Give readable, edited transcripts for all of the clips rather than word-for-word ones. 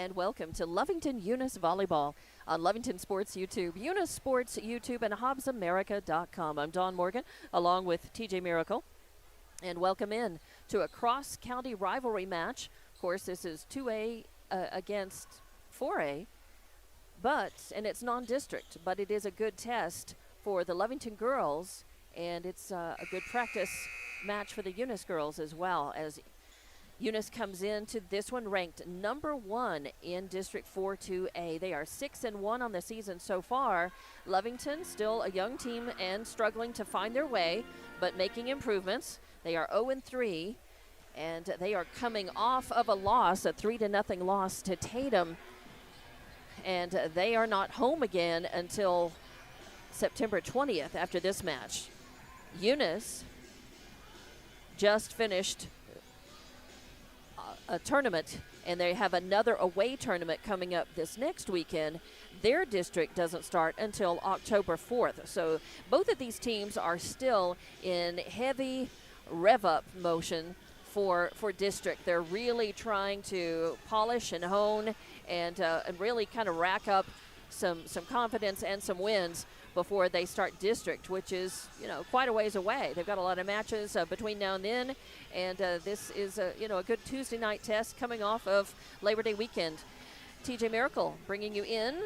and welcome to Lovington Eunice Volleyball on Lovington Sports YouTube, Eunice Sports YouTube, and HobbsAmerica.com. I'm Dawn Morgan, along with TJ Miracle, and welcome in to a cross-county rivalry match. Of course, this is 2A against 4A, and it's non-district, but it is a good test for the Lovington girls, and it's a good practice match for the Eunice girls as well, as Eunice comes into this one ranked number 1 in District 4-2A. They are 6-1 on the season so far. Lovington, still a young team and struggling to find their way, but making improvements. They are 0-3, and they are coming off of a loss, a 3-0 loss to Tatum. And they are not home again until September 20th after this match. Eunice just finished a tournament, and they have another away tournament coming up this next weekend. Their district doesn't start until October 4th. So both of these teams are still in heavy rev-up motion for district. They're really trying to polish and hone and really kind of rack up some confidence and some wins before they start district, which is, quite a ways away. They've got a lot of matches between now and then, and this is a good Tuesday night test coming off of Labor Day weekend. TJ Miracle bringing you in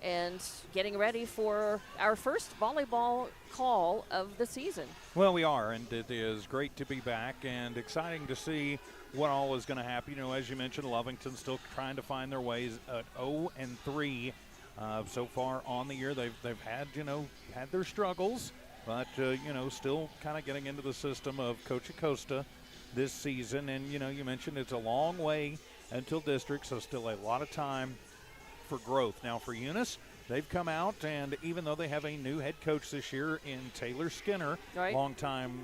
and getting ready for our first volleyball call of the season. Well, we are, and it is great to be back and exciting to see what all is going to happen. As you mentioned, Lovington still trying to find their ways at 0-3. So far on the year, they've had had their struggles, but still kind of getting into the system of Coach Acosta this season. And you mentioned it's a long way until district, so still a lot of time for growth. Now for Eunice, they've come out, and even though they have a new head coach this year in Taylor Skinner, right, longtime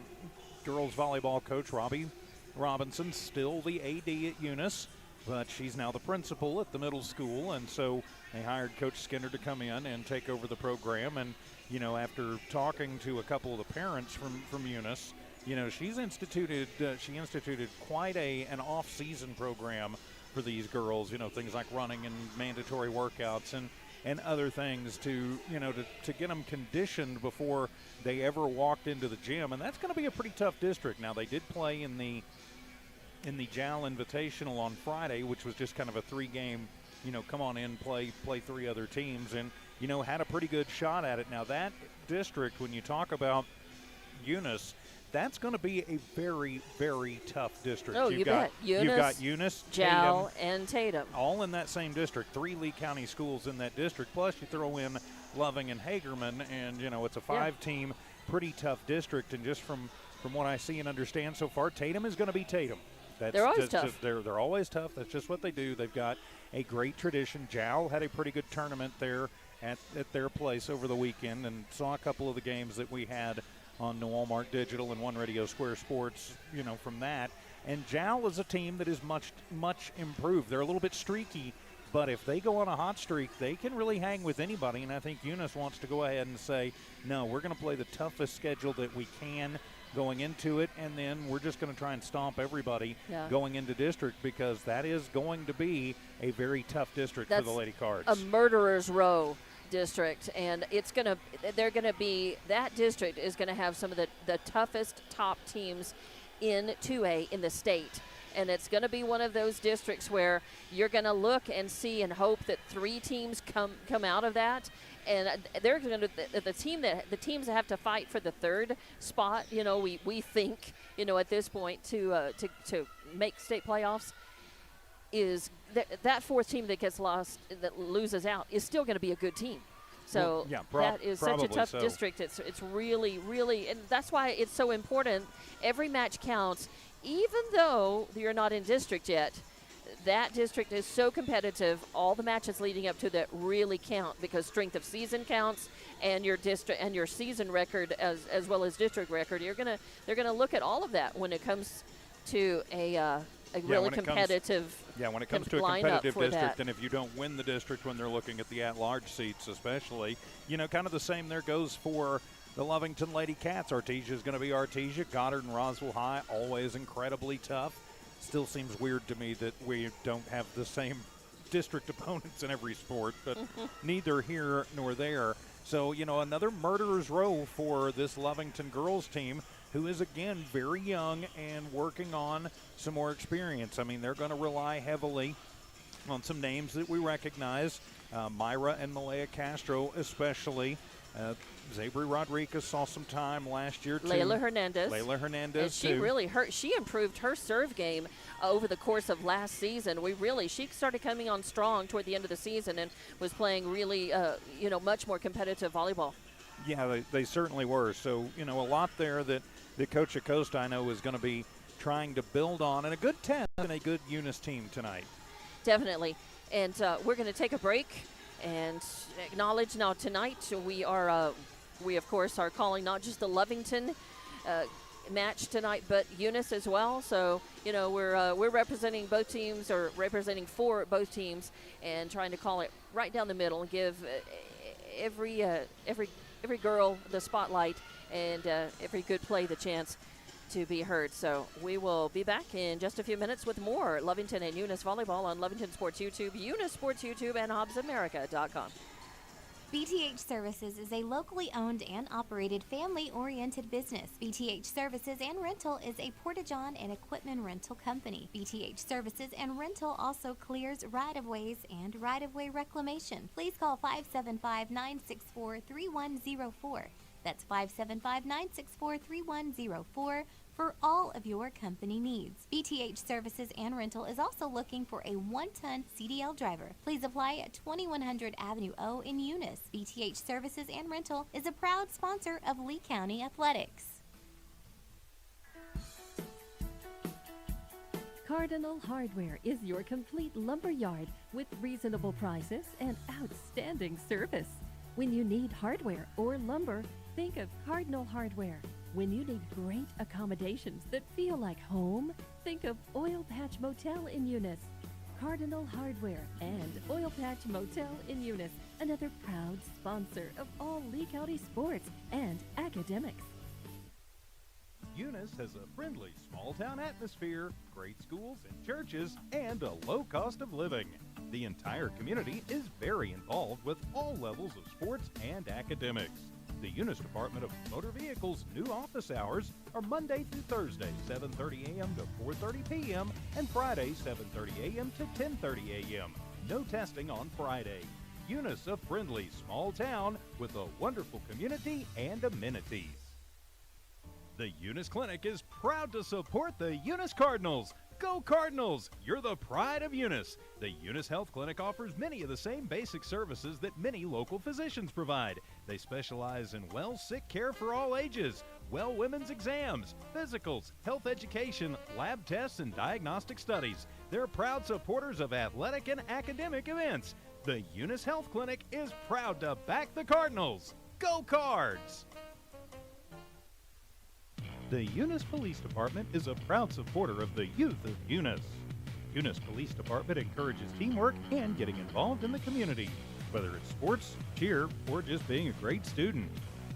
girls volleyball coach Robbie Robinson, still the AD at Eunice, but she's now the principal at the middle school, and so they hired Coach Skinner to come in and take over the program. And, after talking to a couple of the parents from Eunice, she instituted quite an off-season program for these girls, things like running and mandatory workouts and other things to get them conditioned before they ever walked into the gym. And that's going to be a pretty tough district. Now, they did play in the JAL Invitational on Friday, which was just kind of a 3-game, come on in, play 3 other teams, and, had a pretty good shot at it. Now, that district, when you talk about Eunice, that's going to be a very, very tough district. Oh, you bet. You've got Eunice, JAL, Tatum, and Tatum. all in that same district. 3 Lee County schools in that district, plus you throw in Loving and Hagerman, and, it's a 5-team, pretty tough district. And just from what I see and understand so far, Tatum is going to be Tatum. They're always tough. They're always tough. That's just what they do. They've got a great tradition. JAL had a pretty good tournament there at their place over the weekend, and saw a couple of the games that we had on the Walmart Digital and One Radio Square Sports, from that. And JAL is a team that is much, much improved. They're a little bit streaky, but if they go on a hot streak, they can really hang with anybody. And I think Eunice wants to go ahead and say, no, we're going to play the toughest schedule that we can going into it, and then we're just going to try and stomp everybody going into district, because that is going to be a very tough district for the Lady Cards. A murderer's row district, and that district is going to have some of the toughest top teams in 2A in the state. And it's going to be one of those districts where you're going to look and see and hope that 3 teams come out of that. And they're going to the teams that have to fight for the 3rd spot. We think at this point to make state playoffs is that 4th team that gets lost, that loses out, is still going to be a good team. So that is such a tough district. It's really, really, and that's why it's so important. Every match counts, even though you're not in district yet. That district is so competitive. All the matches leading up to that really count, because strength of season counts, and your district and your season record as well as district record. They're gonna look at all of that when it comes to a really competitive. When it comes to a competitive district, and if you don't win the district when they're looking at the at-large seats, especially, kind of the same there goes for the Lovington Lady Cats. Artesia is going to be Artesia. Goddard and Roswell High, always incredibly tough. Still seems weird to me that we don't have the same district opponents in every sport, but neither here nor there. So, another murderer's row for this Lovington girls team, who is, again, very young and working on some more experience. I mean, they're going to rely heavily on some names that we recognize, Myra and Malaya Castro especially. Zabri Rodriguez saw some time last year, too. Layla Hernandez. And she improved her serve game over the course of last season. She started coming on strong toward the end of the season and was playing really, much more competitive volleyball. Yeah, they certainly were. So, a lot there that Coach Acosta, I know, is going to be trying to build on, and a good test and a good Eunice team tonight. Definitely. And we're going to take a break and acknowledge now tonight we of course are calling not just the Lovington match tonight, but Eunice as well. So we're representing both teams, or representing for both teams, and trying to call it right down the middle and give every girl the spotlight, and every good play the chance to be heard. So we will be back in just a few minutes with more Lovington and Eunice volleyball on Lovington Sports YouTube, Eunice Sports YouTube, and HobbsAmerica.com. BTH Services is a locally owned and operated family-oriented business. BTH Services and Rental is a Porta-John and equipment rental company. BTH Services and Rental also clears right-of-ways and right-of-way reclamation. Please call 575-964-3104. That's 575-964-3104 for all of your company needs. BTH Services and Rental is also looking for a 1-ton CDL driver. Please apply at 2100 Avenue O in Eunice. BTH Services and Rental is a proud sponsor of Lee County Athletics. Cardinal Hardware is your complete lumber yard with reasonable prices and outstanding service. When you need hardware or lumber, think of Cardinal Hardware. When you need great accommodations that feel like home, think of Oil Patch Motel in Eunice. Cardinal Hardware and Oil Patch Motel in Eunice, another proud sponsor of all Lee County sports and academics. Eunice has a friendly small-town atmosphere, great schools and churches, and a low cost of living. The entire community is very involved with all levels of sports and academics. The Eunice Department of Motor Vehicles' new office hours are Monday through Thursday, 7:30 a.m. to 4:30 p.m., and Friday, 7:30 a.m. to 10:30 a.m. No testing on Friday. Eunice, a friendly small town with a wonderful community and amenities. The Eunice Clinic is proud to support the Eunice Cardinals. Go Cardinals! You're the pride of Eunice. The Eunice Health Clinic offers many of the same basic services that many local physicians provide. They specialize in sick care for all ages, women's exams, physicals, health education, lab tests, and diagnostic studies. They're proud supporters of athletic and academic events. The Eunice Health Clinic is proud to back the Cardinals. Go Cards! The Eunice Police Department is a proud supporter of the youth of Eunice. Eunice Police Department encourages teamwork and getting involved in the community, whether it's sports, cheer, or just being a great student.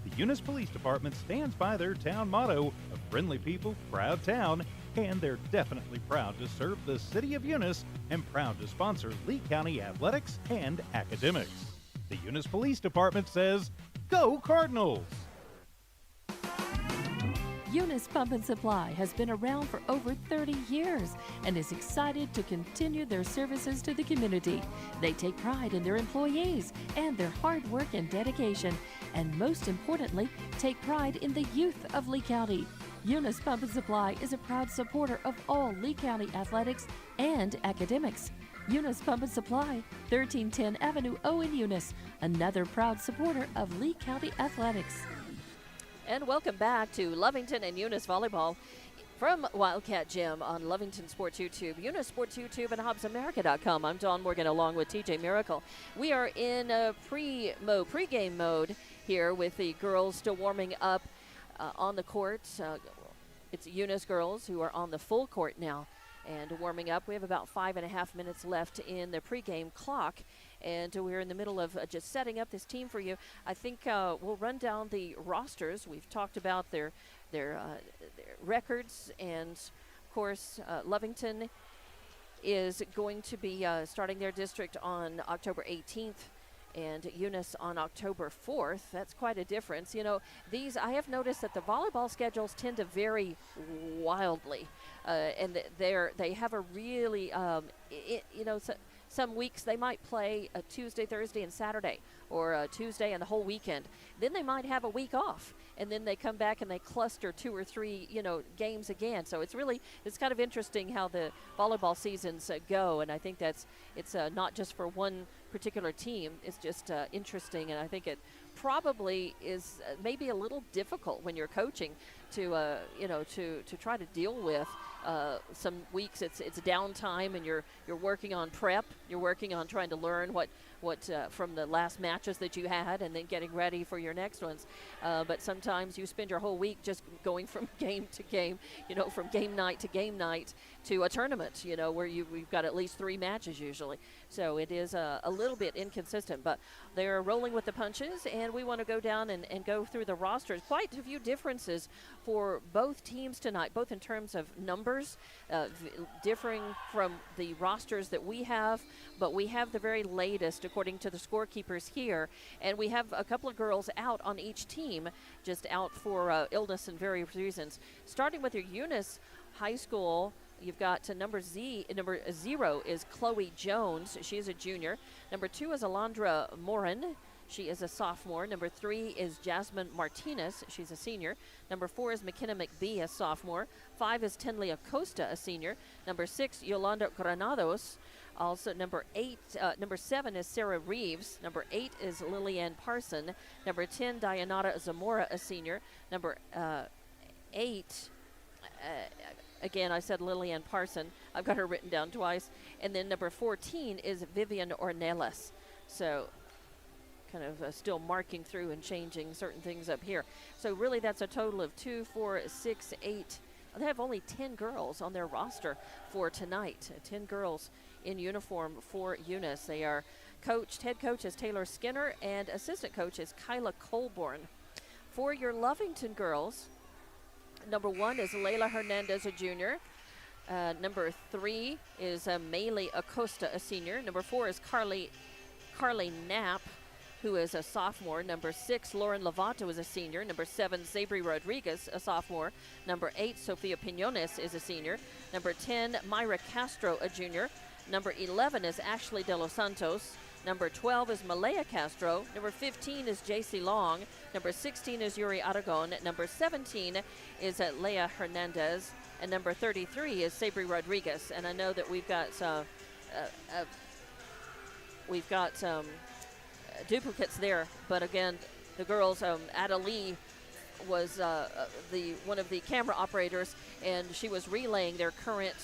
The Eunice Police Department stands by their town motto of friendly people, proud town, and they're definitely proud to serve the city of Eunice and proud to sponsor Lee County athletics and academics. The Eunice Police Department says, Go Cardinals! Eunice Pump and Supply has been around for over 30 years and is excited to continue their services to the community. They take pride in their employees and their hard work and dedication, and most importantly, take pride in the youth of Lee County. Eunice Pump and Supply is a proud supporter of all Lee County athletics and academics. Eunice Pump and Supply, 1310 Avenue O in Eunice, another proud supporter of Lee County athletics. And welcome back to Lovington and Eunice volleyball from Wildcat Gym on Lovington Sports YouTube, Eunice Sports YouTube, and HobbsAmerica.com. I'm Dawn Morgan along with TJ Miracle. We are in a pre-game mode here with the girls still warming up on the court. It's Eunice girls who are on the full court now and warming up. We have about 5.5 minutes left in the pregame clock, and we're in the middle of just setting up this team for you. I think we'll run down the rosters. We've talked about their records, and of course Lovington is going to be starting their district on October 18th. And Eunice on October 4th. That's quite a difference. You know, I have noticed that the volleyball schedules tend to vary wildly. And they have a really, some weeks they might play a Tuesday, Thursday, and Saturday, or a Tuesday and the whole weekend. Then they might have a week off, and then they come back and they cluster 2 or 3, games again. So it's kind of interesting how the volleyball seasons go, and I think it's not just for one particular team. It's just interesting, and I think it probably is maybe a little difficult when you're coaching to try to deal with. Some weeks it's downtime, and you're working on prep. You're working on trying to learn what from the last matches that you had, and then getting ready for your next ones. But sometimes you spend your whole week just going from game to game, from game night to game night to a tournament, where we've got at least 3 matches usually. So it is a little bit inconsistent, but they're rolling with the punches, and we want to go down and go through the rosters. Quite a few differences for both teams tonight, both in terms of numbers, differing from the rosters that we have, but we have the very latest according to the scorekeepers here, and we have a couple of girls out on each team, just out for illness and various reasons. Starting with your Eunice High School, you've got number 0 is Chloe Jones. She is a junior. Number 2 is Alondra Morin. She is a sophomore. Number 3 is Jasmine Martinez. She's a senior. Number 4 is McKenna McBee, a sophomore. 5 is Tenley Acosta, a senior. Number 6, Yolanda Granados. Also, number 7 is Sarah Reeves. Number 8 is Lillian Parson. Number 10, Dayanara Zamora, a senior. Number 8, again, I said Lillian Parson. I've got her written down twice. And then number 14 is Vivian Ornelas. So kind of still marking through and changing certain things up here. So really that's a total of 2, 4, 6, 8. They have only 10 girls on their roster for tonight. 10 girls in uniform for Eunice. They are coached, head coach is Taylor Skinner, and assistant coach is Kyla Colborn. For your Lovington girls, number 1 is Layla Hernandez, a junior. Number 3 is Maylee Acosta, a senior. Number 4 is Carly Knapp, who is a sophomore. Number 6, Lauren Lovato, is a senior. Number 7, Zabri Rodriguez, a sophomore. Number 8, Sofia Pinones, is a senior. Number 10, Myra Castro, a junior. Number 11 is Ashley De Los Santos. Number 12 is Malaya Castro. Number 15 is JC Long. Number 16 is Yuri Aragon. Number 17 is Leah Hernandez. And number 33 is Sabri Rodriguez. And I know that we've got some duplicates there. But again, the girls, Ada Lee was one of the camera operators, and she was relaying their current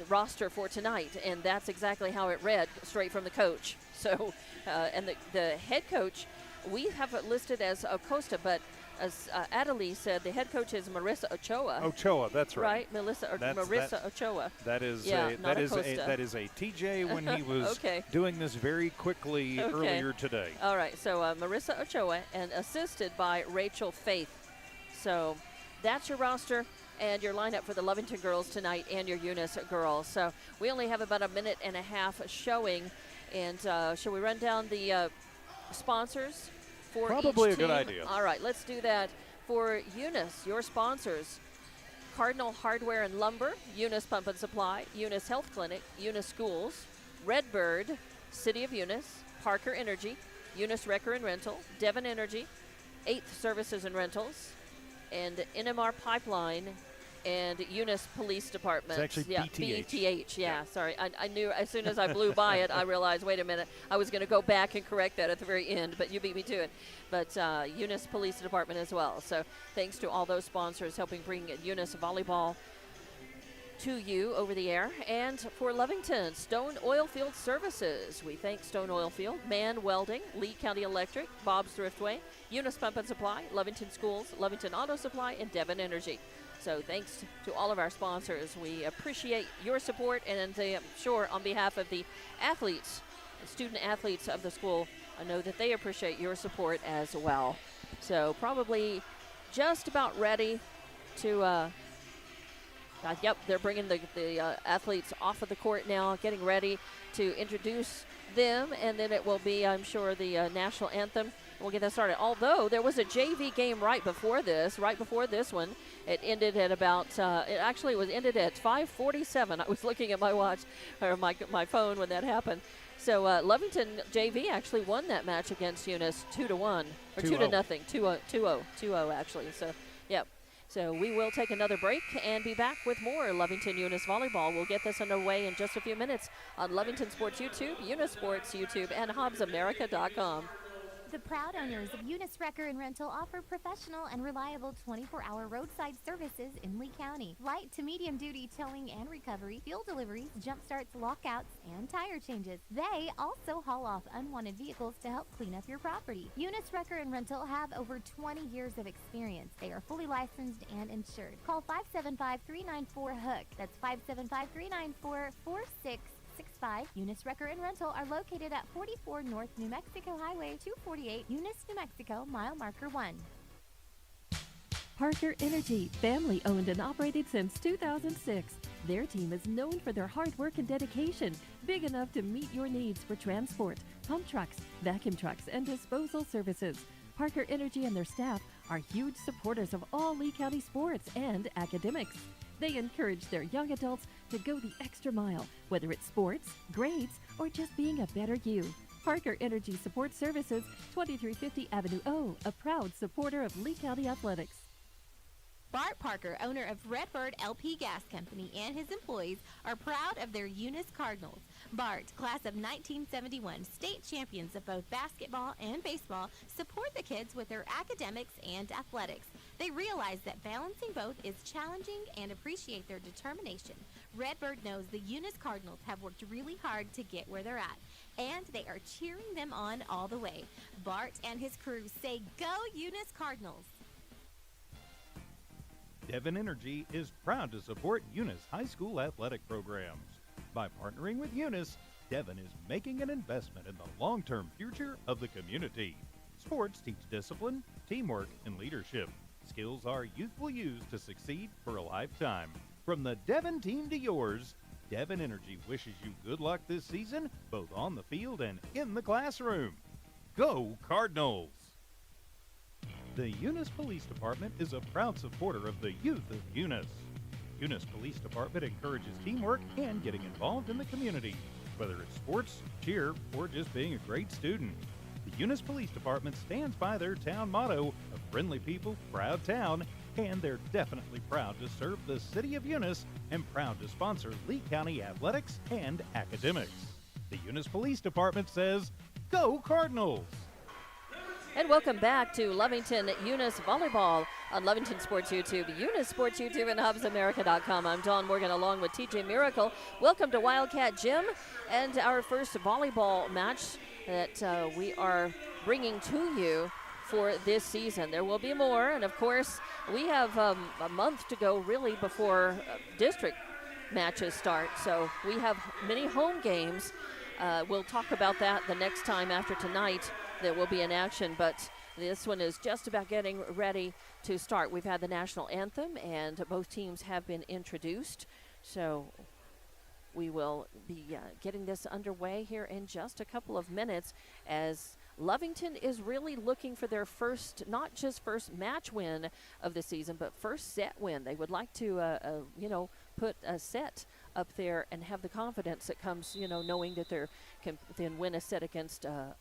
roster for tonight, and that's exactly how it read, straight from the coach. So, and the head coach, we have it listed as Acosta, but as Adelie said, the head coach is Marissa Ochoa. Ochoa, that's right. Right, Marissa Ochoa. That is a TJ when he was okay. doing this very quickly earlier today. All right, so Marissa Ochoa, and assisted by Rachel Faith. So that's your roster and your lineup for the Lovington girls tonight and your Eunice girls. So we only have about a minute and a half showing. And shall we run down the sponsors for Probably each a good team? idea. All right, let's do that. For Eunice, your sponsors: Cardinal Hardware and Lumber, Eunice Pump and Supply, Eunice Health Clinic, Eunice Schools, Redbird, City of Eunice, Parker Energy, Eunice Wrecker and Rental, Devon Energy, 8th Services and Rentals, and NMR Pipeline, and Eunice Police Department. It's actually BTH. BTH, yeah. Sorry. I knew as soon as I blew by it, I realized, wait a minute, I was going to go back and correct that at the very end, but you beat me to it. But Eunice Police Department as well. So thanks to all those sponsors helping bring Eunice Volleyball to you over the air. And for Lovington, Stone Oilfield Services. We thank Stone Oilfield, Mann Welding, Lee County Electric, Bob's Thriftway, Eunice Pump and Supply, Lovington Schools, Lovington Auto Supply, and Devon Energy. So thanks to all of our sponsors. We appreciate your support, and I'm sure on behalf of the athletes, student athletes of the school, I know that they appreciate your support as well. So probably just about ready to Yep, they're bringing the athletes off of the court now, getting ready to introduce them, and then it will be, I'm sure, the national anthem. We'll get that started. Although there was a JV game right before this one. It ended at about, ended at 5:47. I was looking at my watch, or my phone when that happened. So Lovington JV actually won that match against Eunice 2-1, or 2-0, 2-0 actually. So, yep. So we will take another break and be back with more Lovington Eunice Volleyball. We'll get this underway in just a few minutes on Lovington Sports YouTube, Eunice Sports YouTube, and HobbsAmerica.com. The proud owners of Eunice Wrecker and Rental offer professional and reliable 24-hour roadside services in Lee County. Light to medium duty towing and recovery, fuel deliveries, jump starts, lockouts, and tire changes. They also haul off unwanted vehicles to help clean up your property. Eunice Wrecker and Rental have over 20 years of experience. They are fully licensed and insured. Call 575-394-HOOK. That's 575-394-4665. Eunice Wrecker and Rental are located at 44 North New Mexico Highway 248, Eunice, New Mexico, mile marker 1. Parker Energy, family owned and operated since 2006. Their team is known for their hard work and dedication, big enough to meet your needs for transport, pump trucks, vacuum trucks, and disposal services. Parker Energy and their staff are huge supporters of all Lee County sports and academics. They encourage their young adults to go the extra mile, whether it's sports, grades, or just being a better you. Parker Energy Support Services, 2350 Avenue O, a proud supporter of Lee County athletics. Bart Parker, owner of Redbird LP Gas Company, and his employees are proud of their Eunice Cardinals. Bart, class of 1971, state champions of both basketball and baseball, support the kids with their academics and athletics. They realize that balancing both is challenging and appreciate their determination. Redbird knows the Eunice Cardinals have worked really hard to get where they're at, and they are cheering them on all the way. Bart and his crew say, "Go Eunice Cardinals!" Devon Energy is proud to support Eunice High School athletic programs. By partnering with Eunice, Devon is making an investment in the long-term future of the community. Sports teach discipline, teamwork, and leadership. Skills our youth will use to succeed for a lifetime. From the Devon team to yours, Devon Energy wishes you good luck this season, both on the field and in the classroom. Go Cardinals! The Eunice Police Department is a proud supporter of the youth of Eunice. Eunice Police Department encourages teamwork and getting involved in the community, whether it's sports, cheer, or just being a great student. The Eunice Police Department stands by their town motto of friendly people, proud town, and they're definitely proud to serve the city of Eunice and proud to sponsor Lee County athletics and academics. The Eunice Police Department says, "Go Cardinals!" And welcome back to Lovington Eunice Volleyball on Lovington Sports YouTube, Eunice Sports YouTube, and HobbsAmerica.com. I'm Dawn Morgan along with TJ Miracle. Welcome to Wildcat Gym and our first volleyball match that we are bringing to you for this season. There will be more, and of course, we have a month to go really before district matches start. So we have many home games. We'll talk about that the next time after tonight that will be in action, but this one is just about getting ready to start. We've had the national anthem, and both teams have been introduced. So we will be getting this underway here in just a couple of minutes as Lovington is really looking for their first, not just first match win of the season, but first set win. They would like to, put a set up there and have the confidence that comes, knowing that they can then win a set against a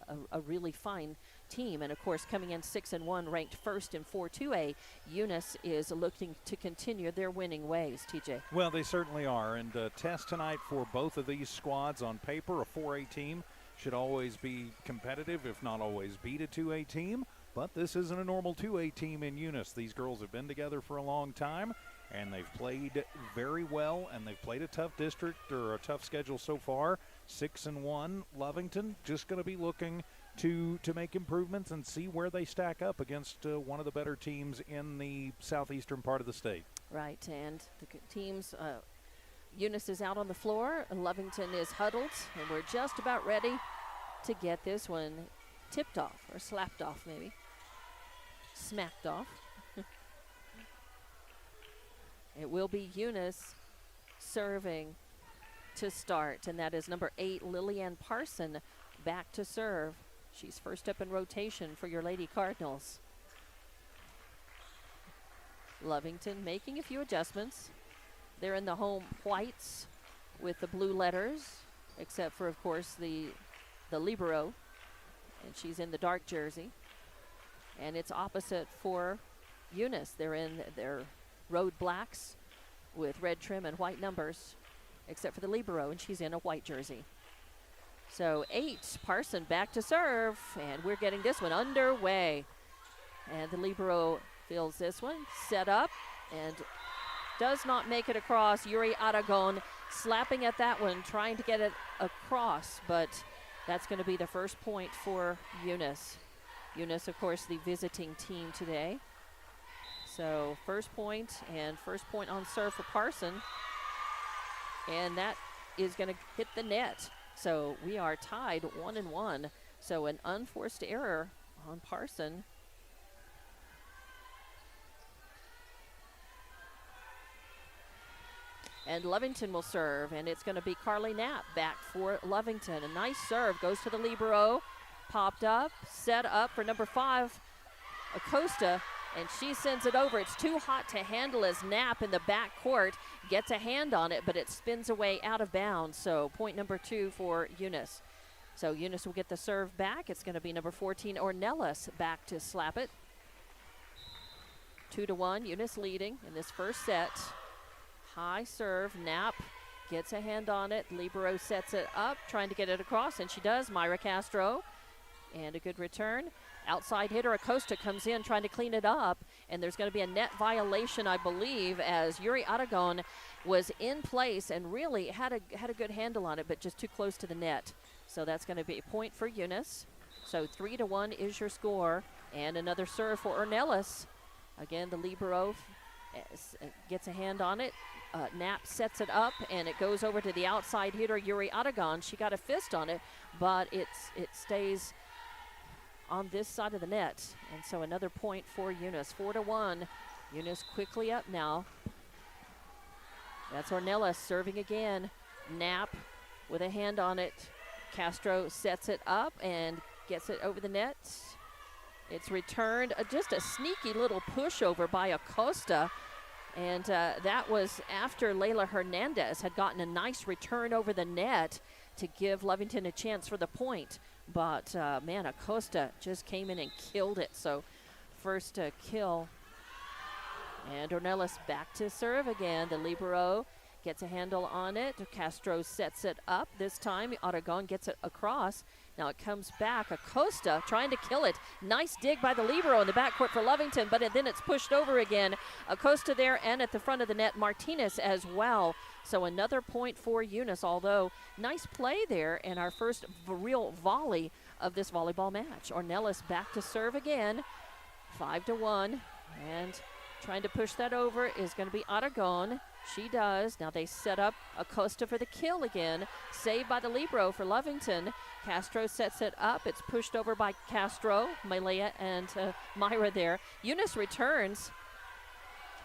really fine team. And of course, coming in 6-1, ranked first in 4-2A, Eunice is looking to continue their winning ways. TJ. Well, they certainly are. And test tonight for both of these squads. On paper, a 4A team should always be competitive, if not always beat a 2A team. But this isn't a normal 2A team in Eunice. These girls have been together for a long time, and they've played very well, and they've played a tough district or a tough schedule so far. 6-1, Lovington just going to be looking to make improvements and see where they stack up against one of the better teams in the southeastern part of the state. Right, and the teams, Eunice is out on the floor, and Lovington is huddled, and we're just about ready to get this one tipped off, or slapped off maybe. Smacked off. It will be Eunice serving to start, and that is number 8, Lillian Parson, back to serve. She's first up in rotation for your Lady Cardinals. Lovington making a few adjustments. They're in the home whites with the blue letters, except for, of course, the libero, and she's in the dark jersey. And it's opposite for Eunice. They're in their road blacks with red trim and white numbers, except for the libero, and she's in a white jersey. So 8, Parson back to serve, and we're getting this one underway. And the libero feels this one, set up, and does not make it across. Yuri Aragon slapping at that one, trying to get it across, but that's going to be the first point for Eunice. Eunice, of course, the visiting team today. So first point, and first point on serve for Parson. And that is going to hit the net. So we are tied 1-1. So an unforced error on Parson. And Lovington will serve, and it's going to be Carly Knapp back for Lovington. A nice serve, goes to the libero, popped up, set up for number 5, Acosta, and she sends it over. It's too hot to handle as Knapp in the back court gets a hand on it, but it spins away out of bounds. So point number 2 for Eunice. So Eunice will get the serve back. It's going to be number 14, Ornelas, back to slap it. 2-1, Eunice leading in this first set. High serve, Knapp gets a hand on it. Libero sets it up, trying to get it across, and she does. Myra Castro, and a good return. Outside hitter Acosta comes in trying to clean it up, and there's going to be a net violation, I believe, as Yuri Aragon was in place and really had a good handle on it, but just too close to the net. So that's going to be a point for Eunice. So 3-1 is your score, and another serve for Ornelas. Again, the libero gets a hand on it. Knapp sets it up, and it goes over to the outside hitter, Yuri Aragon. She got a fist on it, but it stays on this side of the net. And so another point for Eunice, 4-1. Eunice quickly up now. That's Ornelas serving again. Knapp with a hand on it. Castro sets it up and gets it over the net. It's returned, just a sneaky little pushover by Acosta. And that was after Layla Hernandez had gotten a nice return over the net to give Lovington a chance for the point. But, man, Acosta just came in and killed it. So first kill. And Ornelas back to serve again. The libero gets a handle on it. Castro sets it up. This time, Aragon gets it across. Now it comes back. Acosta trying to kill it. Nice dig by the libero in the backcourt for Lovington, but then it's pushed over again. Acosta there, and at the front of the net, Martinez as well. So another point for Eunice, although nice play there, and our first real volley of this volleyball match. Ornelas back to serve again. 5-1, and trying to push that over is going to be Aragon. She does. Now they set up Acosta for the kill again. Saved by the libero for Lovington. Castro sets it up. It's pushed over by Castro, Malaya, and Myra there. Eunice returns.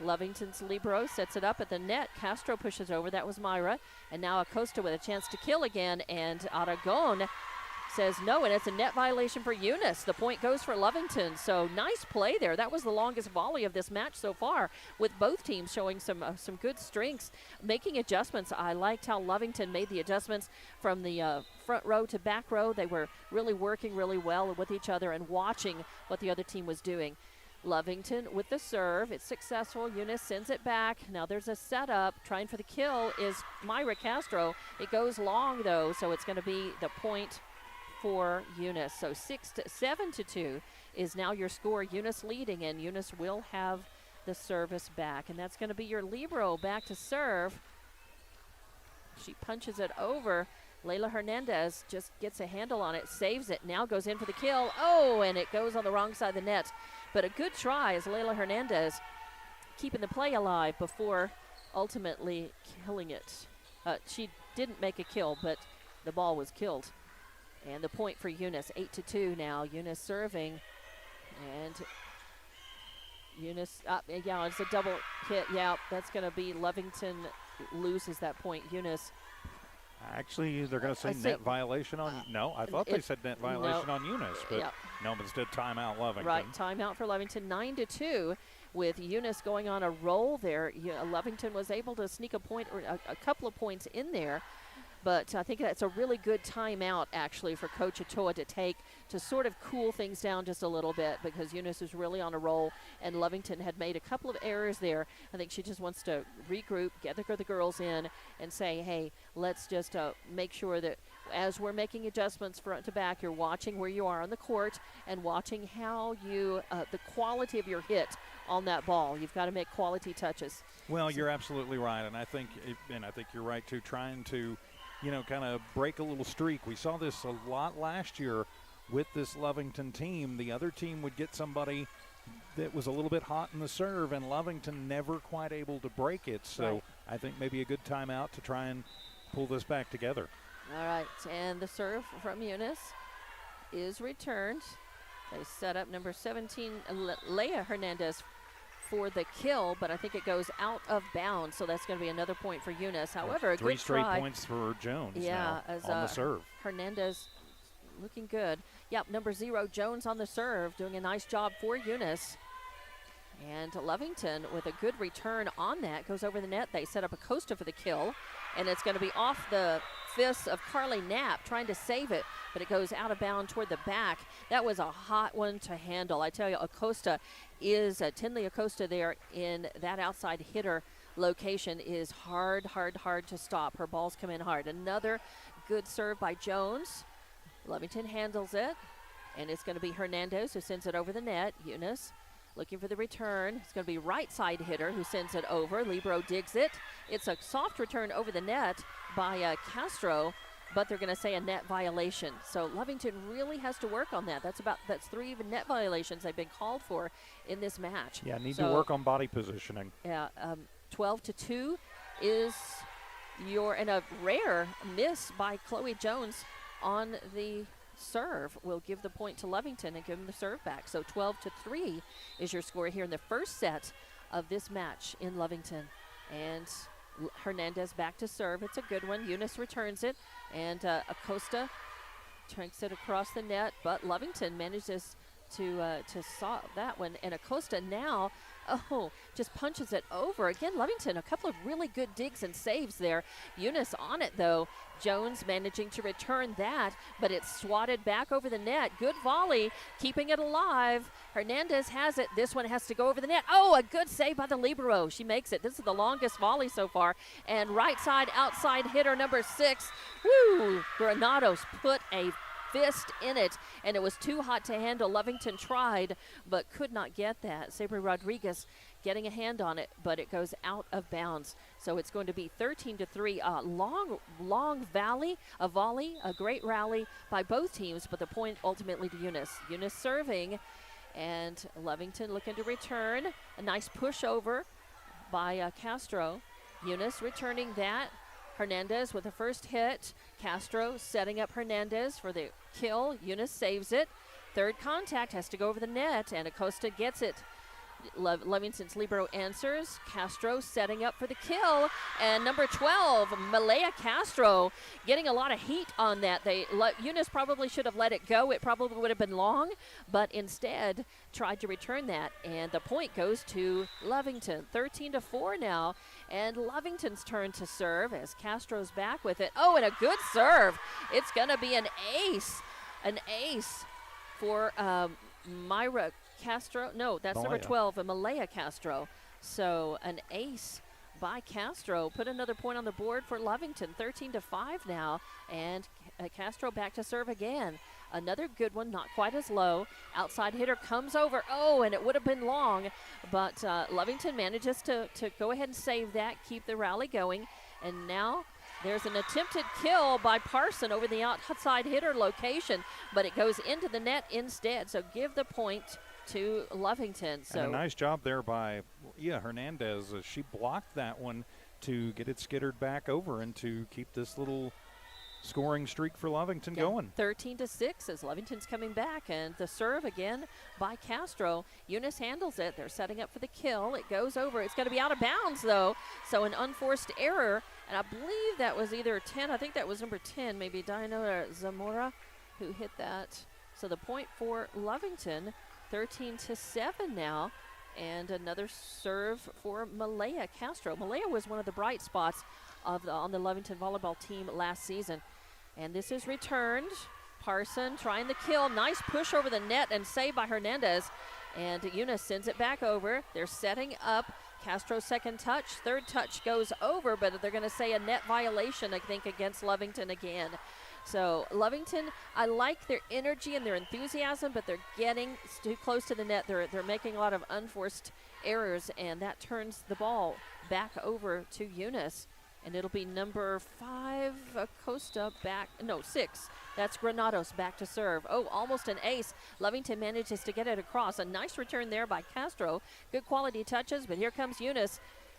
Lovington's libero sets it up at the net. Castro pushes over. That was Myra. And now Acosta with a chance to kill again. And Aragon says no, and it's a net violation for Eunice. The point goes for Lovington. So nice play there. That was the longest volley of this match so far, with both teams showing some good strengths, making adjustments. I liked how Lovington made the adjustments from the front row to back row. They were really working really well with each other and watching what the other team was doing. Lovington with the serve. It's successful. Eunice sends it back. Now there's a setup. Trying for the kill is Myra Castro. It goes long, though, so it's going to be the point for Eunice. So 7-2 is now your score. Eunice leading, and Eunice will have the service back. And that's going to be your libero back to serve. She punches it over. Layla Hernandez just gets a handle on it, saves it, now goes in for the kill. Oh, and it goes on the wrong side of the net. But a good try as Layla Hernandez keeping the play alive before ultimately killing it. She didn't make a kill, but the ball was killed. And the point for Eunice, 8-2 now. Eunice serving. And Eunice, yeah, it's a double hit. Yeah, that's going to be Lovington loses that point. Eunice. Actually, they're going to say net violation on. No, I thought they said net violation on Eunice, but no, but instead timeout Lovington. Right, timeout for Lovington, 9-2, with Eunice going on a roll there. Lovington was able to sneak a point or a couple of points in there. But I think that's a really good timeout, actually, for Coach Atoa to take to sort of cool things down just a little bit, because Eunice is really on a roll, and Lovington had made a couple of errors there. I think she just wants to regroup, gather the girls in, and say, hey, let's just make sure that as we're making adjustments front to back, you're watching where you are on the court and watching how you, the quality of your hit on that ball. You've got to make quality touches. Well, you're absolutely right, and I think you're right, too, trying to kind of break a little streak. We saw this a lot last year with this Lovington team. The other team would get somebody that was a little bit hot in the serve, and Lovington never quite able to break it. So right. I think maybe a good timeout to try and pull this back together. All right, and the serve from Eunice is returned. They set up number 17, Leah Hernandez, for the kill, but I think it goes out of bounds, so that's going to be another point for Eunice. However, a three good straight try. points for Jones now as on the serve. Hernandez looking good. Yep, number 0, Jones on the serve, doing a nice job for Eunice. And Lovington with a good return on that, goes over the net. They set up a Costa for the kill, and it's going to be off the fists of Carly Knapp trying to save it, but it goes out of bounds toward the back. That was a hot one to handle. I tell you, Acosta is, Tinley Acosta there in that outside hitter location is hard to stop. Her balls come in hard. Another good serve by Jones. Lovington handles it, and it's going to be Hernandez who sends it over the net. Eunice looking for the return. It's going to be right side hitter who sends it over. Libero digs it. It's a soft return over the net by Castro, but they're going to say a net violation. So Lovington really has to work on that. That's 3 even net violations they've been called for in this match. Yeah, need to work on body positioning. Yeah, 12-2 is and a rare miss by Chloe Jones on the serve will give the point to Lovington and give them the serve back. So 12-3 is your score here in the first set of this match in Lovington. And Hernandez back to serve. It's a good one. Eunice returns it, and Acosta takes it across the net, but Lovington manages to solve that one. And Acosta now, just punches it over. Again, Lovington, a couple of really good digs and saves there. Eunice on it, though. Jones managing to return that, but it's swatted back over the net. Good volley, keeping it alive. Hernandez has it. This one has to go over the net. Oh, a good save by the libero. She makes it. This is the longest volley so far. And right side, outside hitter number 6. Woo! Granados put a fist in it, and it was too hot to handle. Lovington tried, but could not get that. Sabri Rodriguez getting a hand on it, but it goes out of bounds. So it's going to be 13-3. Long volley, a great rally by both teams, but the point ultimately to Eunice. Eunice serving, and Lovington looking to return. A nice pushover by Castro. Eunice returning that. Hernandez with the first hit. Castro setting up Hernandez for the kill. Eunice saves it. Third contact has to go over the net, and Acosta gets it. Lovington's libero answers. Castro setting up for the kill, and number 12, Malaya Castro, getting a lot of heat on that. Eunice probably should have let it go. It probably would have been long, but instead tried to return that, and the point goes to Lovington. 13-4 now, and Lovington's turn to serve as Castro's back with it. Oh, and a good serve. It's going to be an ace for Myra Castro. No, that's Malaya. Number 12, Malaya Castro. So an ace by Castro. Put another point on the board for Lovington. 13-5 now, and Castro back to serve again. Another good one, not quite as low. Outside hitter comes over. Oh, and it would have been long, but Lovington manages to go ahead and save that, keep the rally going. And now there's an attempted kill by Parson over the outside hitter location, but it goes into the net instead. So give the point to Lovington. So and a nice job there by Hernandez. She blocked that one to get it skittered back over and to keep this little scoring streak for Lovington going. 13-6 as Lovington's coming back, and the serve again by Castro. Eunice handles it. They're setting up for the kill. It goes over. It's going to be out of bounds, though, so an unforced error, and I believe that was either 10. I think that was number 10, maybe Dino or Zamora, who hit that. So the point for Lovington, 13-7 now, and another serve for Malaya Castro. Malaya was one of the bright spots on the Lovington volleyball team last season. And this is returned. Parson trying the kill. Nice push over the net and save by Hernandez. And Eunice sends it back over. They're setting up. Castro second touch. Third touch goes over, but they're going to say a net violation, I think, against Lovington again. So Lovington, I like their energy and their enthusiasm, but they're getting too close to the net. They're making a lot of unforced errors, and that turns the ball back over to Eunice. And it'll be number 5, Acosta back, no, 6. That's Granados back to serve. Oh, almost an ace. Lovington manages to get it across. A nice return there by Castro. Good quality touches, but here comes Eunice.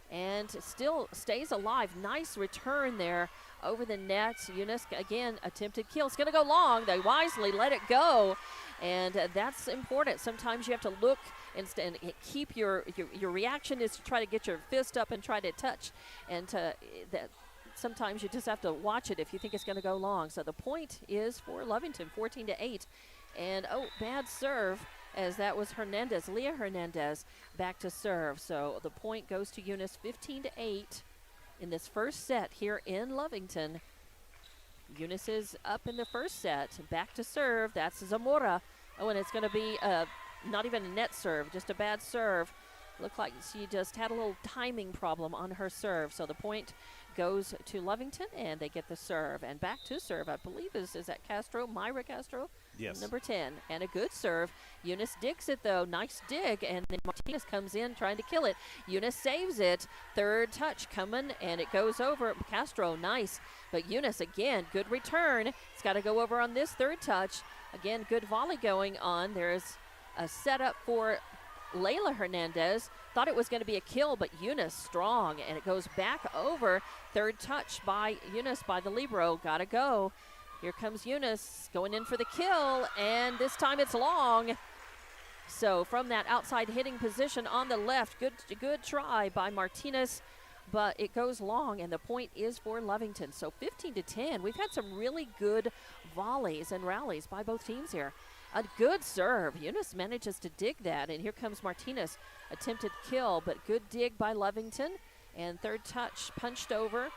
And still stays alive. Nice return there over the net. Eunice, again, attempted kill. It's going to go long. They wisely let it go. And that's important. Sometimes you have to look and keep your reaction is to try to get your fist up and try to touch. And that sometimes you just have to watch it if you think it's going to go long. So the point is for Lovington, 14-8. And, oh, bad serve, as that was Hernandez, Leah Hernandez, back to serve. So the point goes to Eunice, 15-8 in this first set here in Lovington. Eunice is up in the first set, back to serve. That's Zamora. Oh, and it's going to be not even a net serve, just a bad serve. Looked like she just had a little timing problem on her serve. So the point goes to Lovington, and they get the serve. And back to serve, I believe, is that Castro, Myra Castro? Yes. Number 10. And a good serve. Eunice digs it, though. Nice dig. And then Martinez comes in trying to kill it. Eunice saves it. Third touch coming, and it goes over. Castro, nice. But Eunice, again, good return. It's got to go over on this third touch. Again, good volley going on. There's a setup for Layla Hernandez. Thought it was going to be a kill, but Eunice strong, and it goes back over. Third touch by Eunice by the libero. Gotta go. Here comes Eunice going in for the kill, and this time it's long. So from that outside hitting position on the left, good try by Martinez, but it goes long, and the point is for Lovington. So 15-10. We've had some really good volleys and rallies by both teams here. A good serve. Eunice manages to dig that, and here comes Martinez. Attempted kill, but good dig by Lovington. And third touch punched over,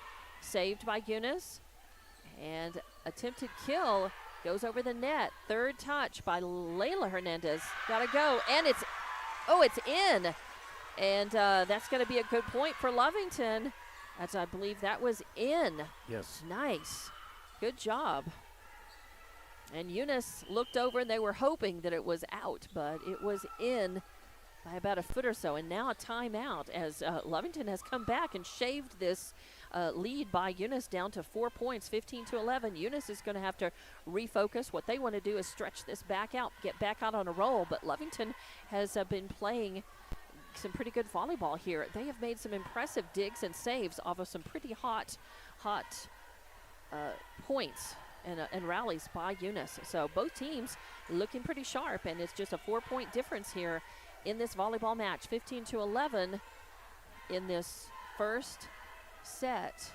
saved by Eunice. And attempted kill goes over the net. Third touch by Layla Hernandez. Gotta go, and it's in. And that's going to be a good point for Lovington, as I believe that was in. Yes. Nice. Good job. And Eunice looked over, and they were hoping that it was out, but it was in by about a foot or so. And now a timeout, as Lovington has come back and shaved this lead by Eunice down to 4 points, 15-11. Eunice is going to have to refocus. What they want to do is stretch this back out, get back out on a roll. But Lovington has been playing some pretty good volleyball here. They have made some impressive digs and saves off of some pretty hot points and rallies by Eunice. So both teams looking pretty sharp, and it's just a 4-point difference here in this volleyball match. 15-11 in this first set.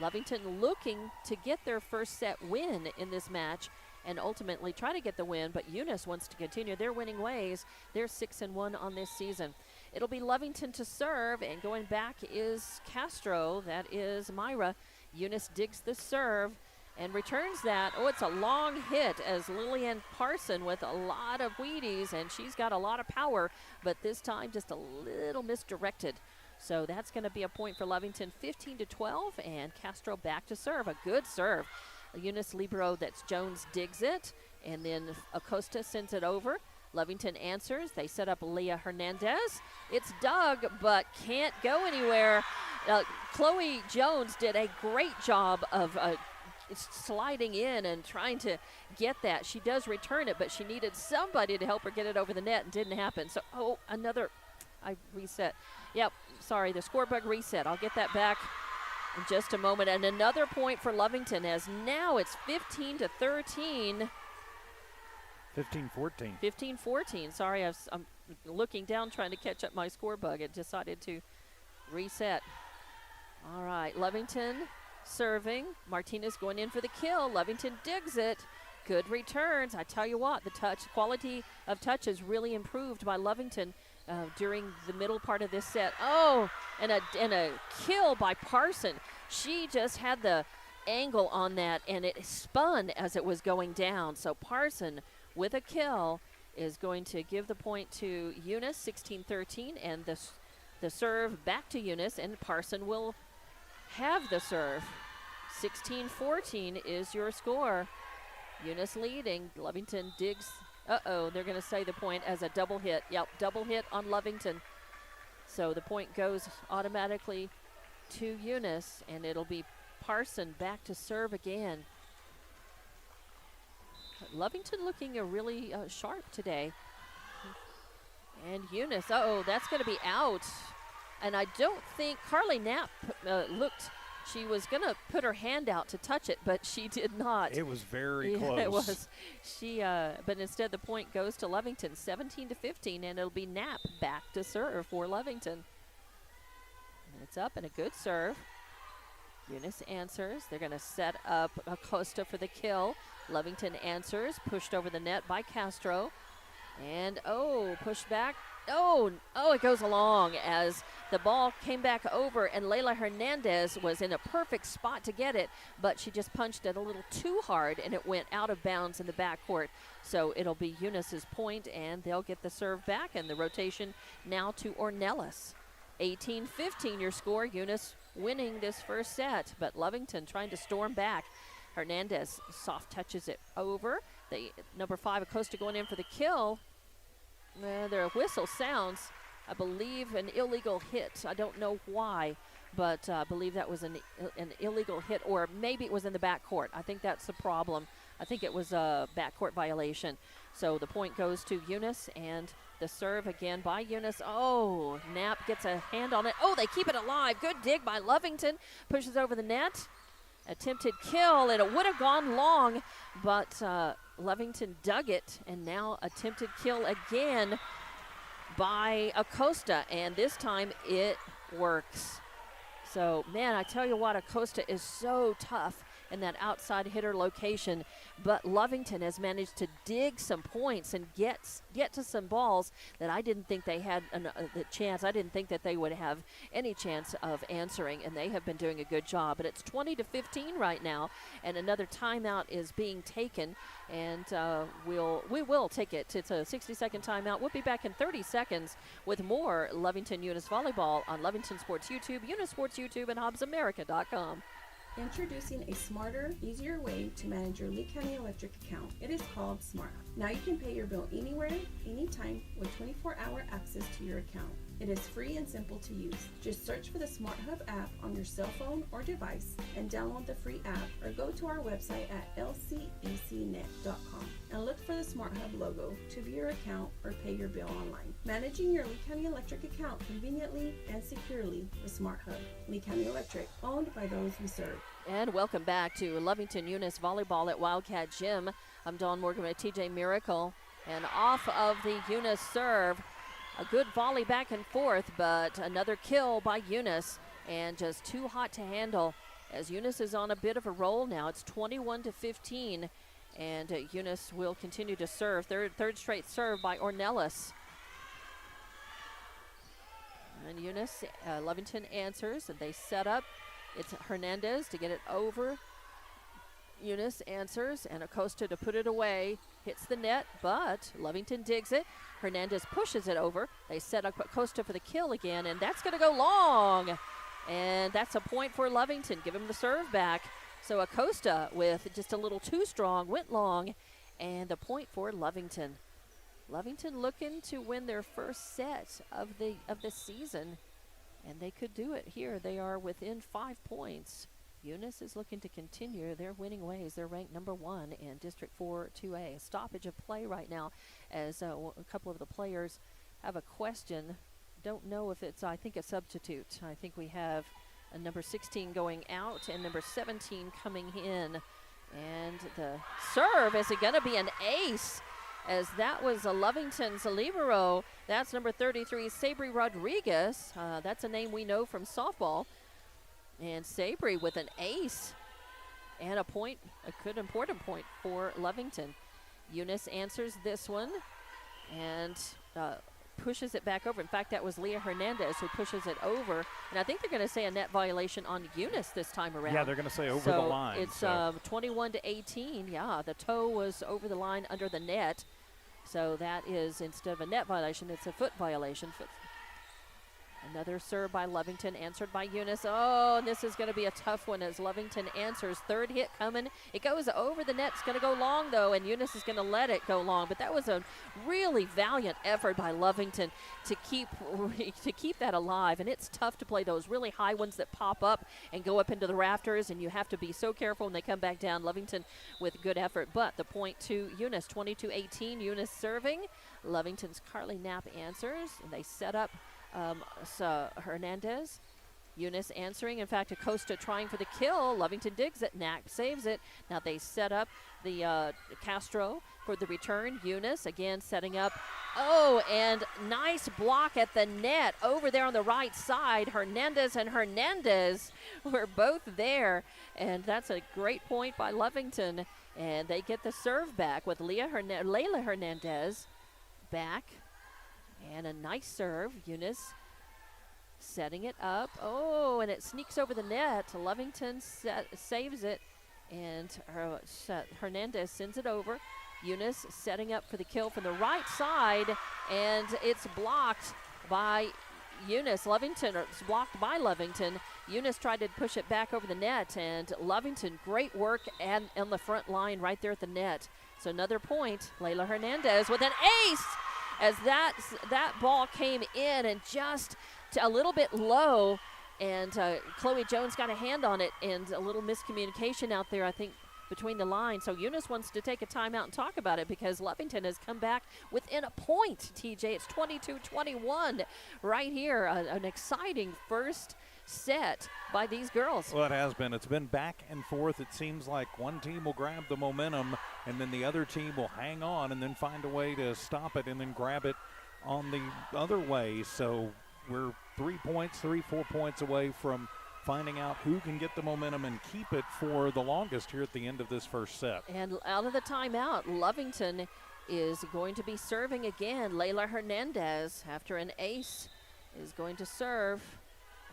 Lovington looking to get their first set win in this match and ultimately try to get the win, but Eunice wants to continue their winning ways. They're 6-1 on this season. It'll be Lovington to serve, and going back is Castro. That is Myra. Eunice digs the serve and returns that. Oh, it's a long hit as Lillian Parson with a lot of Wheaties, and she's got a lot of power, but this time just a little misdirected. So that's going to be a point for Lovington, 15-12, and Castro back to serve. A good serve. Eunice libero, that's Jones, digs it, and then Acosta sends it over. Lovington answers. They set up Leah Hernandez. It's dug, but can't go anywhere. Chloe Jones did a great job of sliding in and trying to get that. She does return it, but she needed somebody to help her get it over the net, and didn't happen. So, I reset. Yep, sorry, the score bug reset. I'll get that back. in just a moment. And another point for Lovington, as now it's 15-13. 15-14. 15-14. Sorry, I'm looking down trying to catch up my score bug. It decided to reset. All right, Lovington serving. Martinez going in for the kill. Lovington digs it. Good returns. I tell you what, the quality of touch has really improved by Lovington during the middle part of this set. Oh, and a kill by Parson. She just had the angle on that, and it spun as it was going down. So Parson with a kill is going to give the point to Eunice, 16-13, and the serve back to Eunice, and Parson will have the serve. 16-14 is your score. Eunice leading. Lovington digs. Uh-oh, they're going to say the point as a double hit. Yep, double hit on Lovington. So the point goes automatically to Eunice, and it'll be Parson back to serve again. Lovington looking really sharp today. And Eunice, that's going to be out. And I don't think Carly Knapp looked, she was going to put her hand out to touch it, but she did not. It was very close. It was. But instead the point goes to Lovington, 17-15, and it'll be Knapp back to serve for Lovington. And it's up and a good serve. Eunice answers. They're going to set up Acosta for the kill. Lovington answers, pushed over the net by Castro. And, pushed back. It goes along as the ball came back over, and Leila Hernandez was in a perfect spot to get it, but she just punched it a little too hard, and it went out of bounds in the backcourt. So it'll be Eunice's point, and they'll get the serve back, and the rotation now to Ornelas. 18-15 your score. Eunice winning this first set, but Lovington trying to storm back. Hernandez soft touches it over. The number 5, Acosta, going in for the kill. Their whistle sounds, I believe, an illegal hit. I don't know why, but I believe that was an illegal hit, or maybe it was in the backcourt. I think that's the problem. I think it was a backcourt violation. So the point goes to Eunice, and the serve again by Eunice. Knapp gets a hand on it. They keep it alive. Good dig by Lovington. Pushes over the net. Attempted kill, and it would have gone long, but Lovington dug it, and now attempted kill again by Acosta, and this time it works. So, man, I tell you what, Acosta is so tough in that outside hitter location, but Lovington has managed to dig some points and get to some balls that I didn't think they had the chance. I didn't think that they would have any chance of answering, and they have been doing a good job. But it's 20-15 right now, and another timeout is being taken, and we will take it. It's a 60-second timeout. We'll be back in 30 seconds with more Lovington Eunice Volleyball on Lovington Sports YouTube, Eunice Sports YouTube, and HobbsAmerica.com. Introducing a smarter, easier way to manage your Lee County Electric account. It is called SmartHub. Now you can pay your bill anywhere, anytime, with 24-hour access to your account. It is free and simple to use. Just search for the SmartHub app on your cell phone or device and download the free app, or go to our website at lcecnet.com and look for the SmartHub logo to view your account or pay your bill online. Managing your Lee County Electric account conveniently and securely with SmartHub. Lee County Electric, owned by those we serve. And welcome back to Lovington Eunice Volleyball at Wildcat Gym. I'm Dawn Morgan with TJ Miracle, and off of the Eunice serve, a good volley back and forth, but another kill by Eunice, and just too hot to handle as Eunice is on a bit of a roll now. It's 21-15, and Eunice will continue to serve. Third straight serve by Ornelas. And Eunice, Lovington answers, and they set up. It's Hernandez to get it over. Eunice answers, and Acosta to put it away. Hits the net, but Lovington digs it. Hernandez pushes it over. They set up Acosta for the kill again, and that's going to go long. And that's a point for Lovington. Give him the serve back. So Acosta, with just a little too strong, went long, and the point for Lovington. Lovington looking to win their first set of the season, and they could do it here. They are within 5 points. Eunice is looking to continue their winning ways. They're ranked number 1 in District 4 2A. A stoppage of play right now as a couple of the players have a question. Don't know if it's, I think, a substitute. I think we have And number 16 going out and number 17 coming in. And the serve, is it going to be an ace? As that was a Lovington's libero. That's number 33, Sabri Rodriguez. That's a name we know from softball. And Sabri with an ace and a point, a good important point for Lovington. Eunice answers this one and pushes it back over. In fact, that was Leah Hernandez who pushes it over. And I think they're going to say a net violation on Eunice this time around. Yeah, they're going to say over the line. It's 21-18. Yeah, the toe was over the line under the net. So that is, instead of a net violation, it's a foot violation. Another serve by Lovington, answered by Eunice. Oh, and this is going to be a tough one as Lovington answers. Third hit coming. It goes over the net. It's going to go long, though, and Eunice is going to let it go long. But that was a really valiant effort by Lovington to keep that alive. And it's tough to play those really high ones that pop up and go up into the rafters, and you have to be so careful when they come back down. Lovington with good effort. But the point to Eunice, 22-18. Eunice serving. Lovington's Carly Knapp answers, and they set up Hernandez. Eunice answering. In fact, Acosta trying for the kill. Lovington digs it. Knapp saves it. Now they set up the Castro for the return. Eunice again setting up. Oh, and nice block at the net over there on the right side. Hernandez and Hernandez were both there. And that's a great point by Lovington. And they get the serve back with Layla Hernandez back. And a nice serve. Eunice setting it up. Oh, and it sneaks over the net. Lovington saves it. And Hernandez sends it over. Eunice setting up for the kill from the right side. And it's blocked by Eunice. It's blocked by Lovington. Eunice tried to push it back over the net. And Lovington, great work and on the front line right there at the net. So another point. Layla Hernandez with an ace. As that ball came in and just a little bit low, and Chloe Jones got a hand on it, and a little miscommunication out there, I think, between the lines. So Eunice wants to take a timeout and talk about it because Lovington has come back within a point, TJ. It's 22-21 right here. An exciting first set by these girls. Well, it has been. It's been back and forth. It seems like one team will grab the momentum and then the other team will hang on and then find a way to stop it and then grab it on the other way. So we're 4 points away from finding out who can get the momentum and keep it for the longest here at the end of this first set. And out of the timeout, Lovington is going to be serving again. Layla Hernandez, after an ace, is going to serve.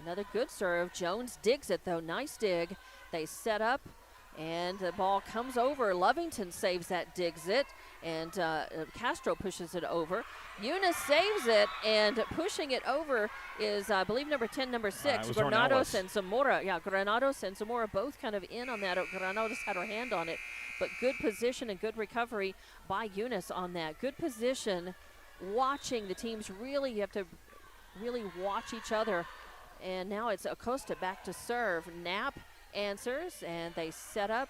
Another good serve. Jones digs it, though. Nice dig. They set up, and the ball comes over. Lovington saves that, digs it, and Castro pushes it over. Eunice saves it, and pushing it over is, I believe, number 10, number 6, Granados and Zamora. Yeah, Granados and Zamora both kind of in on that. Granados had her hand on it, but good position and good recovery by Eunice on that. Good position, watching the teams really, you have to really watch each other. And now it's Acosta back to serve. Knapp answers, and they set up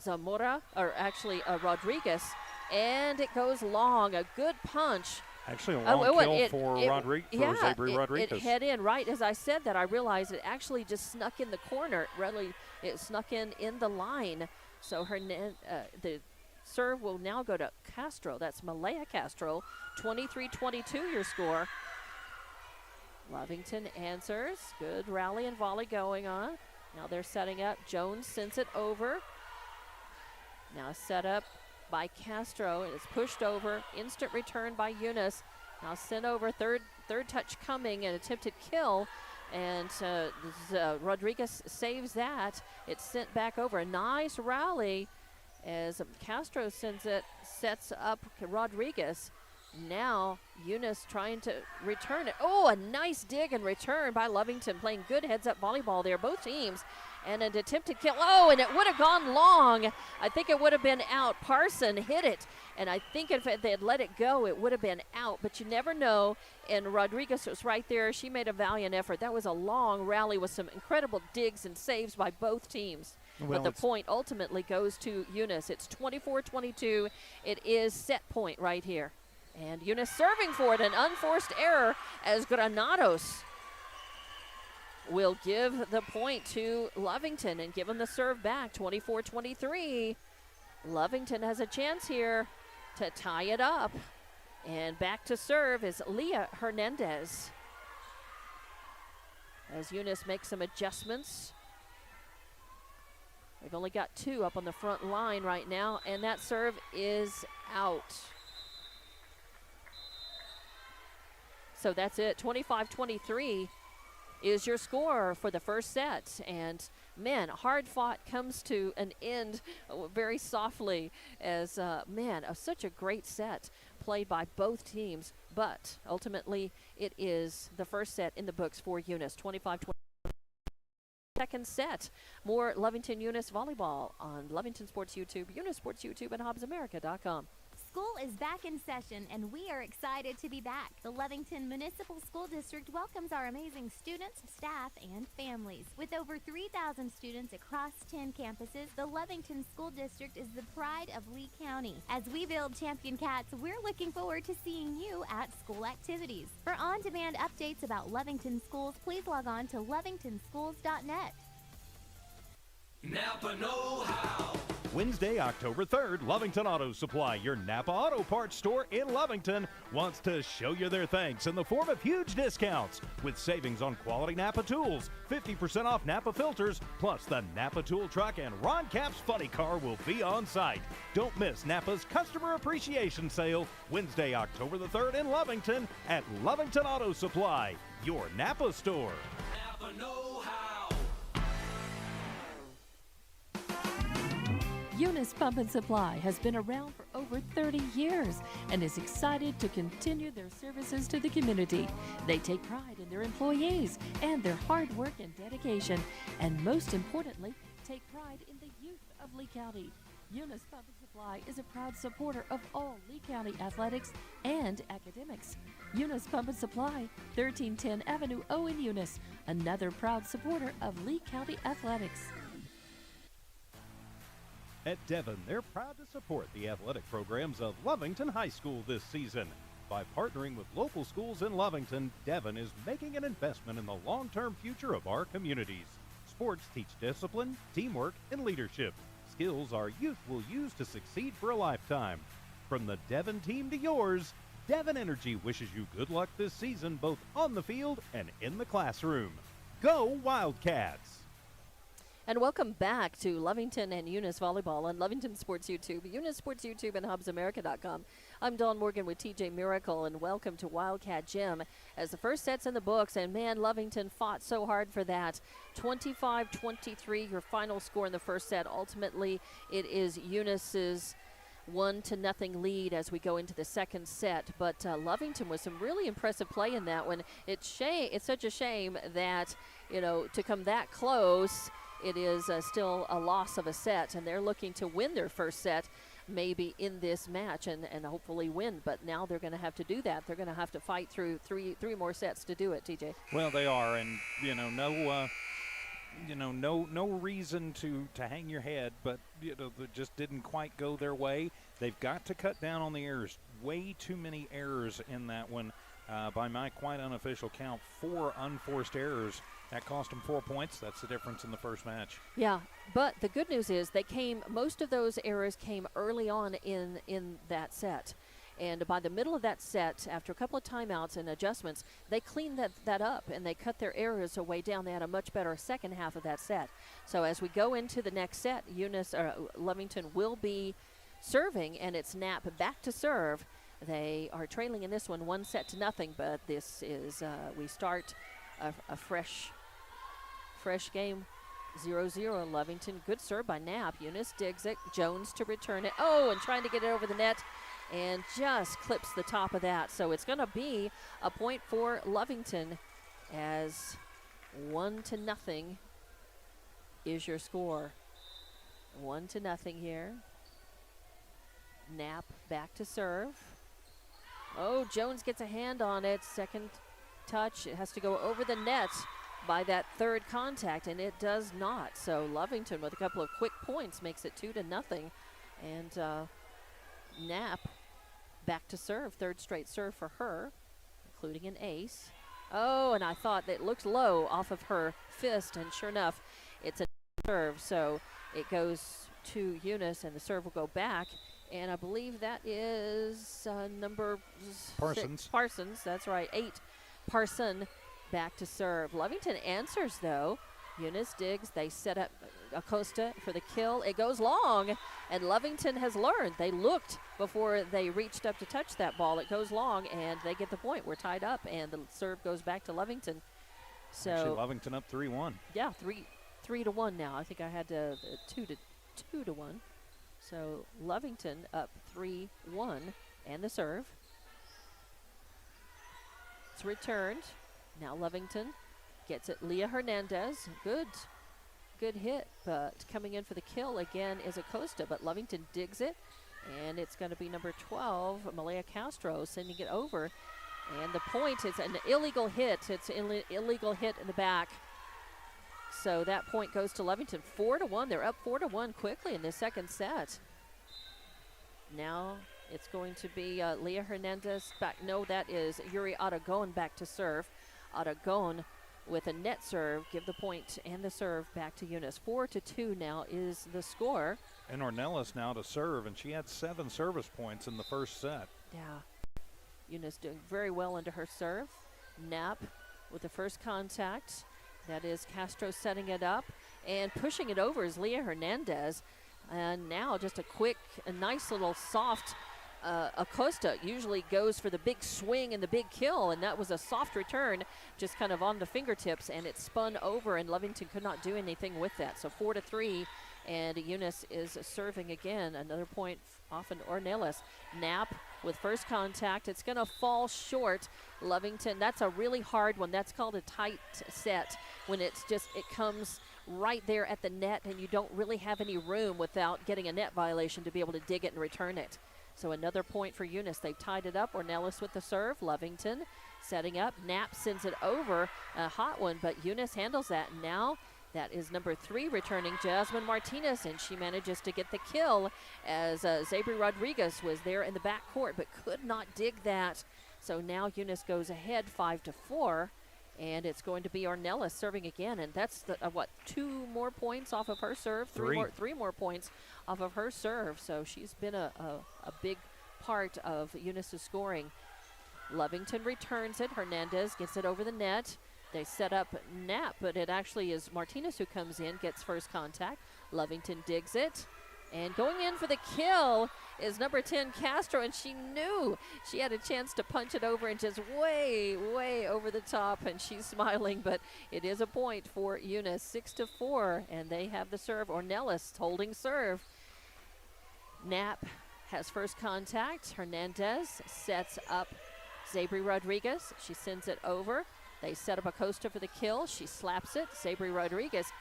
Zamora, or actually Rodriguez, and it goes long. A good punch. Actually, a long kill for Sabri Rodriguez. It head in. Right as I said that, I realized it actually just snuck in the corner. Really, it snuck in the line. So the serve will now go to Castro. That's Malaya Castro. 23-22 your score. Lovington answers. Good rally and volley going on. Now they're setting up. Jones sends it over. Now set up by Castro. It's pushed over. Instant return by Eunice. Now sent over. Third touch coming. An attempted kill. And Rodriguez saves that. It's sent back over. A nice rally as Castro sets up Rodriguez. Now Eunice trying to return it. Oh, a nice dig and return by Lovington, playing good heads-up volleyball there, both teams. And an attempted kill. Oh, and it would have gone long. I think it would have been out. Parson hit it, and I think if they had let it go, it would have been out. But you never know, and Rodriguez was right there. She made a valiant effort. That was a long rally with some incredible digs and saves by both teams. Well, but the point ultimately goes to Eunice. It's 24-22. It is set point right here. And Eunice serving for it, an unforced error as Granados will give the point to Lovington and give them the serve back, 24-23. Lovington has a chance here to tie it up. And back to serve is Leah Hernandez. As Eunice makes some adjustments. They've only got 2 up on the front line right now, and that serve is out. So that's it, 25-23 is your score for the first set. And man, hard fought comes to an end very softly as, such a great set played by both teams. But ultimately, it is the first set in the books for Eunice, 25-20. Second set, more Lovington Eunice volleyball on Lovington Sports YouTube, Eunice Sports YouTube, and HobbsAmerica.com. School is back in session, and we are excited to be back. The Lovington Municipal School District welcomes our amazing students, staff, and families. With over 3,000 students across 10 campuses, the Lovington School District is the pride of Lee County. As we build champion cats, we're looking forward to seeing you at school activities. For on-demand updates about Lovington schools, please log on to lovingtonschools.net. Napa know-how. Wednesday, October 3rd, Lovington Auto Supply, your Napa Auto Parts store in Lovington, wants to show you their thanks in the form of huge discounts with savings on quality Napa tools, 50% off Napa filters, plus the Napa tool truck and Ron Cap's funny car will be on site. Don't miss Napa's Customer Appreciation Sale, Wednesday, October the 3rd in Lovington at Lovington Auto Supply, your Napa store. Napa know-how. Eunice Pump and Supply has been around for over 30 years and is excited to continue their services to the community. They take pride in their employees and their hard work and dedication, and most importantly, take pride in the youth of Lee County. Eunice Pump and Supply is a proud supporter of all Lee County athletics and academics. Eunice Pump and Supply, 1310 Avenue O in Eunice, another proud supporter of Lee County athletics. At Devon, they're proud to support the athletic programs of Lovington High School this season. By partnering with local schools in Lovington, Devon is making an investment in the long-term future of our communities. Sports teach discipline, teamwork, and leadership, skills our youth will use to succeed for a lifetime. From the Devon team to yours, Devon Energy wishes you good luck this season both on the field and in the classroom. Go Wildcats! And welcome back to Lovington and Eunice Volleyball on Lovington Sports YouTube, Eunice Sports YouTube, and HobbsAmerica.com. I'm Dawn Morgan with TJ Miracle, and welcome to Wildcat Gym as the first set's in the books. And man, Lovington fought so hard for that. 25-23, your final score in the first set. Ultimately, it is Eunice's 1-0 lead as we go into the second set. But Lovington was some really impressive play in that one. It's such a shame that, to come that close, it is still a loss of a set, and they're looking to win their first set maybe in this match and hopefully win. But now they're going to have to do that. They're going to have to fight through three more sets to do it, TJ. Well, they are, and no reason to hang your head, but it just didn't quite go their way. They've got to cut down on the errors. Way too many errors in that one. By my quite unofficial count, 4 unforced errors. That cost them 4 points. That's the difference in the first match. Yeah, but the good news is most of those errors came early on in that set. And by the middle of that set, after a couple of timeouts and adjustments, they cleaned that up and they cut their errors way down. They had a much better second half of that set. So as we go into the next set, Lovington will be serving, and it's Knapp back to serve. They are trailing in this one 1-0, but this is we start a fresh game, 0-0. Lovington, good serve by Knapp. Eunice digs it. Jones to return it. Oh, and trying to get it over the net, and just clips the top of that. So it's going to be a point for Lovington, as 1-0 is your score. 1-0 here. Knapp back to serve. Oh, Jones gets a hand on it. Second touch. It has to go over the net by that third contact, and it does not. So Lovington, with a couple of quick points, makes it 2-0. And Knapp back to serve. Third straight serve for her, including an ace. Oh, and I thought that looked low off of her fist, and sure enough, it's a serve. So it goes to Eunice, and the serve will go back. And I believe that is number Parsons. Parsons, that's right, 8. Parson back to serve. Lovington answers, though. Eunice digs. They set up Acosta for the kill. It goes long, and Lovington has learned. They looked before they reached up to touch that ball. It goes long, and they get the point. We're tied up, and the serve goes back to Lovington. So Actually, Lovington up 3-1. yeah, 3-1 now. I think I had 2-1. So Lovington up 3-1, and the serve. It's returned. Now Lovington gets it. Leah Hernandez, good hit, but coming in for the kill again is Acosta, but Lovington digs it, and it's going to be number 12, Malaya Castro, sending it over. And the point is an illegal hit. It's an illegal hit in the back. So that point goes to Lovington. 4-1. They're up 4-1 quickly in the second set. Now it's going to be Leah Hernandez back. No, that is Yuri Aragon back to serve. Aragon with a net serve, give the point and the serve back to Eunice. 4-2 now is the score. And Ornelas now to serve, and she had 7 service points in the first set. Yeah. Eunice doing very well into her serve. Knapp with the first contact. That is Castro setting it up. And pushing it over is Leah Hernandez. And now just a nice little soft Acosta usually goes for the big swing and the big kill, and that was a soft return, just kind of on the fingertips, and it spun over, and Lovington could not do anything with that. So 4-3, and Eunice is serving again. Another point off an Ornelas. Knapp with first contact. It's going to fall short. Lovington, that's a really hard one. That's called a tight set, when it comes right there at the net, and you don't really have any room without getting a net violation to be able to dig it and return it. So another point for Eunice. They've tied it up. Ornelas with the serve. Lovington setting up. Knapp sends it over. A hot one, but Eunice handles that. Now that is number 3 returning, Jasmine Martinez, and she manages to get the kill as Zabri Rodriguez was there in the back court but could not dig that. So now Eunice goes ahead 5-4. And it's going to be Ornelas serving again, and that's 2 more points off of her serve, 3 more points off of her serve. So she's been a big part of Eunice's scoring. Lovington returns it. Hernandez gets it over the net. They set up Knapp, but it actually is Martinez who comes in, gets first contact. Lovington digs it. And going in for the kill is number 10, Castro, and she knew she had a chance to punch it over and just way, way over the top, and she's smiling, but it is a point for Eunice, 6-4, and they have the serve. Ornelas holding serve. Knapp has first contact. Hernandez sets up Zabri Rodriguez. She sends it over. They set up Acosta for the kill. She slaps it. Zabri Rodriguez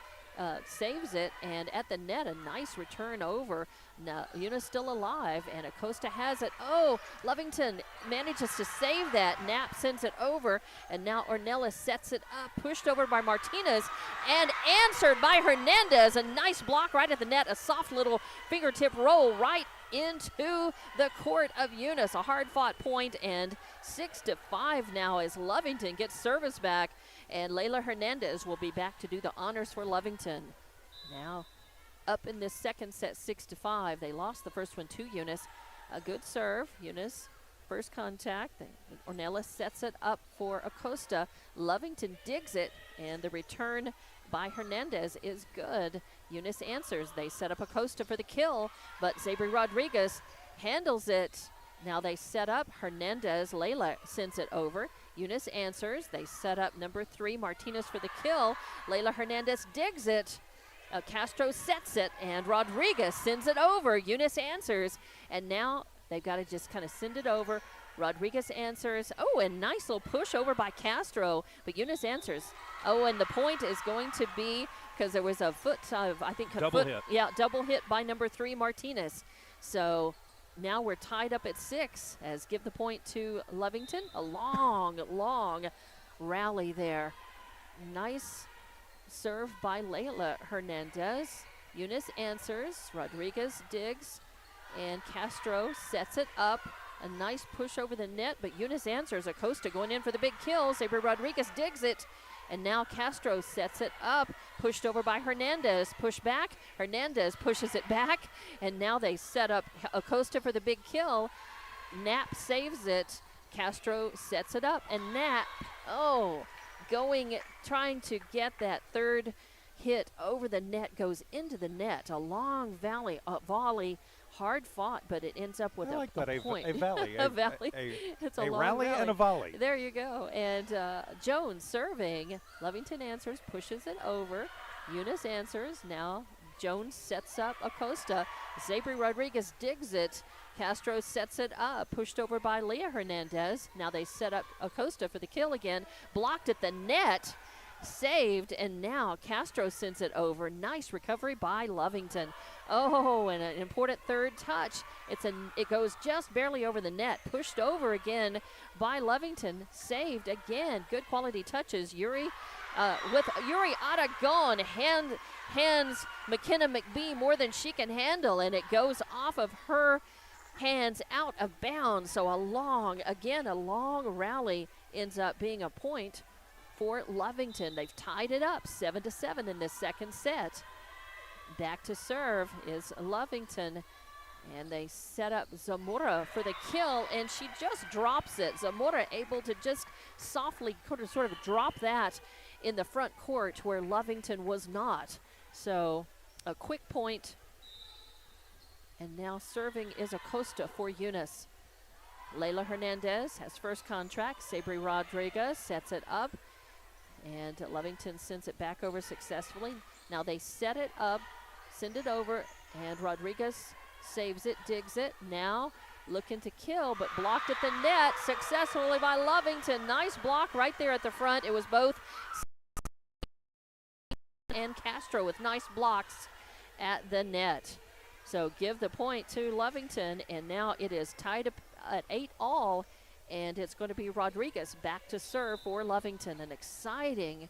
saves it, and at the net, a nice return over. Now, Eunice still alive, and Acosta has it. Oh, Lovington manages to save that. Knapp sends it over, and now Ornelas sets it up, pushed over by Martinez, and answered by Hernandez. A nice block right at the net, a soft little fingertip roll right into the court of Eunice. A hard-fought point, and 6-5 now as Lovington gets service back. And Layla Hernandez will be back to do the honors for Lovington. Now up in this second set, 6-5. They lost the first one to Eunice. A good serve. Eunice, first contact. Ornelas sets it up for Acosta. Lovington digs it, and the return by Hernandez is good. Eunice answers. They set up Acosta for the kill, but Zabri Rodriguez handles it. Now they set up Hernandez. Layla sends it over. Eunice answers. They set up number 3, Martinez, for the kill. Layla Hernandez digs it. Castro sets it, and Rodriguez sends it over. Eunice answers, and now they've got to just kind of send it over. Rodriguez answers. Oh, and nice little push over by Castro, but Eunice answers. Oh, and the point is going to be, because there was a foot of, I think, double hit. Yeah, double hit by number 3, Martinez. So now we're tied up at 6 as give the point to Lovington. A long, long rally there. Nice serve by Layla Hernandez. Eunice answers. Rodriguez digs, and Castro sets it up. A nice push over the net, but Eunice answers. Acosta going in for the big kill. Sabre Rodriguez digs it. And now Castro sets it up, pushed over by Hernandez. Push back. Hernandez pushes it back. And now they set up Acosta for the big kill. Knapp saves it. Castro sets it up. And Knapp, trying to get that third hit over the net, goes into the net. A long volley. Hard fought, but it ends up with I like that, a point. A volley. A volley. It's a long rally and a volley. There you go. And Jones serving. Lovington answers, pushes it over. Eunice answers. Now Jones sets up Acosta. Sabre Rodriguez digs it. Castro sets it up, pushed over by Leah Hernandez. Now they set up Acosta for the kill again. Blocked at the net. Saved, and now Castro sends it over. Nice recovery by Lovington. Oh, and an important third touch. It goes just barely over the net. Pushed over again by Lovington. Saved again. Good quality touches. Yuri Aragon hands McKenna McBee more than she can handle, and it goes off of her hands out of bounds. So a long rally ends up being a point for Lovington. They've tied it up 7-7 in this second set. Back to serve is Lovington, and they set up Zamora for the kill, and she just drops it. Zamora able to just softly sort of drop that in the front court where Lovington was not. So a quick point, and now serving is Acosta for Eunice. Layla Hernandez has first contract. Sabre Rodriguez sets it up, and Lovington sends it back over successfully. Now they set it up, send it over, and Rodriguez saves it, digs it. Now looking to kill, but blocked at the net successfully by Lovington. Nice block right there at the front. It was both and Castro with nice blocks at the net. So give the point to Lovington, and now it is tied up at 8-all. And it's going to be Rodriguez back to serve for Lovington. An exciting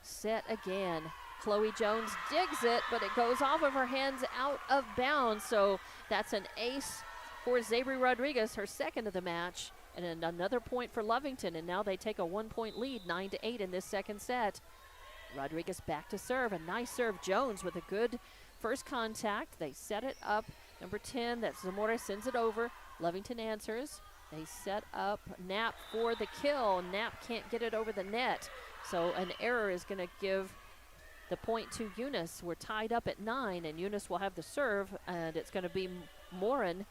set again. Chloe Jones digs it, but it goes off of her hands out of bounds. So that's an ace for Sabre Rodriguez, her second of the match. And another point for Lovington. And now they take a 1-point lead, 9-8 in this second set. Rodriguez back to serve. A nice serve. Jones with a good first contact. They set it up. Number 10, that's Zamora, sends it over. Lovington answers. They set up Knapp for the kill. Knapp can't get it over the net. So an error is going to give the point to Eunice. We're tied up at 9, and Eunice will have the serve, and it's going to be Marin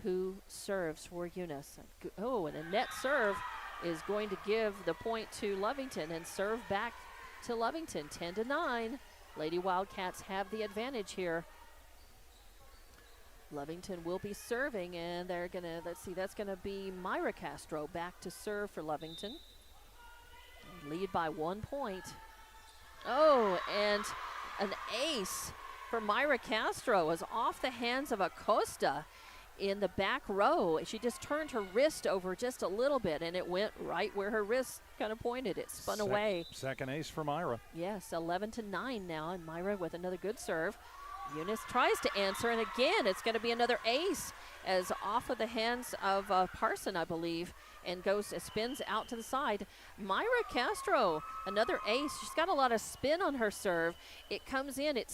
who serves for Eunice. Oh, and a net serve is going to give the point to Lovington, and serve back to Lovington, 10-9. Lady Wildcats have the advantage here. Lovington will be serving, and they're going to, that's going to be Myra Castro back to serve for Lovington. Lead by 1 point. Oh, and an ace for Myra Castro was off the hands of Acosta in the back row. She just turned her wrist over just a little bit, and it went right where her wrist kind of pointed. It spun away. Second ace for Myra. Yes, 11-9 now, and Myra with another good serve. Eunice tries to answer, and again, it's going to be another ace as off of the hands of Parson, I believe, and spins out to the side. Myra Castro, another ace. She's got a lot of spin on her serve. It comes in, it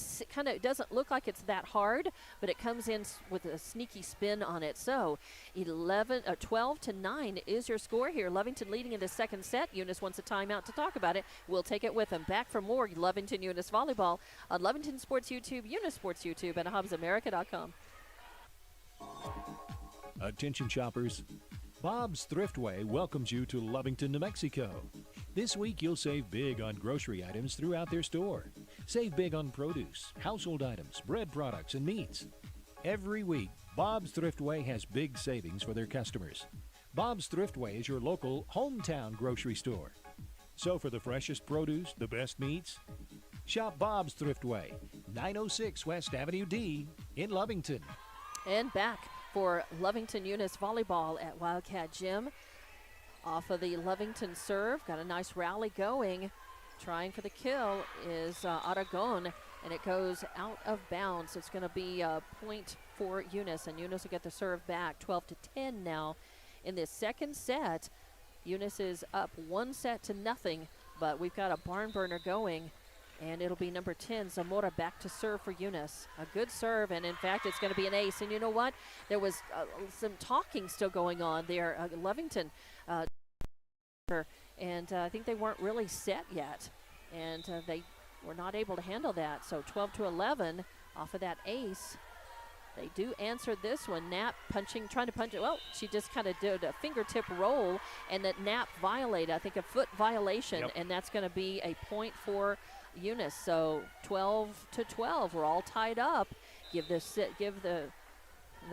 doesn't look like it's that hard, but it comes in with a sneaky spin on it. So 12-9 is your score here. Lovington leading in the second set. Eunice wants a timeout to talk about it. We'll take it with them. Back for more Lovington Eunice Volleyball on Lovington Sports YouTube, Eunice Sports YouTube, and HobbsAmerica.com. Attention shoppers, Bob's Thriftway welcomes you to Lovington, New Mexico. This week you'll save big on grocery items throughout their store. Save big on produce, household items, bread products, and meats. Every week, Bob's Thriftway has big savings for their customers. Bob's Thriftway is your local hometown grocery store. So for the freshest produce, the best meats, shop Bob's Thriftway, 906 West Avenue D in Lovington. And back for Lovington Eunice Volleyball at Wildcat Gym. Off of the Lovington serve, got a nice rally going. Trying for the kill is Aragon, and it goes out of bounds. It's going to be a point for Eunice, and Eunice will get the serve back. 12-10 now in this second set. Eunice is up 1-0, but we've got a barn burner going, and it'll be number 10, Zamora, back to serve for Eunice. A good serve, and in fact, it's going to be an ace. And you know what? There was some talking still going on there. Lovington, and I think they weren't really set yet, and they were not able to handle that. So 12-11 off of that ace. They do answer this one. Knapp trying to punch it. Well, she just kind of did a fingertip roll, and that Knapp violated, I think, a foot violation, and that's going to be a point for Eunice. So 12-12. We're all tied up. Give the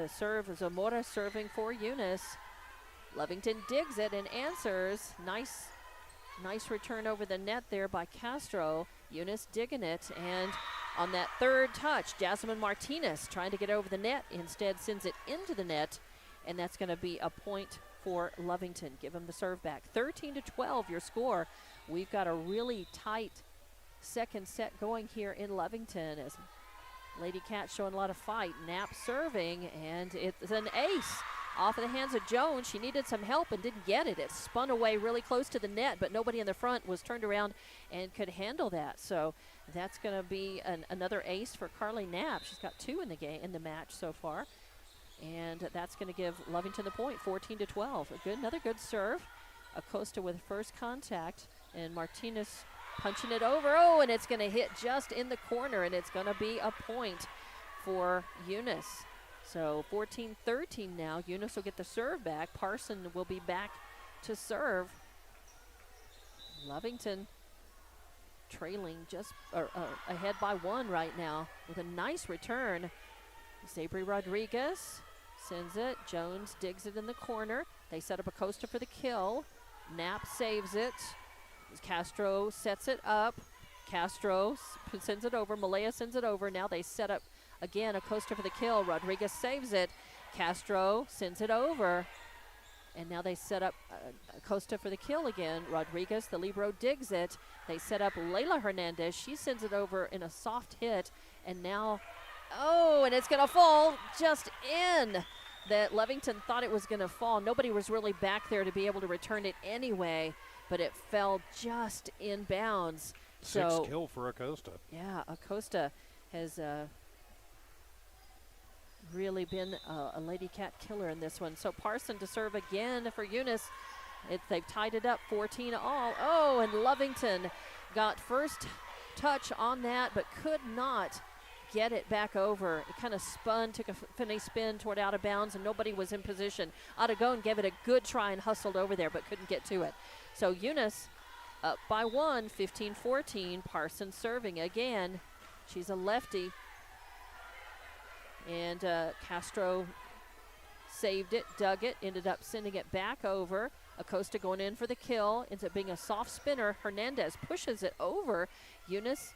serve. Zamora serving for Eunice. Lovington digs it and answers. Nice return over the net there by Castro. Eunice digging it, and on that third touch, Jasmine Martinez trying to get over the net, instead sends it into the net, and that's going to be a point for Lovington. Give them the serve back. 13-12 your score. We've got a really tight second set going here in Lovington as Lady Cat showing a lot of fight. Knapp serving, and it's an ace off of the hands of Jones. She needed some help and didn't get it. It spun away really close to the net, but nobody in the front was turned around and could handle that. So that's going to be another ace for Carly Knapp. She's got 2 in the match so far, and that's going to give Lovington the point. 14-12. Another good serve. Acosta with first contact, and Martinez punching it over. Oh, and it's going to hit just in the corner, and it's going to be a point for Eunice. So 14-13 now. Eunice will get the serve back. Parson will be back to serve. Lovington trailing just ahead by 1 right now with a nice return. Sabri Rodriguez sends it. Jones digs it in the corner. They set up Acosta for the kill. Knapp saves it. Castro sets it up. Castro sends it over. Malaya sends it over. Now they set up again Acosta for the kill. Rodriguez saves it. Castro sends it over. And now they set up Acosta for the kill again. Rodriguez, the libero, digs it. They set up Layla Hernandez. She sends it over in a soft hit. And now, oh, and it's going to fall just in. That Lovington thought it was going to fall. Nobody was really back there to be able to return it anyway, but it fell just in bounds. Sixth kill for Acosta. Yeah, Acosta has really been a Lady Cat killer in this one. So Parson to serve again for Eunice. They've tied it up 14 all. Oh, and Lovington got first touch on that, but could not get it back over. It kind of spun, took a finny spin toward out of bounds, and nobody was in position. Aragon gave it a good try and hustled over there, but couldn't get to it. So Eunice up by 1, 15-14. Parson serving again. She's a lefty. And Castro saved it, dug it, ended up sending it back over. Acosta going in for the kill. Ends up being a soft spinner. Hernandez pushes it over. Eunice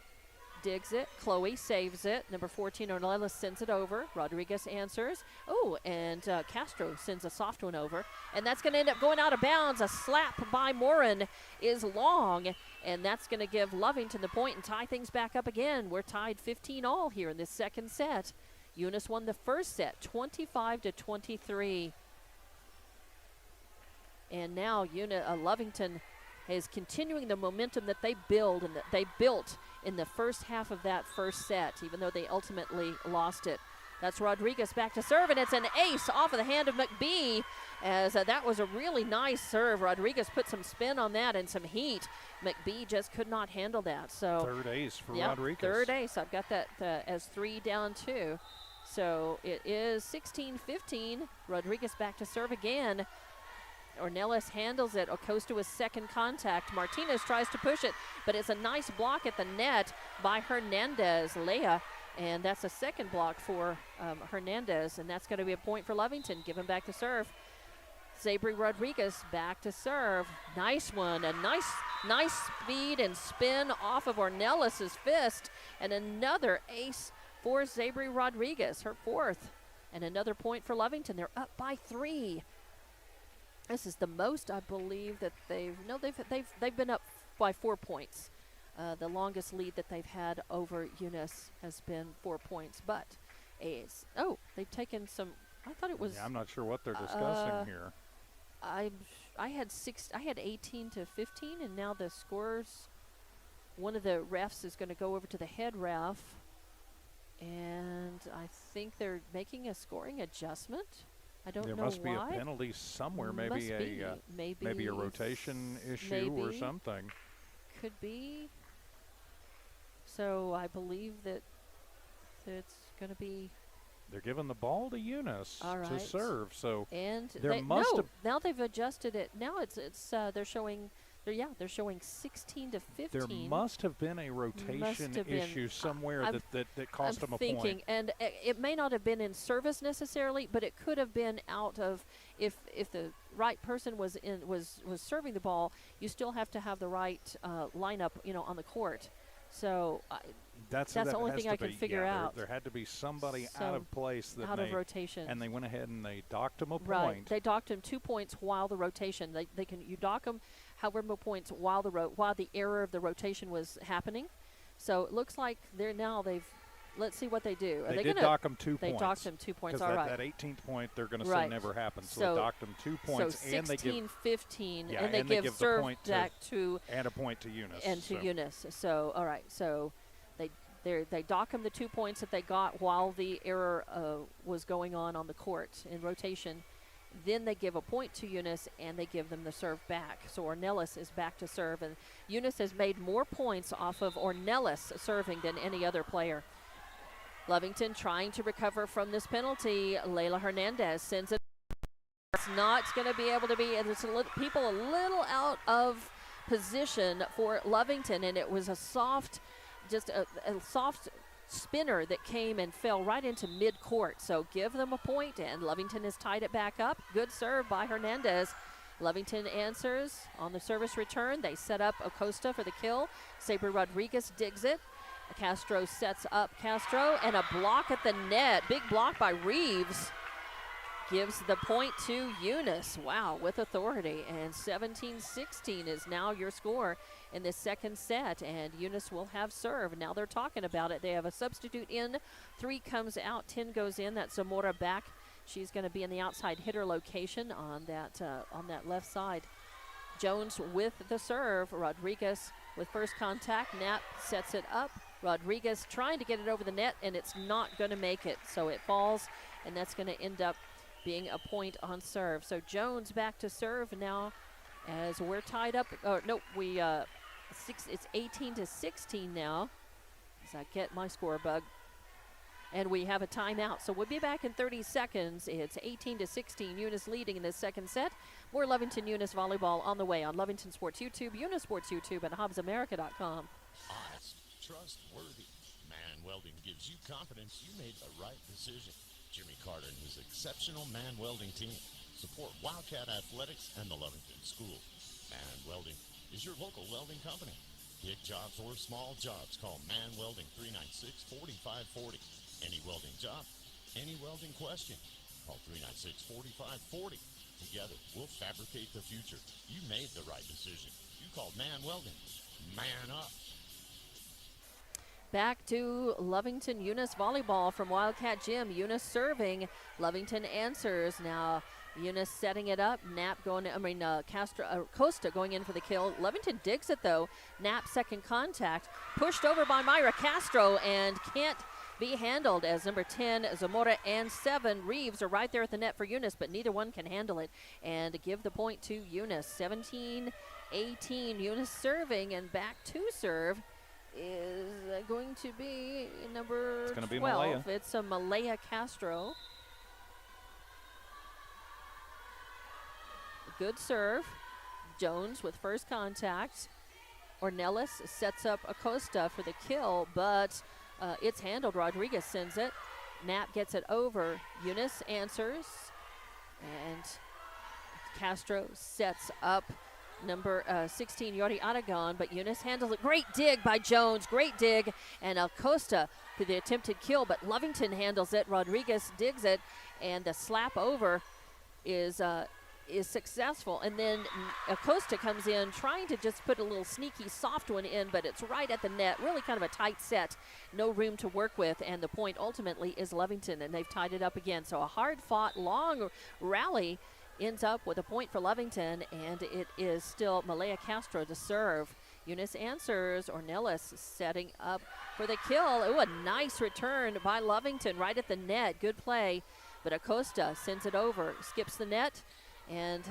digs it. Chloe saves it. Number 14, Ornelas sends it over. Rodriguez answers. Oh, and Castro sends a soft one over. And that's going to end up going out of bounds. A slap by Morin is long. And that's going to give Lovington the point and tie things back up again. We're tied 15 all here in this second set. Eunice won the first set, 25-23. And now Lovington is continuing the momentum that they built in the first half of that first set, even though they ultimately lost it. That's Rodriguez back to serve, and it's an ace off of the hand of McBee, as that was a really nice serve. Rodriguez put some spin on that and some heat. McBee just could not handle that. So third ace for Rodriguez. Third ace. I've got that as 3 down 2. So it is 16-15. Rodriguez back to serve again. Ornelas handles it. Acosta with second contact. Martinez tries to push it, but it's a nice block at the net by Hernandez, Leia. And that's a second block for Hernandez, and that's going to be a point for Lovington. Give him back to serve. Sabri Rodriguez back to serve. Nice one. A nice speed and spin off of Ornelas' fist. And another ace for Sabri Rodriguez, her 4th. And another point for Lovington. They're up by 3. This is the most, I believe, that they've been up by 4 points The longest lead that they've had over Eunice has been 4 points. But, they've taken some, I thought it was. Yeah, I'm not sure what they're discussing here. I had 18 to 15, and now the scores. One of the refs is going to go over to the head ref, and I think they're making a scoring adjustment. I don't know why. There must be a penalty somewhere, maybe a rotation issue or something. Could be. So I believe that it's going to be. They're giving the ball to Eunice to serve. So and now they've adjusted it. Now they're showing 16 to 15. There must have been a rotation issue somewhere that cost them a point. And it may not have been in service necessarily, but it could have been out of if the right person was serving the ball. You still have to have the right lineup, on the court. So that's the only thing I can figure out. There had to be somebody out of place out of rotation, and they went ahead and they docked him a point. Right, they docked him 2 points while the rotation. You dock them however many points while the error of the rotation was happening. So it looks like let's see what they do. They did dock them 2 points. They docked them 2 points. All right. That 18th point they're going to say never happened. So they docked them 2 points, so 16, and they give 15, yeah, and they give serve back to and a point to Eunice. And to Eunice. So all right. So they dock them the 2 points that they got while the error was going on the court in rotation. Then they give a point to Eunice, and they give them the serve back. So Ornelas is back to serve, and Eunice has made more points off of Ornelas serving than any other player. Lovington trying to recover from this penalty. Layla Hernandez sends it. It's not going to be able to be, and it's people a little out of position for Lovington, and it was a soft spinner that came and fell right into mid-court. So give them a point, and Lovington has tied it back up. Good serve by Hernandez. Lovington answers on the service return. They set up Acosta for the kill. Sabre Rodriguez digs it. Castro sets up Castro, and a block at the net. Big block by Reeves. Gives the point to Eunice. Wow, with authority. And 17-16 is now your score in this second set. And Eunice will have serve. Now they're talking about it. They have a substitute in. 3 comes out, 10 goes in. That's Zamora back. She's going to be in the outside hitter location on that left side. Jones with the serve. Rodriguez with first contact. Knapp sets it up. Rodriguez trying to get it over the net, and it's not going to make it. So it falls, and that's going to end up being a point on serve. So Jones back to serve now as we're tied up. It's 18-16 now as I get my score bug. And we have a timeout. So we'll be back in 30 seconds. It's 18-16, Eunice leading in this second set. More Lovington Eunice volleyball on the way on Lovington Sports YouTube, Eunice Sports YouTube, and HobbsAmerica.com. Honest, trustworthy. Man Welding gives you confidence you made the right decision. Jimmy Carter and his exceptional Man Welding team support Wildcat Athletics and the Lovington School. Man Welding is your local welding company. Big jobs or small jobs, call Man Welding 396-4540. Any welding job, any welding question, call 396-4540. Together, we'll fabricate the future. You made the right decision. You called Man Welding. Man up. Back to Lovington Eunice volleyball from Wildcat Gym. Eunice serving. Lovington answers. Now Eunice setting it up. Costa going in for the kill. Lovington digs it though. Knapp second contact. Pushed over by Myra Castro and can't be handled as number 10 Zamora and 7 Reeves are right there at the net for Eunice, but neither one can handle it and give the point to Eunice. 17-18. Eunice serving, and back to serve is going to be number 12. Be Malaya. It's a Malaya Castro. Good serve. Jones with first contact. Ornelas sets up Acosta for the kill, but it's handled. Rodriguez sends it. Knapp gets it over. Eunice answers, and Castro sets up number 16, Yori Aragon, but Eunice handles it. Great dig by Jones, great dig, and Acosta to the attempted kill, but Lovington handles it. Rodriguez digs it, and the slap over is is successful, and then Acosta comes in trying to just put a little sneaky soft one in, but it's right at the net, really kind of a tight set, no room to work with, and the point ultimately is Lovington, and they've tied it up again. So a hard-fought, long rally ends up with a point for Lovington, and it is still Malaya Castro to serve. Eunice answers. Ornelas setting up for the kill. Oh, a nice return by Lovington right at the net. Good play, but Acosta sends it over, skips the net, and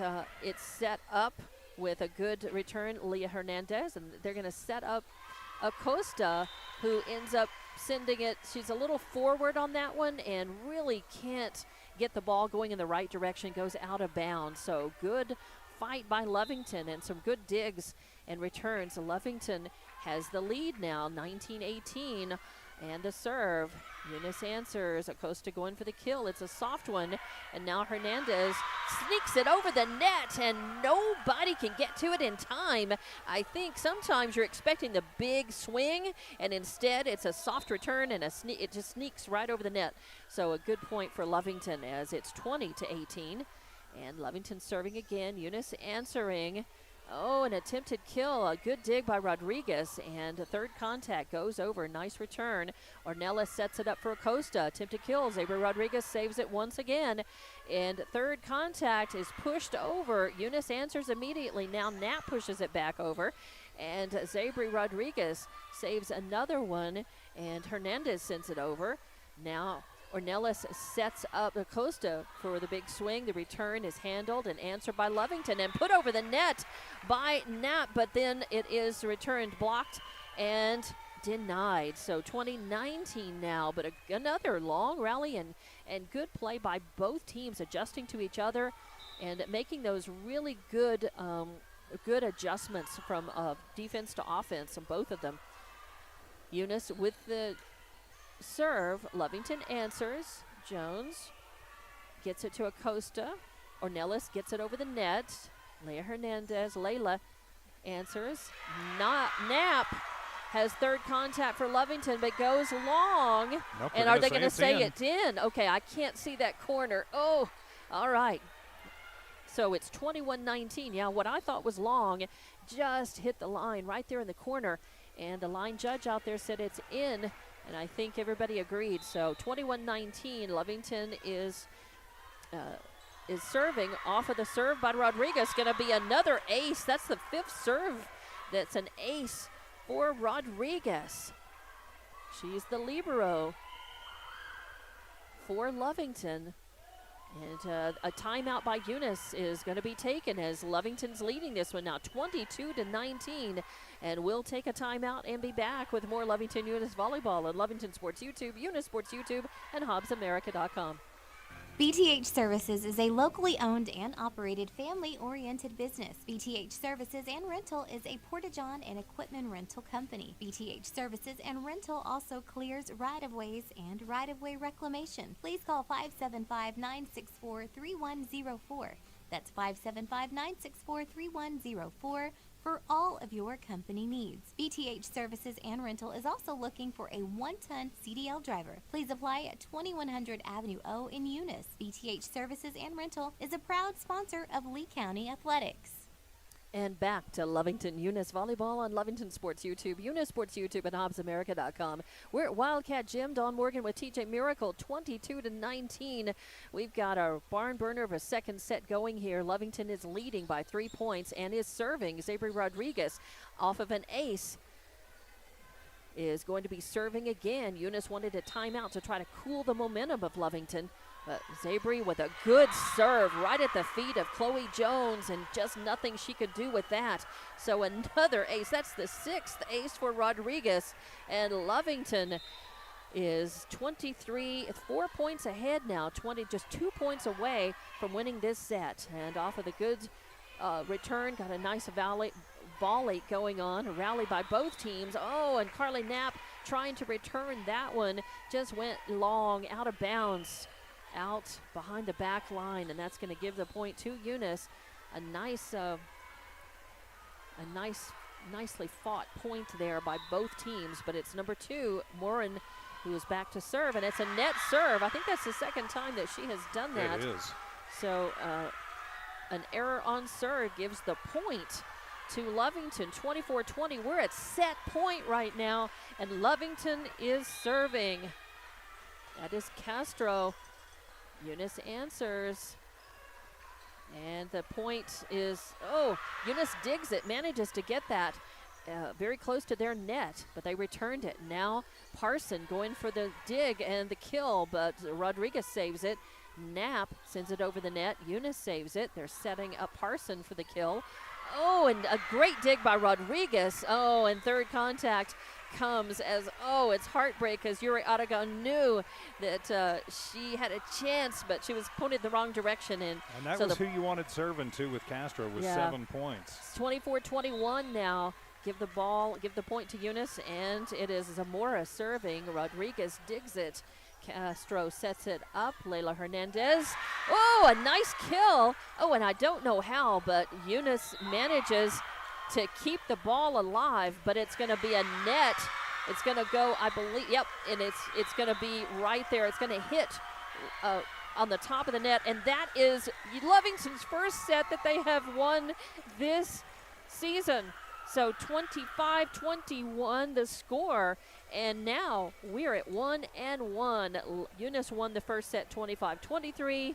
it's set up with a good return, Leah Hernandez, and they're going to set up Acosta, who ends up sending it. She's a little forward on that one and really can't get the ball going in the right direction, goes out of bounds. So good fight by Lovington and some good digs and returns. Lovington has the lead now, 19-18. And the serve, Eunice answers. Acosta going for the kill. It's a soft one. And now Hernandez sneaks it over the net, and nobody can get to it in time. I think sometimes you're expecting the big swing, and instead it's a soft return, and it just sneaks right over the net. So a good point for Lovington as it's 20-18. And Lovington serving again. Eunice answering. Oh, an attempted kill. A good dig by Rodriguez, and a third contact goes over. Nice return. Ornelas sets it up for Acosta. Attempted kill. Zabra Rodriguez saves it once again, and third contact is pushed over. Eunice answers immediately. Now Knapp pushes it back over, and Zabra Rodriguez saves another one, and Hernandez sends it over. Now Ornelas sets up Acosta for the big swing. The return is handled and answered by Lovington and put over the net by Knapp, but then it is returned, blocked, and denied. So 2019 now, but another long rally and good play by both teams, adjusting to each other and making those really good good adjustments from defense to offense on both of them. Eunice with the serve. Lovington answers. Jones gets it to Acosta. Ornelas gets it over the net. Layla answers. Knapp has third contact for Lovington, but goes long. Nope, and are they going to say it's in? Okay, I can't see that corner. Oh, all right. So it's 21-19. Yeah, what I thought was long just hit the line right there in the corner, and the line judge out there said it's in. And I think everybody agreed. So 21-19, Lovington is serving off of the serve by Rodriguez. Going to be another ace. That's the fifth serve that's an ace for Rodriguez. She's the libero for Lovington. And a timeout by Eunice is going to be taken as Lovington's leading this one now 22-19. And we'll take a timeout and be back with more Lovington Eunice Volleyball on Lovington Sports YouTube, Eunice Sports YouTube, and HobbsAmerica.com. BTH Services is a locally owned and operated family-oriented business. BTH Services and Rental is a porta-john and equipment rental company. BTH Services and Rental also clears right-of-ways and right-of-way reclamation. Please call 575-964-3104. That's 575-964-3104 for all of your company needs. BTH Services and Rental is also looking for a 1-ton CDL driver. Please apply at 2100 Avenue O in Eunice. BTH Services and Rental is a proud sponsor of Lee County Athletics. And back to Lovington Eunice Volleyball on Lovington Sports YouTube, Eunice Sports YouTube, and HobbsAmerica.com. We're at Wildcat Gym. Dawn Morgan with TJ Miracle, 22-19. We've got our barn burner of a second set going here. Lovington is leading by 3 points and is serving. Zabra Rodriguez off of an ace is going to be serving again. Eunice wanted a timeout to try to cool the momentum of Lovington. But Zabri with a good serve right at the feet of Chloe Jones, and just nothing she could do with that. So another ace. That's the sixth ace for Rodriguez. And Lovington is 4 points ahead now, just 2 points away from winning this set. And off of the good return, got a nice volley going on, a rally by both teams. Oh, and Carly Knapp trying to return that one, just went long, out of bounds, out behind the back line, and that's going to give the point to Eunice. A nicely fought point there by both teams, but it's number 2, Morin, who is back to serve, and it's a net serve. I think that's the second time that she has done that. It is. So an error on serve gives the point to Lovington, 24-20. We're at set point right now, and Lovington is serving. That is Castro. Eunice answers. And the point is, Eunice digs it, manages to get that very close to their net, but they returned it. Now Parson going for the dig and the kill, but Rodriguez saves it. Knapp sends it over the net. Eunice saves it. They're setting up Parson for the kill. Oh, and a great dig by Rodriguez. Oh, and third contact comes as, it's heartbreak because Yuri Aragon knew that she had a chance, but she was pointed the wrong direction. And that so was who you wanted serving to with Castro with 7 points. It's 24-21 now. Give the point to Eunice, and it is Zamora serving. Rodriguez digs it. Castro sets it up. Layla Hernandez. Oh, a nice kill. Oh, and I don't know how, but Eunice manages to keep the ball alive, but it's going to be a net. It's going to go, I believe, and it's going to be right there. It's going to hit on the top of the net, and that is Lovington's first set that they have won this season. So 25-21 the score, and now we're at 1-1. Eunice won the first set 25-23.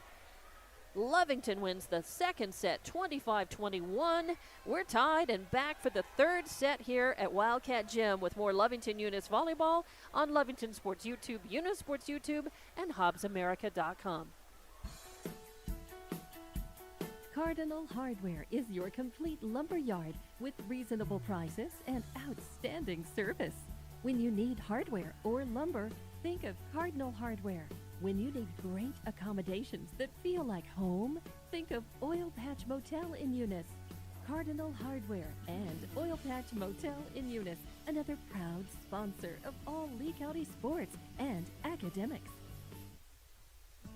Lovington wins the second set 25-21. We're tied and back for the third set here at Wildcat Gym with more Lovington Eunice Volleyball on Lovington Sports YouTube, Eunice Sports YouTube, and HobbsAmerica.com. Cardinal Hardware is your complete lumber yard with reasonable prices and outstanding service. When you need hardware or lumber, think of Cardinal Hardware. When you need great accommodations that feel like home, think of Oil Patch Motel in Eunice. Cardinal Hardware and Oil Patch Motel in Eunice, another proud sponsor of all Lee County sports and academics.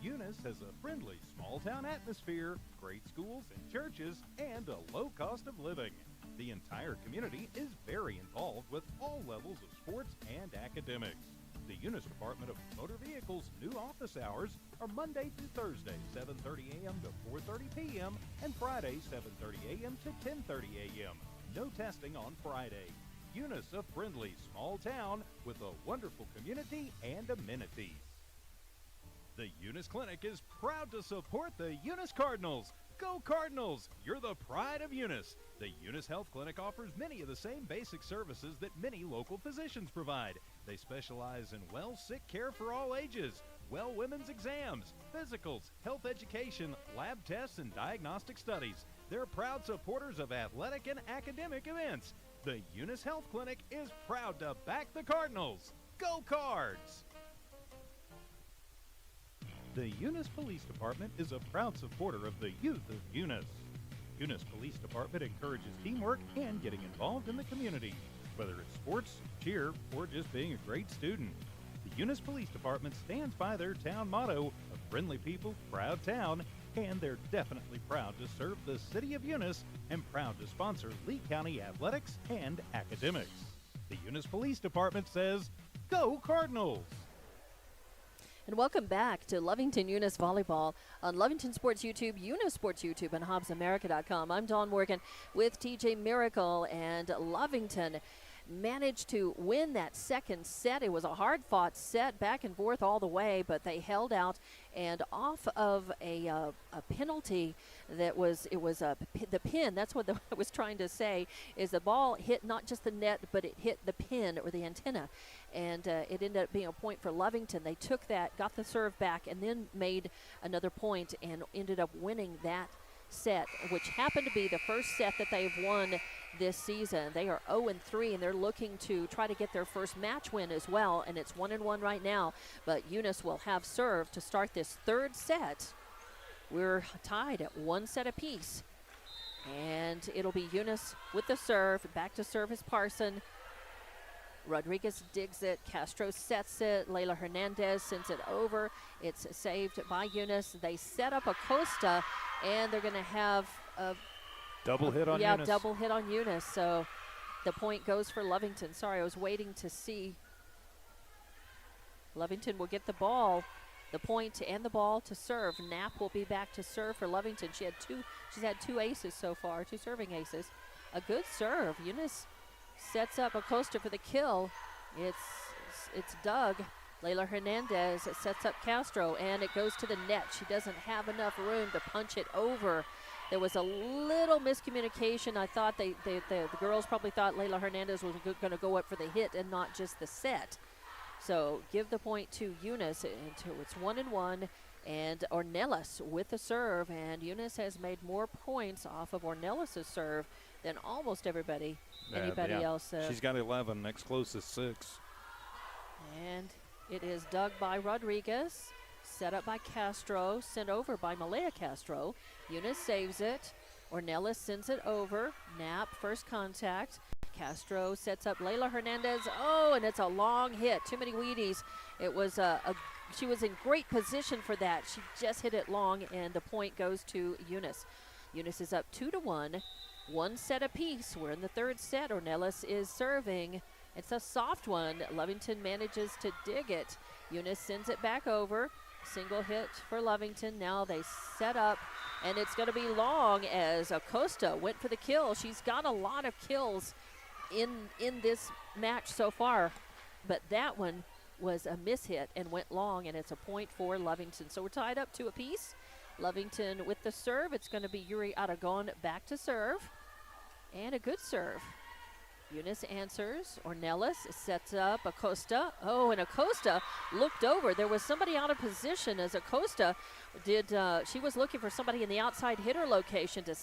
Eunice has a friendly small-town atmosphere, great schools and churches, and a low cost of living. The entire community is very involved with all levels of sports and academics. The Eunice Department of Motor Vehicles' new office hours are Monday through Thursday, 7:30 a.m. to 4:30 p.m., and Friday, 7:30 a.m. to 10:30 a.m. No testing on Friday. Eunice, a friendly small town with a wonderful community and amenities. The Eunice Clinic is proud to support the Eunice Cardinals. Go Cardinals! You're the pride of Eunice. The Eunice Health Clinic offers many of the same basic services that many local physicians provide. They specialize in sick care for all ages, women's exams, physicals, health education, lab tests, and diagnostic studies. They're proud supporters of athletic and academic events. The Eunice Health Clinic is proud to back the Cardinals. Go Cards! The Eunice Police Department is a proud supporter of the youth of Eunice. Eunice Police Department encourages teamwork and getting involved in the community, whether it's sports, cheer, or just being a great student. The Eunice Police Department stands by their town motto of friendly people, proud town, and they're definitely proud to serve the city of Eunice and proud to sponsor Lee County athletics and academics. The Eunice Police Department says, Go Cardinals! And welcome back to Lovington Eunice Volleyball on Lovington Sports YouTube, Eunice Sports YouTube, and HobbsAmerica.com. I'm Dawn Morgan with TJ Miracle, and Lovington managed to win that second set. It was a hard-fought set, back and forth all the way, but they held out, and off of a penalty that was, the pin, that's what I was trying to say, is the ball hit not just the net, but it hit the pin or the antenna, and it ended up being a point for Lovington. They took that, got the serve back, and then made another point and ended up winning that set, which happened to be the first set that they've won this season. They are 0-3, and they're looking to try to get their first match win as well, and it's 1-1 right now, but Eunice will have serve to start this third set. We're tied at one set apiece, and it'll be Eunice with the serve. Back to serve is Parson. Rodriguez digs it. Castro sets it. Layla Hernandez sends it over. It's saved by Eunice. They set up a Costa, and they're going to have a double hit on Eunice. Yeah, double hit on Eunice. So the point goes for Lovington. Sorry, I was waiting to see. Lovington will get the ball. the point and the ball to serve. Knapp will be back to serve for Lovington. She's had two aces so far, two serving aces. A good serve. Eunice sets up Acosta for the kill. It's Doug. Layla Hernandez sets up Castro, and it goes to the net. She doesn't have enough room to punch it over. There was a little miscommunication. I thought the girls probably thought Layla Hernandez was going to go up for the hit and not just the set. So give the point to Eunice until it's 1-1. And Ornelas with the serve, and Eunice has made more points off of Ornelas' serve than almost anybody else. She's got 11, next closest 6. And it is dug by Rodriguez, set up by Castro, sent over by Malaya Castro. Eunice saves it. Ornelas sends it over. Knapp, first contact. Castro sets up Layla Hernandez. Oh, and it's a long hit. Too many Wheaties. It was she was in great position for that. She just hit it long, and the point goes to Eunice. Eunice is up 2-1. One set apiece. We're in the third set. Ornelas is serving. It's a soft one. Lovington manages to dig it. Eunice sends it back over. Single hit for Lovington. Now they set up, and it's going to be long as Acosta went for the kill. She's got a lot of kills in this match so far, but that one was a mishit and went long, and it's a point for Lovington. So we're tied up 2 apiece. Lovington with the serve. It's going to be Yuri Aragon back to serve, and a good serve. Eunice answers. Ornelas sets up Acosta. Oh, and Acosta looked over. There was somebody out of position as Acosta did. She was looking for somebody in the outside hitter location to.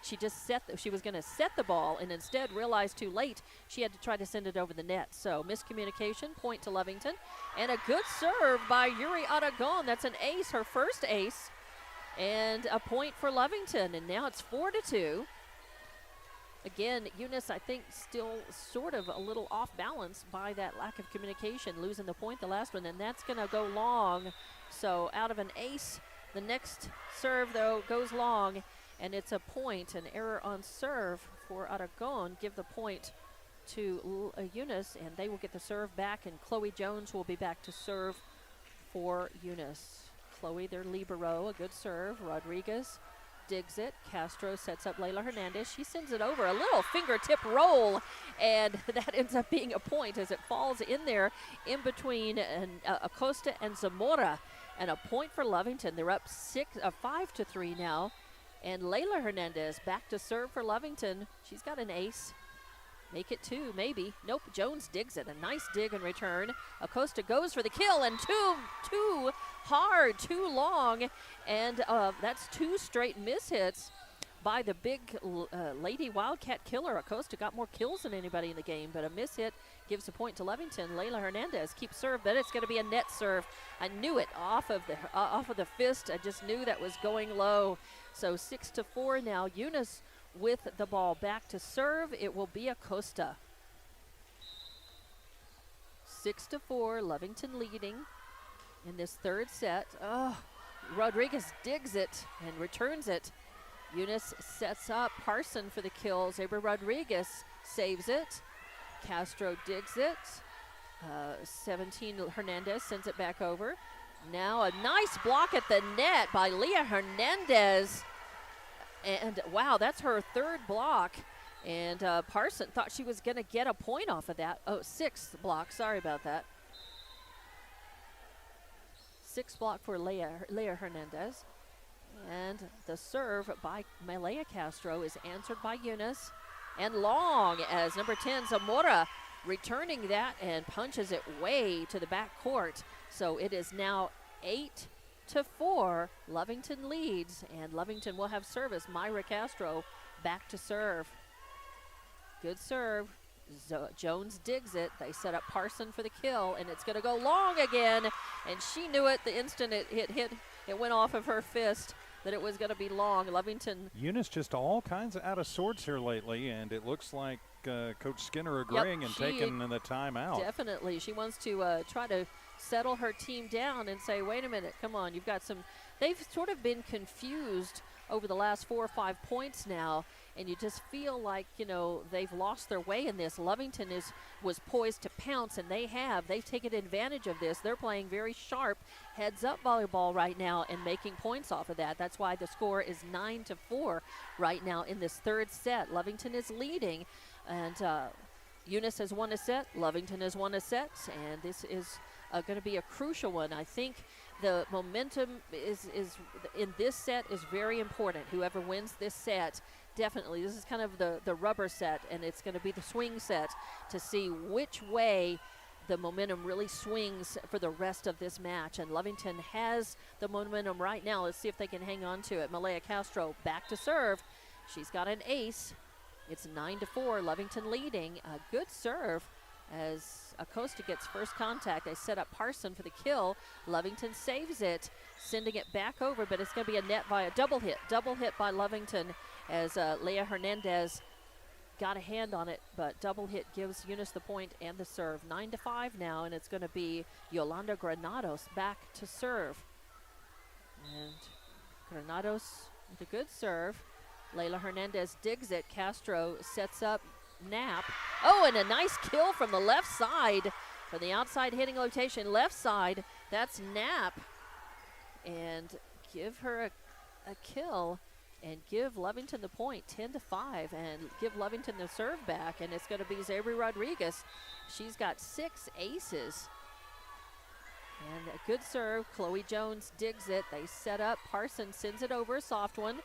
She was going to set the ball, and instead realized too late she had to try to send it over the net. So miscommunication, point to Lovington, and a good serve by Yuri Aragon. That's an ace, her first ace, and a point for Lovington. And now it's 4-2. Again, Eunice, I think, still sort of a little off balance by that lack of communication, losing the point the last one, and that's going to go long. So out of an ace, the next serve, though, goes long, and it's a point, an error on serve for Aragon. Give the point to Eunice, and they will get the serve back, and Chloe Jones will be back to serve for Eunice. Chloe, their libero, a good serve. Rodriguez digs it. Castro sets up Layla Hernandez. She sends it over. A little fingertip roll, and that ends up being a point as it falls in there in between Acosta and Zamora. And a point for Lovington. They're up 5-3 now. And Layla Hernandez back to serve for Lovington. She's got an ace. Make it 2, maybe. Nope, Jones digs it. A nice dig in return. Acosta goes for the kill, and too hard, too long. And that's 2 straight mishits by the big Lady Wildcat killer. Acosta got more kills than anybody in the game, but a mishit gives a point to Lovington. Layla Hernandez keeps serve, but it's going to be a net serve. I knew it off of the fist. I just knew that was going low. So 6-4 now. Eunice with the ball back to serve. It will be Acosta. 6-4, Lovington leading in this third set. Oh, Rodriguez digs it and returns it. Eunice sets up Parson for the kill. Zebra Rodriguez saves it. Castro digs it. 17, Hernandez sends it back over. Now a nice block at the net by Leah Hernandez. And wow, that's her third block. And Parson thought she was going to get a point off of that. Oh, 6th block. Sorry about that. 6th block for Leah Hernandez. And the serve by Malaya Castro is answered by Eunice. And long as number 10, Zamora, returning that and punches it way to the back court. So it is now 8-4. Lovington leads, and Lovington will have service. Myra Castro back to serve. Good serve. Jones digs it. They set up Parson for the kill, and it's going to go long again. And she knew it the instant it went off of her fist that it was going to be long. Lovington. Eunice just all kinds of out of sorts here lately, and it looks like Coach Skinner agreeing and taking the timeout. Definitely. She wants to try to settle her team down and say, wait a minute, come on, you've got some. They've sort of been confused over the last 4 or 5 points now, and you just feel like, they've lost their way in this. Lovington was poised to pounce, and they've taken advantage of this. They're playing very sharp heads-up volleyball right now and making points off of that. That's why the score is 9-4 right now in this third set. Lovington is leading, and Eunice has won a set, Lovington has won a set, and this is going to be a crucial one. I think the momentum is in this set is very important. Whoever wins this set, definitely, this is kind of the rubber set, and it's going to be the swing set to see which way the momentum really swings for the rest of this match. And Lovington has the momentum right now. Let's see if they can hang on to it. Malaya Castro back to serve. She's got an ace. It's 9-4, Lovington leading. A good serve as Acosta gets first contact. They set up Parson for the kill. Lovington saves it, sending it back over, but it's going to be a net by a double hit by Lovington as Leah Hernandez got a hand on it, but double hit gives Eunice the point and the serve. 9-5 now, and it's going to be Yolanda Granados back to serve. And Granados with a good serve. Leila Hernandez digs it. Castro sets up Knapp. Oh, and a nice kill from the left side. From the outside hitting rotation, left side. That's Knapp. And give her a kill and give Lovington the point, 10-5, and give Lovington the serve back. And it's going to be Zabri Rodriguez. She's got 6 aces. And a good serve. Chloe Jones digs it. They set up. Parson sends it over, a soft one.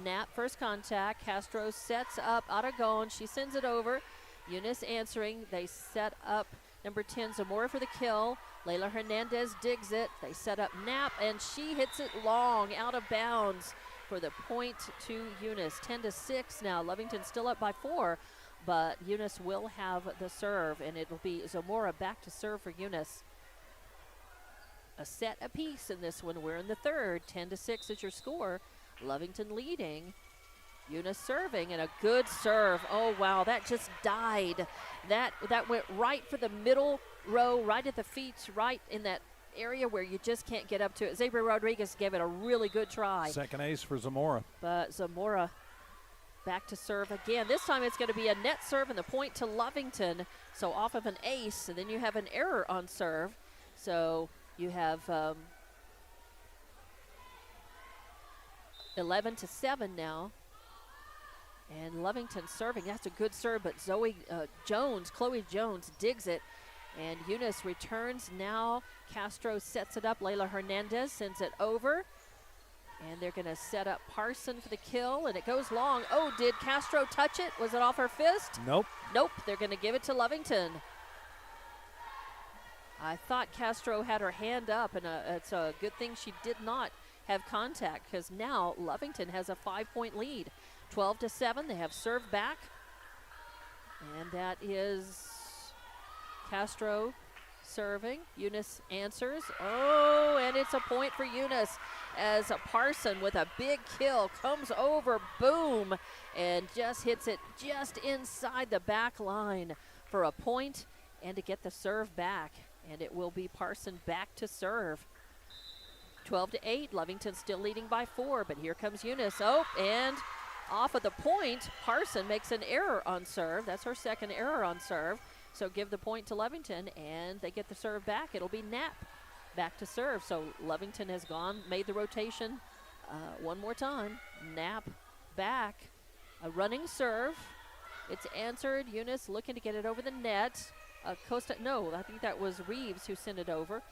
Knapp first contact. Castro sets up Aragon. She sends it over. Eunice answering. They set up number 10 Zamora for the kill. Leila Hernandez digs it. They set up Knapp, and she hits it long out of bounds for the point to Eunice. 10-6 now. Lovington still up by 4, but Eunice will have the serve, and it'll be Zamora back to serve for Eunice. A set apiece in this one. We're in the third. 10-6 is your score. Lovington leading. Eunice serving, and a good serve. Oh, wow, that just died. That went right for the middle row, right at the feet, right in that area where you just can't get up to it. Zabri Rodriguez gave it a really good try. Second ace for Zamora. But Zamora back to serve again. This time it's going to be a net serve and the point to Lovington. So off of an ace, and then you have an error on serve. So you have 11-7 now. And Lovington serving. That's a good serve, but Chloe Jones digs it. And Eunice returns now. Castro sets it up. Leila Hernandez sends it over. And they're going to set up Parson for the kill, and it goes long. Oh, did Castro touch it? Was it off her fist? Nope. Nope. They're going to give it to Lovington. I thought Castro had her hand up, and it's a good thing she did not have contact, because now Lovington has a 5-point lead. 12-7. They have serve back. And that is Castro serving. Eunice answers. Oh, and it's a point for Eunice as a Parson with a big kill comes over, boom, and just hits it just inside the back line for a point and to get the serve back. And it will be Parson back to serve. 12-8. Lovington still leading by 4, but here comes Eunice. Oh, and off of the point, Parson makes an error on serve. That's her second error on serve. So give the point to Lovington, and they get the serve back. It'll be Knapp back to serve. So Lovington has made the rotation one more time. Knapp back. A running serve. It's answered. Eunice looking to get it over the net. No, I think that was Reeves who sent it over.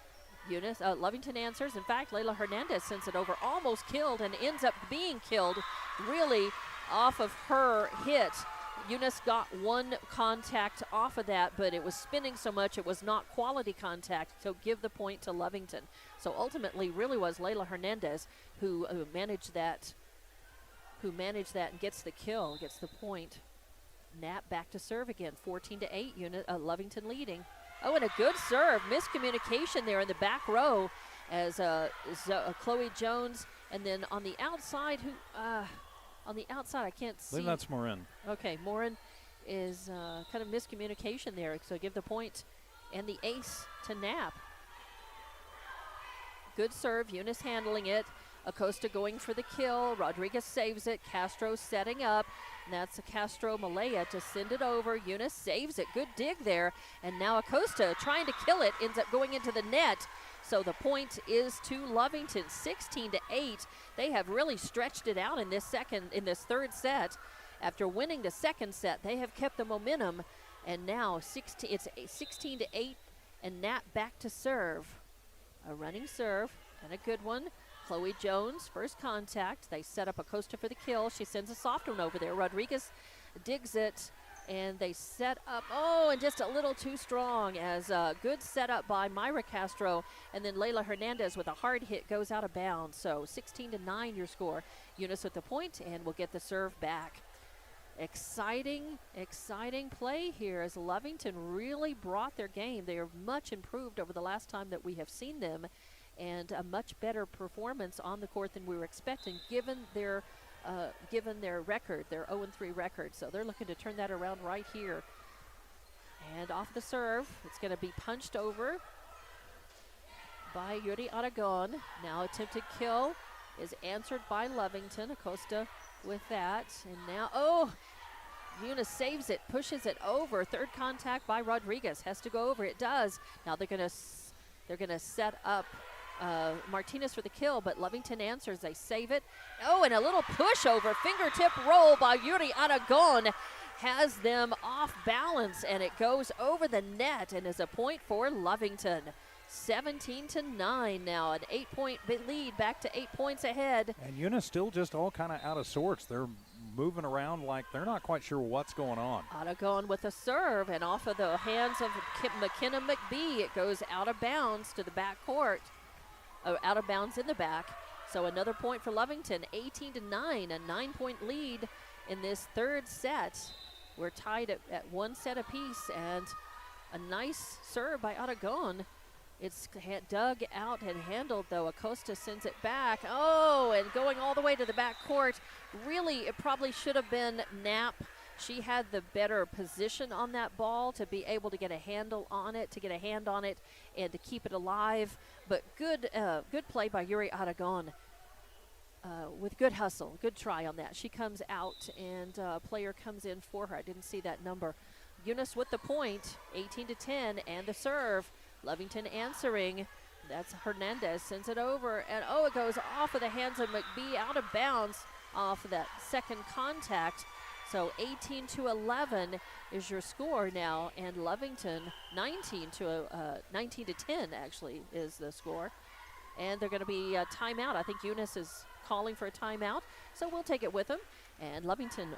Lovington answers. In fact, Leila Hernandez sends it over, almost killed, and ends up being killed really off of her hit. Eunice got one contact off of that, but it was spinning so much it was not quality contact, so give the point to Lovington. So ultimately really was Leila Hernandez who managed that and gets the kill, gets the point. Knapp back to serve again, 14-8, Lovington leading. Oh, and a good serve. Miscommunication there in the back row as Chloe Jones, and then on the outside, I can't see. I believe that's Morin. Okay, Morin is kind of miscommunication there. So give the point and the ace to Knapp. Good serve. Eunice handling it. Acosta going for the kill. Rodriguez saves it. Castro setting up. And that's a Castro Malaya to send it over. Eunice saves it. Good dig there. And now Acosta trying to kill it, ends up going into the net. So the point is to Lovington, 16-8. They have really stretched it out in this third set. After winning the second set, they have kept the momentum. And now it's 16-8, and Nat back to serve. A running serve and a good one. Chloe Jones, first contact. They set up Acosta for the kill. She sends a soft one over there. Rodriguez digs it, and they set up. Oh, and just a little too strong as a good setup by Myra Castro. And then Layla Hernandez with a hard hit goes out of bounds. So 16-9 your score. Eunice with the point, and we'll get the serve back. Exciting play here as Lovington really brought their game. They are much improved over the last time that we have seen them, and a much better performance on the court than we were expecting given their record, their 0-3 record. So they're looking to turn that around right here. And off the serve, it's going to be punched over by Yuri Aragon. Now attempted kill is answered by Lovington. Acosta with that, and now, Eunice saves it, pushes it over. Third contact by Rodriguez, has to go over. It does. Now they're gonna set up Martinez for the kill, but Lovington answers. They save it. Oh, and a little push over, fingertip roll by Yuri Aragon has them off balance, and it goes over the net and is a point for Lovington. 17-9 now, an 8-point lead, back to 8 points ahead. And Eunice still just all kind of out of sorts. They're moving around like they're not quite sure what's going on. Aragon with a serve, and off of the hands of McKenna McBee, it goes out of bounds to the back court. Out of bounds in the back. So another point for Lovington, 18-9, a 9-point lead in this third set. We're tied at one set apiece, and a nice serve by Aragon. It's dug out and handled, though. Acosta sends it back. Oh, and going all the way to the back court. Really, it probably should have been Knapp. She had the better position on that ball to be able to get a handle on it, to get a hand on it, and to keep it alive. But good play by Yuri Aragon with good hustle, good try on that. She comes out, and a player comes in for her. I didn't see that number. Eunice with the point, 18-10, and the serve. Lovington answering. That's Hernandez, sends it over, and it goes off of the hands of McBee, out of bounds off of that second contact. So 18-11 is your score now, and Lovington 19-10 actually is the score. And they're going to be a timeout. I think Eunice is calling for a timeout, so we'll take it with them. And Lovington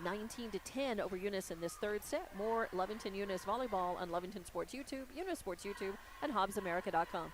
19-10 over Eunice in this third set. More Lovington Eunice volleyball on Lovington Sports YouTube, Eunice Sports YouTube, and HobbsAmerica.com.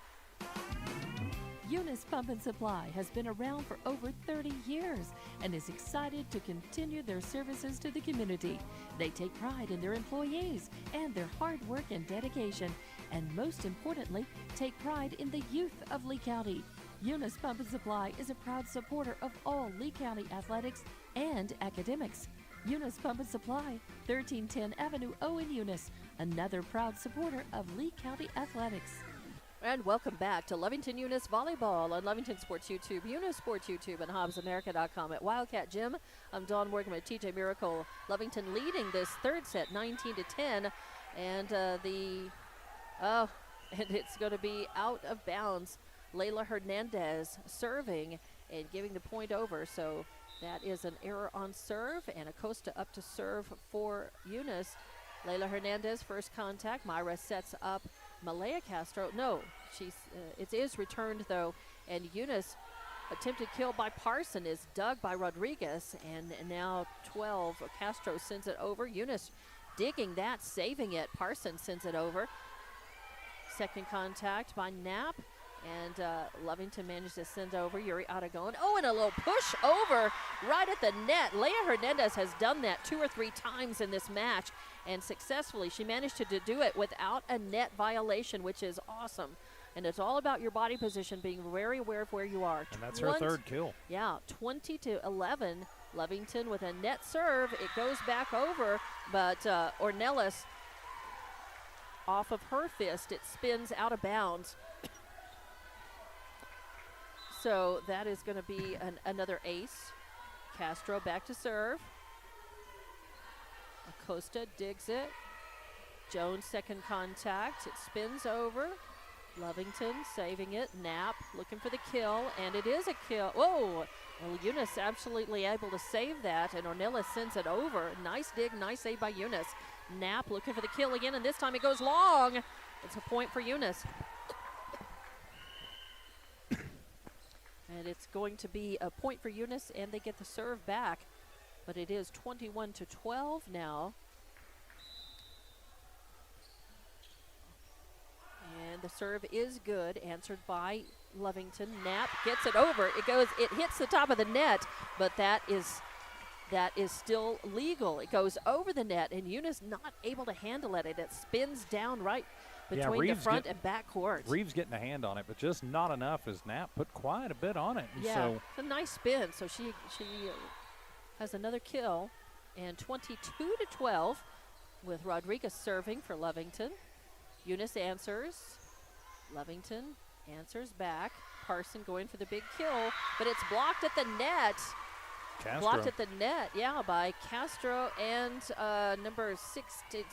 Eunice Pump and Supply has been around for over 30 years and is excited to continue their services to the community. They take pride in their employees and their hard work and dedication, and most importantly, take pride in the youth of Lee County. Eunice Pump and Supply is a proud supporter of all Lee County athletics and academics. Eunice Pump and Supply, 1310 Avenue O in Eunice, another proud supporter of Lee County athletics. And welcome back to Lovington Eunice Volleyball on Lovington Sports YouTube, Eunice Sports YouTube, and HobbsAmerica.com. At Wildcat Gym, I'm Dawn Morgan with TJ Miracle. Lovington leading this third set, 19-10, and and it's going to be out of bounds. Layla Hernandez serving and giving the point over, so that is an error on serve, and Acosta up to serve for Eunice. Layla Hernandez, first contact. Myra sets up Malaya Castro. No, it is returned, though, and Eunice attempted kill by Parson is dug by Rodriguez, and now 12. Castro sends it over. Eunice digging that, saving it. Parson sends it over. Second contact by Knapp. And Lovington managed to send over Yuri Aragon. Oh, and a little push over right at the net. Leah Hernandez has done that 2 or 3 times in this match, and successfully. She managed to do it without a net violation, which is awesome. And it's all about your body position, being very aware of where you are. And that's her third kill. Yeah, 20-11. Lovington with a net serve. It goes back over, but Ornelas, off of her fist, it spins out of bounds. So that is going to be another ace. Castro back to serve. Acosta digs it. Jones second contact. It spins over. Lovington saving it. Knapp looking for the kill, and it is a kill. Whoa! Well, Eunice absolutely able to save that, and Ornelas sends it over. Nice dig, nice save by Eunice. Knapp looking for the kill again, and this time it goes long. It's a point for Eunice. And it's going to be a point for Eunice, and they get the serve back. But it is 21-12 now. And the serve is good, answered by Lovington. Knapp gets it over. It hits the top of the net, but that is still legal. It goes over the net, and Eunice not able to handle it. It spins down right between the front and back court. Reeves getting a hand on it, but just not enough as Knapp put quite a bit on it. And yeah, so it's a nice spin. So she has another kill, and 22-12 with Rodriguez serving for Lovington. Eunice answers. Lovington answers back. Parson going for the big kill, but it's blocked at the net. Castro. Blocked at the net, yeah, by Castro and number 16,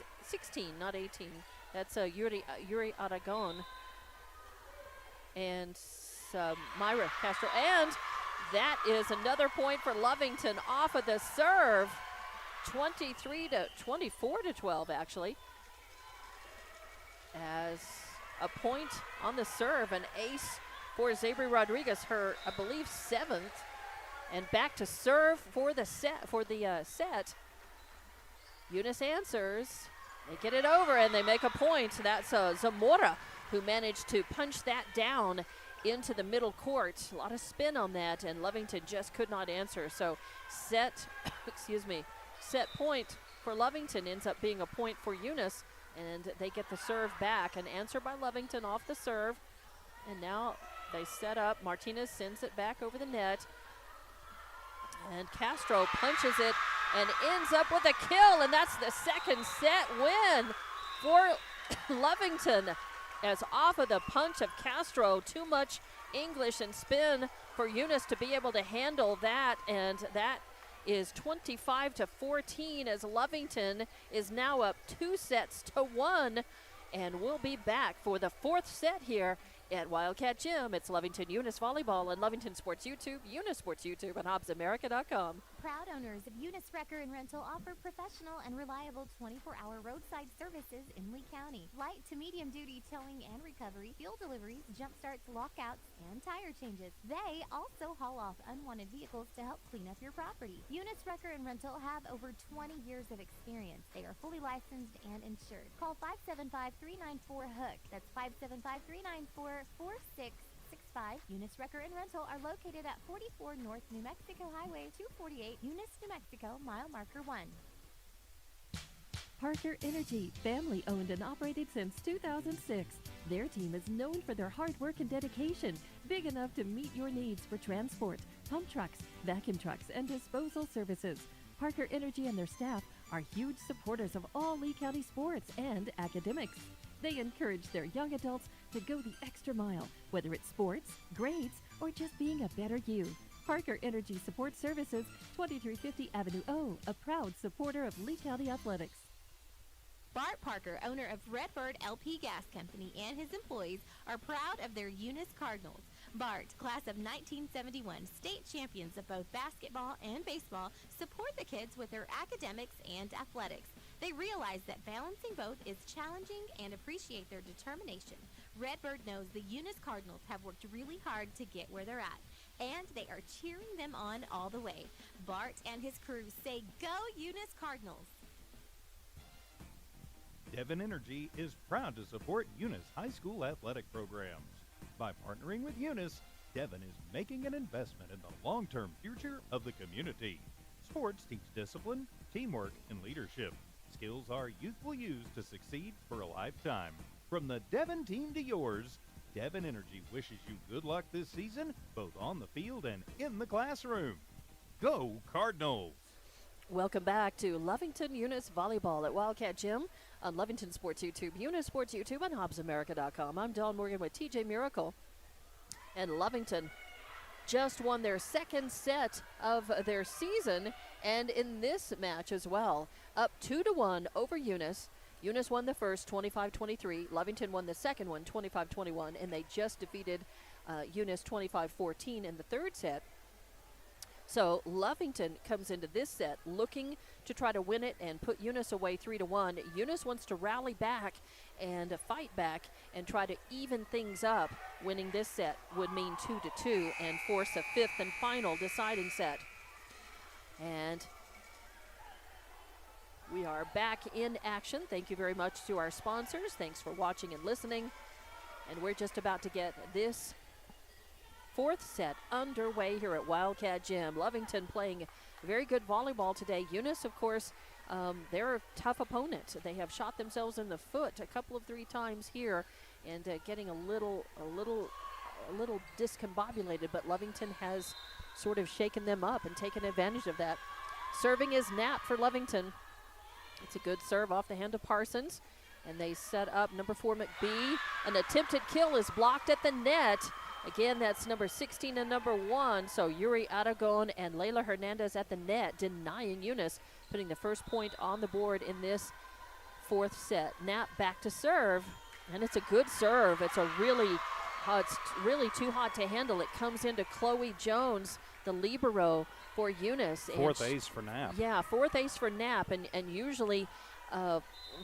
not 18. That's Yuri Aragon and Myra Castro. And that is another point for Lovington off of the serve. 24-12, actually. As a point on the serve, an ace for Zabri Rodriguez, her, I believe, 7th. And back to serve for the set. Eunice answers. They get it over, and they make a point. That's Zamora who managed to punch that down into the middle court. A lot of spin on that, and Lovington just could not answer. So set point for Lovington ends up being a point for Eunice, and they get the serve back. An answer by Lovington off the serve, and now they set up. Martinez sends it back over the net, and Castro punches it and ends up with a kill, and that's the second set win for Lovington. As off of the punch of Castro, too much English and spin for Eunice to be able to handle that, and that is 25-14 as Lovington is now up 2-1, and we'll be back for the 4th set here at Wildcat Gym. It's Lovington Eunice Volleyball and Lovington Sports YouTube, Eunice Sports YouTube, and HobbsAmerica.com. Proud owners of Eunice Wrecker and Rental offer professional and reliable 24-hour roadside services in Lee County. Light to medium duty towing and recovery, fuel deliveries, jump starts, lockouts, and tire changes. They also haul off unwanted vehicles to help clean up your property. Eunice Wrecker and Rental have over 20 years of experience. They are fully licensed and insured. Call 575-394-HOOK. That's 575-394-4665. Eunice Wrecker and Rental are located at 44 North New Mexico Highway 248, Eunice, New Mexico, mile marker 1. Parker Energy, family owned and operated since 2006. Their team is known for their hard work and dedication, big enough to meet your needs for transport, pump trucks, vacuum trucks, and disposal services. Parker Energy and their staff are huge supporters of all Lee County sports and academics. They encourage their young adults to go the extra mile, whether it's sports, grades, or just being a better you. Parker Energy Support Services, 2350 Avenue O, a proud supporter of Lee County Athletics. Bart Parker, owner of Redbird LP Gas Company, and his employees are proud of their Eunice Cardinals. Bart, class of 1971, state champions of both basketball and baseball, support the kids with their academics and athletics. They realize that balancing both is challenging and appreciate their determination. Redbird knows the Eunice Cardinals have worked really hard to get where they're at, and they are cheering them on all the way. Bart and his crew say, "Go Eunice Cardinals!" Devon Energy is proud to support Eunice High School athletic programs. By partnering with Eunice, Devon is making an investment in the long-term future of the community. Sports teach discipline, teamwork, and leadership. Skills our youth will use to succeed for a lifetime. From the Devon team to yours, Devon Energy wishes you good luck this season, both on the field and in the classroom. Go Cardinals! Welcome back to Lovington Eunice Volleyball at Wildcat Gym on Lovington Sports YouTube, Eunice Sports YouTube, and HobbsAmerica.com. I'm Dawn Morgan with TJ Miracle. And Lovington just won their second set of their season, and in this match as well, up 2-1 over Eunice. Eunice won the first 25-23. Lovington won the second one 25-21, and they just defeated Eunice 25-14 in the third set. So Lovington comes into this set looking to try to win it and put Eunice away 3-1. Eunice wants to rally back and fight back and try to even things up. Winning this set would mean 2-2 and force a fifth and final deciding set. And we are back in action. Thank you very much to our sponsors. Thanks for watching and listening. And we're just about to get this fourth set underway here at Wildcat Gym. Lovington playing very good volleyball today. Eunice, of course, they're a tough opponent. They have shot themselves in the foot a couple of 3 times here and getting a little discombobulated, but Lovington has sort of shaken them up and taken advantage of that. Serving is Knapp for Lovington. It's a good serve off the hand of Parsons, and they set up number 4 McBee. An attempted kill is blocked at the net. Again, that's number 16 and number 1. So Yuri Aragon and Layla Hernandez at the net, denying Eunice, putting the first point on the board in this fourth set. Knapp back to serve, and it's a good serve. It's really too hot to handle. It comes into Chloe Jones, the libero for Eunice. Fourth ace for Knapp. Yeah, fourth ace for Knapp, and usually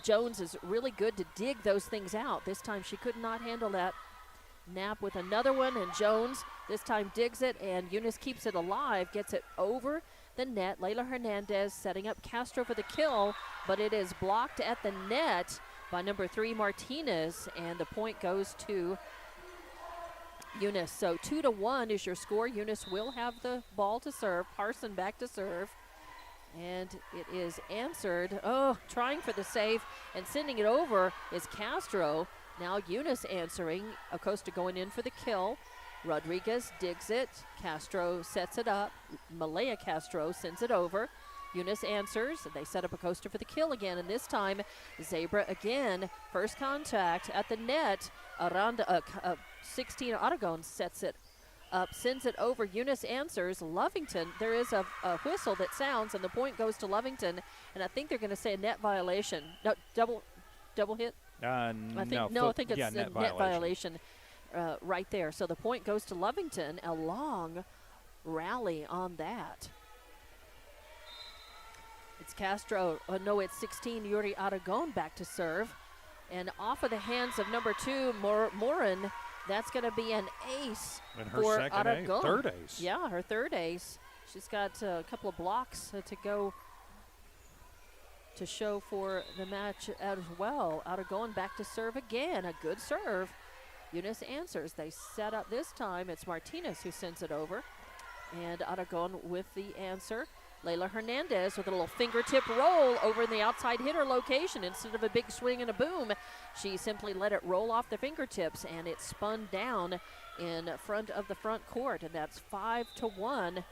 Jones is really good to dig those things out. This time she could not handle that. Knapp with another one, and Jones this time digs it, and Eunice keeps it alive, gets it over the net. Layla Hernandez setting up Castro for the kill, but it is blocked at the net by number 3 Martinez, and the point goes to Eunice. So 2-1 is your score. Eunice will have the ball to serve. Parson back to serve, and it is answered. Oh, trying for the save and sending it over is Castro. Now Eunice answering. Acosta going in for the kill. Rodriguez digs it. Castro sets it up. Malaya Castro sends it over. Eunice answers. They set up Acosta for the kill again, and this time Zebra again. First contact at the net. 16 Aragon sets it up, sends it over. Eunice answers. Lovington, there is a whistle that sounds, and the point goes to Lovington, and I think they're going to say a net violation. No, double hit? I think it's a net violation right there. So the point goes to Lovington. A long rally on that. It's Castro. It's 16 Yuri Aragon back to serve. And off of the hands of number 2, Morin, that's going to be an ace and her for second Aragon. Third ace. Yeah, her third ace. She's got a couple of blocks to go to show for the match as well. Aragon back to serve again. A good serve. Eunice answers. They set up this time. It's Martinez who sends it over. And Aragon with the answer. Layla Hernandez with a little fingertip roll over in the outside hitter location. Instead of a big swing and a boom, she simply let it roll off the fingertips, and it spun down in front of the front court. And that's 5-1.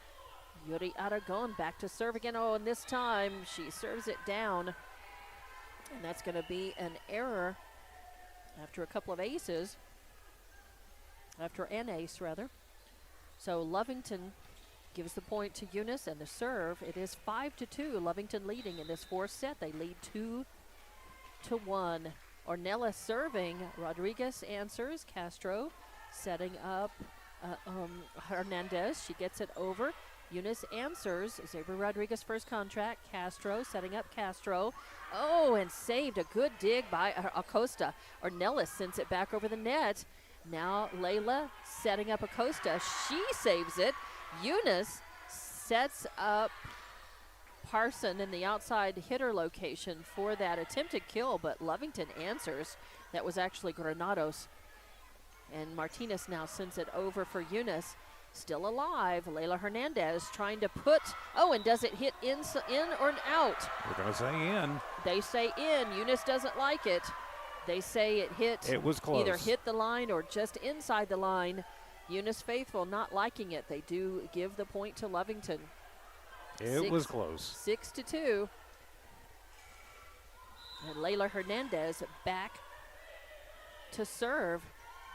Yuri Aragon back to serve again. Oh, and this time she serves it down. And that's going to be an error after a couple of aces. After an ace, rather. So Lovington gives the point to Eunice, and the serve. It is 5-2. Lovington leading in this fourth set. They lead 2-1. Ornelas serving. Rodriguez answers. Castro setting up Hernandez. She gets it over. Eunice answers. Zebra Rodriguez first contract. Castro setting up Castro. Oh, and saved. A good dig by Acosta. Ornelas sends it back over the net. Now Layla setting up Acosta. She saves it. Eunice sets up Parson in the outside hitter location for that attempted kill, but Lovington answers. That was actually Granados. And Martinez now sends it over for Eunice. Still alive. Layla Hernandez trying to put, and does it hit in or out? We're going to say in. They say in. Eunice doesn't like it. They say it hit. It was close. Either hit the line or just inside the line. Eunice faithful not liking it. They do give the point to Lovington. It was close. 6-2. And Layla Hernandez back to serve.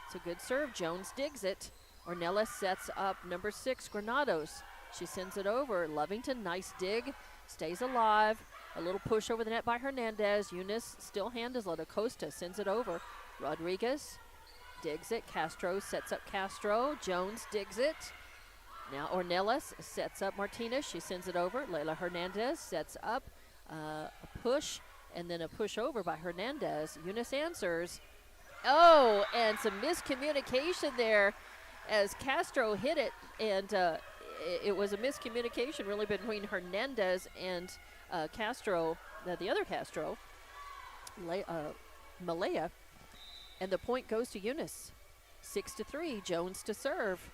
It's a good serve. Jones digs it. Ornelas sets up number 6, Granados. She sends it over. Lovington, nice dig, stays alive. A little push over the net by Hernandez. Eunice still handles it. Acosta sends it over. Rodriguez digs it. Castro sets up Castro. Jones digs it. Now Ornelas sets up Martinez. She sends it over. Layla Hernandez sets up a push, and then a push over by Hernandez. Eunice answers. Oh, and some miscommunication there as Castro hit it, and it was a miscommunication really between Hernandez and Castro, the other Castro, Malaya, and the point goes to Eunice. 6-3, Jones to serve.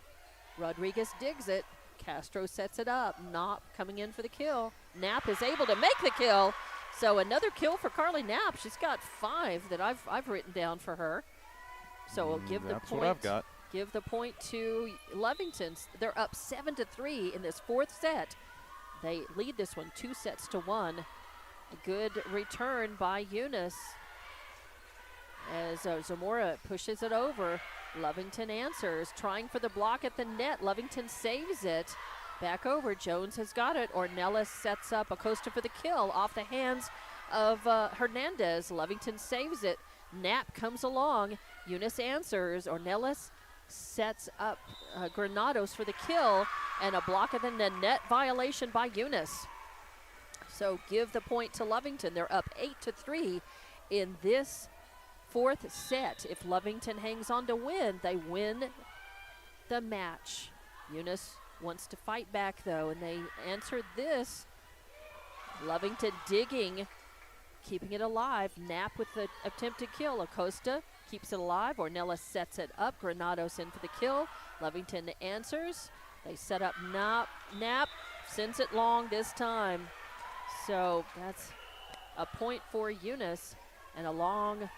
Rodriguez digs it. Castro sets it up. Knopp coming in for the kill. Knapp is able to make the kill. So another kill for Carly Knapp. She's got 5 that I've written down for her. So we'll give the point. That's what I've got. Give the point to Lovington. They're up 7-3 in this 4th set. They lead this one 2-1. A good return by Eunice as Zamora pushes it over. Lovington answers, trying for the block at the net. Lovington saves it. Back over, Jones has got it. Ornelas sets up Acosta for the kill off the hands of Hernandez. Lovington saves it. Knapp comes along. Eunice answers. Ornelas sets up Granados for the kill, and a block of the net violation by Eunice. So give the point to Lovington. They're up 8-3 in this 4th set. If Lovington hangs on to win, they win the match. Eunice wants to fight back, though, and they answered this. Lovington digging, keeping it alive. Knapp with the attempted kill. Acosta keeps it alive. Ornelas sets it up. Granados in for the kill. Lovington answers. They set up Knapp. Knapp sends it long this time. So that's a point for Eunice, and a long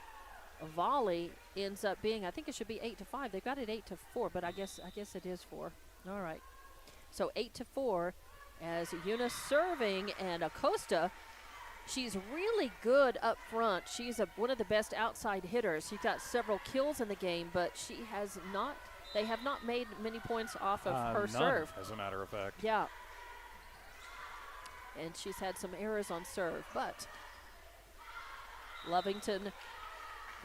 volley ends up being, I think it should be 8-5. They've got it 8-4, but I guess it is 4. All right. So 8-4 as Eunice serving, and Acosta, she's really good up front. She's one of the best outside hitters. She's got several kills in the game, but they have not made many points off of her serve. As a matter of fact. Yeah. And she's had some errors on serve, but Lovington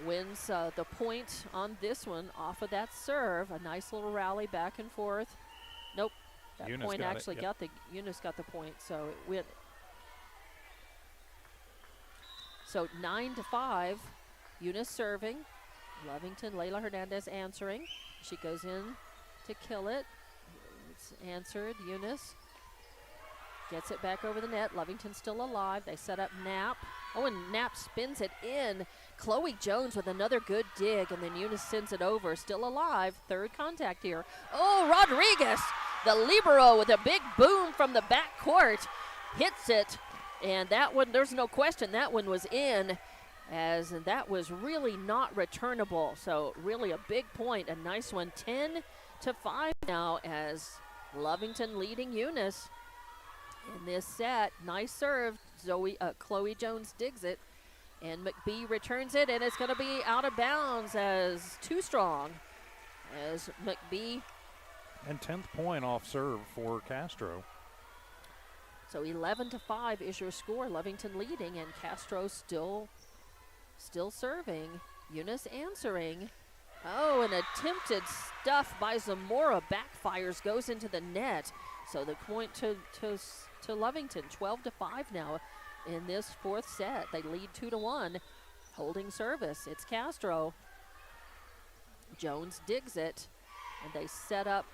wins the point on this one off of that serve. A nice little rally back and forth. Nope. That Eunice point got actually it, got Eunice got the point, so it went. So 9-5, Eunice serving. Lovington, Layla Hernandez answering. She goes in to kill it. It's answered. Eunice gets it back over the net. Lovington still alive. They set up Knapp. Oh, and Knapp spins it in. Chloe Jones with another good dig, and then Eunice sends it over. Still alive. 3rd contact here. Oh, Rodriguez, the libero, with a big boom from the back court. Hits it, and that one, there's no question, that one was in, as that was really not returnable. So really a big point, a nice one. 10-5 now as Lovington leading Eunice in this set. Nice serve. Chloe Jones digs it, and McBee returns it, and it's going to be out of bounds as too strong. As McBee. And 10th point off serve for Castro. So 11-5 is your score. Lovington leading, and Castro still serving. Eunice answering. Oh, an attempted stuff by Zamora backfires, goes into the net. So the point to Lovington, 12-5 now in this 4th set. They lead 2-1, holding service. It's Castro. Jones digs it, and they set up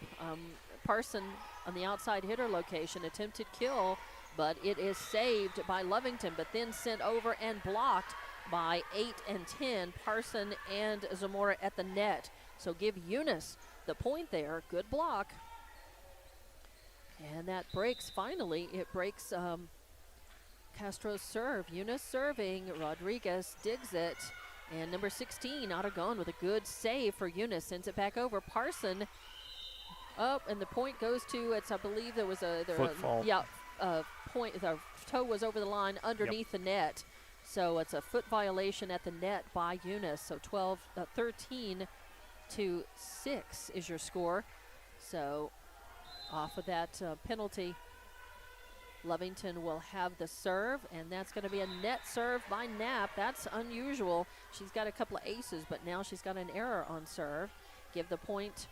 Parson on the outside hitter location. Attempted kill, but it is saved by Lovington, but then sent over and blocked by 8 and 10, Parson and Zamora at the net. So give Eunice the point there. Good block. And that breaks, finally, it breaks Castro's serve. Eunice serving. Rodriguez digs it. And number 16, Aragon with a good save for Eunice. Sends it back over. Parson up, and the point goes to, I believe there was a foot fault. Point. The toe was over the line underneath the net. So it's a foot violation at the net by Eunice. So 13-6 is your score. So off of that penalty, Lovington will have the serve, and that's going to be a net serve by Knapp. That's unusual. She's got a couple of aces, but now she's got an error on serve. Give the point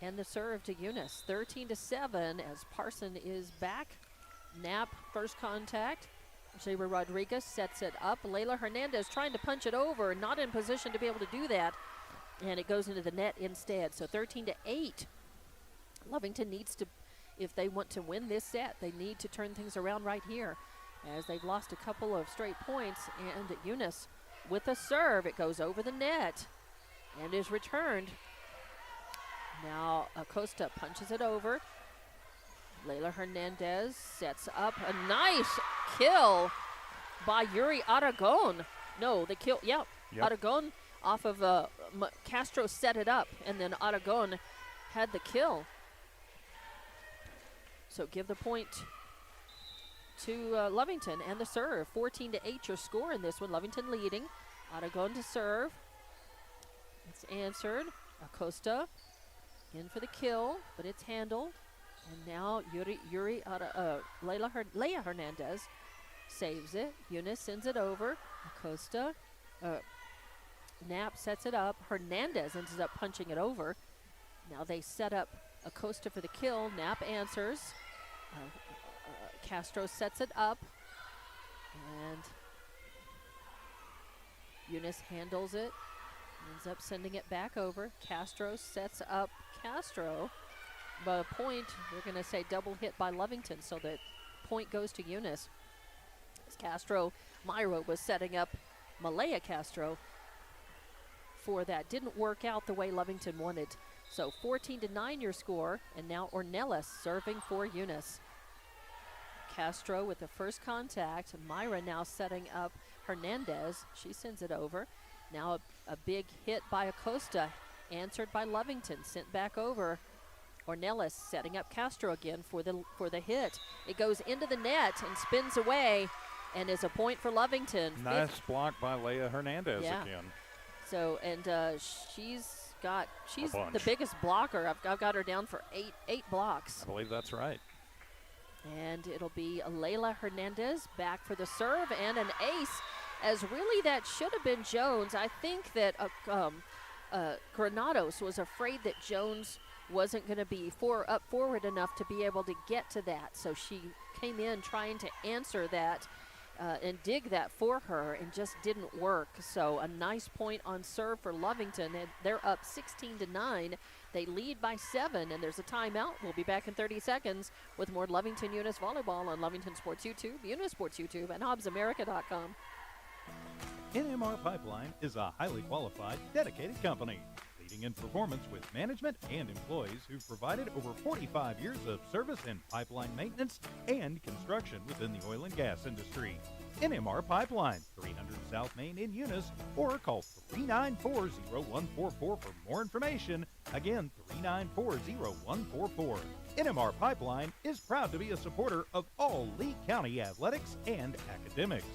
and the serve to Eunice. 13-7 as Parson is back. Knapp first contact. Shaver Rodriguez sets it up. Layla Hernandez trying to punch it over, not in position to be able to do that, and it goes into the net instead. So 13-8. Lovington needs to, if they want to win this set, they need to turn things around right here, as they've lost a couple of straight points. And Eunice with a serve, it goes over the net and is returned. Now Acosta punches it over. Layla Hernandez sets up a nice kill by Yuri Aragon. No, the kill, Yep. Aragon off of Castro set it up, and then Aragon had the kill. So give the point to Lovington and the serve. 14-8 your score in this one. Lovington leading. Aragon to serve. It's answered. Acosta in for the kill, but it's handled. And now Leia Hernandez saves it. Eunice sends it over. Acosta. Knapp sets it up. Hernandez ends up punching it over. Now they set up Acosta for the kill. Knapp answers. Castro sets it up. And Eunice handles it. Ends up sending it back over. Castro sets up Castro. But a point, we're going to say double hit by Lovington, so that point goes to Eunice. As Castro, Myra was setting up Malaya Castro for that. Didn't work out the way Lovington wanted. So 14-9 your score, and now Ornelas serving for Eunice. Castro with the first contact. Myra now setting up Hernandez. She sends it over. Now a big hit by Acosta, answered by Lovington, sent back over. Ornelas setting up Castro again for the hit. It goes into the net and spins away, and is a point for Lovington. Nice block by Leia Hernandez again. So, and she's the biggest blocker. I've got her down for eight blocks. I believe that's right. And it'll be Layla Hernandez back for the serve and an ace, as really that should have been Jones. I think that Granados was afraid that Jones wasn't going to be up forward enough to be able to get to that. So she came in trying to answer that and dig that for her, and just didn't work. So a nice point on serve for Lovington, and they're up 16-9. They lead by 7, and there's a timeout. We'll be back in 30 seconds with more Lovington Eunice Volleyball on Lovington Sports YouTube, Eunice Sports YouTube, and HobbsAmerica.com. NMR Pipeline is a highly qualified, dedicated company, leading in performance with management and employees who've provided over 45 years of service in pipeline maintenance and construction within the oil and gas industry. NMR Pipeline, 300 South Main in Eunice, or call 394-0144 for more information. Again, 394-0144. NMR Pipeline is proud to be a supporter of all Lee County athletics and academics.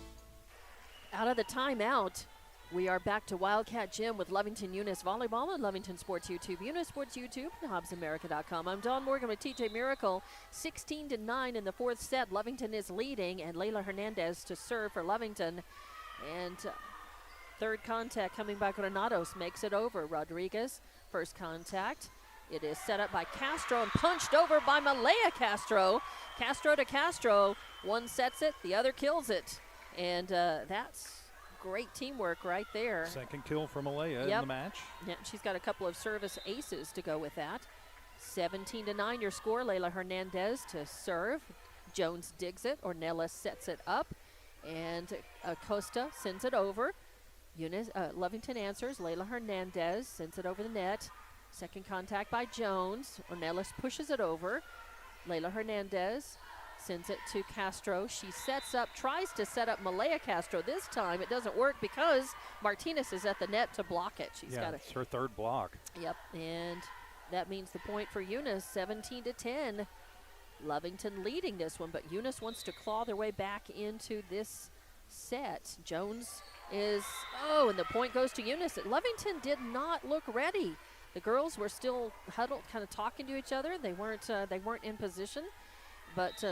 Out of the timeout, we are back to Wildcat Gym with Lovington Eunice Volleyball on Lovington Sports YouTube, Eunice Sports YouTube, and HobbsAmerica.com. I'm Dawn Morgan with TJ Miracle. 16-9 in the fourth set. Lovington is leading, and Layla Hernandez to serve for Lovington. And third contact coming by Granados makes it over. Rodriguez, first contact. It is set up by Castro and punched over by Malaya Castro. Castro to Castro. One sets it, the other kills it. And that's great teamwork right there. Second kill for Malaya in the match. Yeah, she's got a couple of service aces to go with that. 17-9 your score. Layla Hernandez to serve. Jones digs it. Ornelas sets it up. And Acosta sends it over. Lovington answers. Layla Hernandez sends it over the net. Second contact by Jones. Ornelas pushes it over. Layla Hernandez sends it to Castro. She tries to set up Malaya Castro. This time it doesn't work because Martinez is at the net to block it. It's her third block. Yep, and that means the point for Eunice, 17-10. Lovington leading this one, but Eunice wants to claw their way back into this set. Jones and the point goes to Eunice. Lovington did not look ready. The girls were still huddled, kind of talking to each other. They weren't in position, but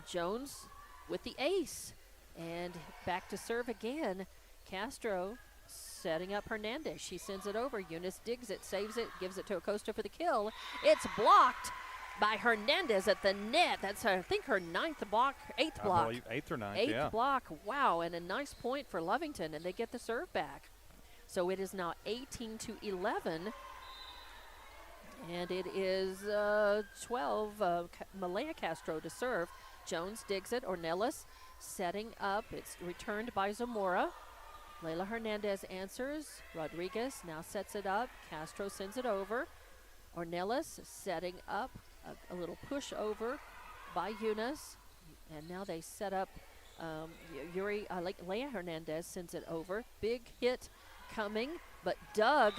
Jones with the ace, and back to serve again. Castro setting up Hernandez. She sends it over. Eunice digs it, saves it, gives it to Acosta for the kill. It's blocked by Hernandez at the net. That's, I think, her eighth block. I believe 8th or 9th, yeah. Eighth block. Wow, and a nice point for Lovington, and they get the serve back. So it is now 18-11. And it is 12, Malaya Castro to serve. Jones digs it. Ornelas setting up. It's returned by Zamora. Layla Hernandez answers. Rodriguez now sets it up. Castro sends it over. Ornelas setting up. A little push over by Eunice. And now they set up Leia Hernandez sends it over. Big hit coming, but Doug,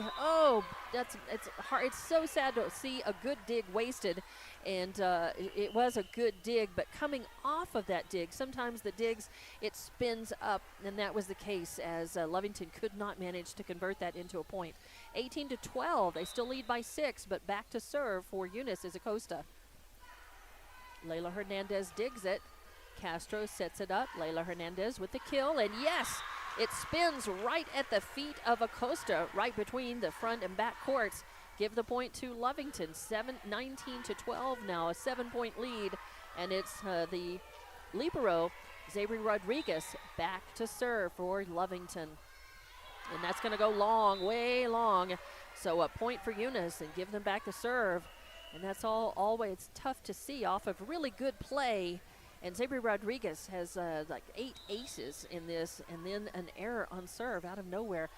it's hard. It's so sad to see a good dig wasted, and it was a good dig, but coming off of that dig, sometimes the digs, it spins up, and that was the case as Lovington could not manage to convert that into a point. 18-12, they still lead by 6, but back to serve for Eunice is Acosta. Layla Hernandez digs it. Castro sets it up. Layla Hernandez with the kill, and yes, it spins right at the feet of Acosta, right between the front and back courts. Give the point to Lovington. 19-12 now, a 7-point lead, and it's the libero, Zabri Rodriguez, back to serve for Lovington. And that's going to go long, way long. So a point for Eunice and give them back to serve. And that's always tough to see off of really good play. And Zabri Rodriguez has like 8 aces in this, and then an error on serve out of nowhere.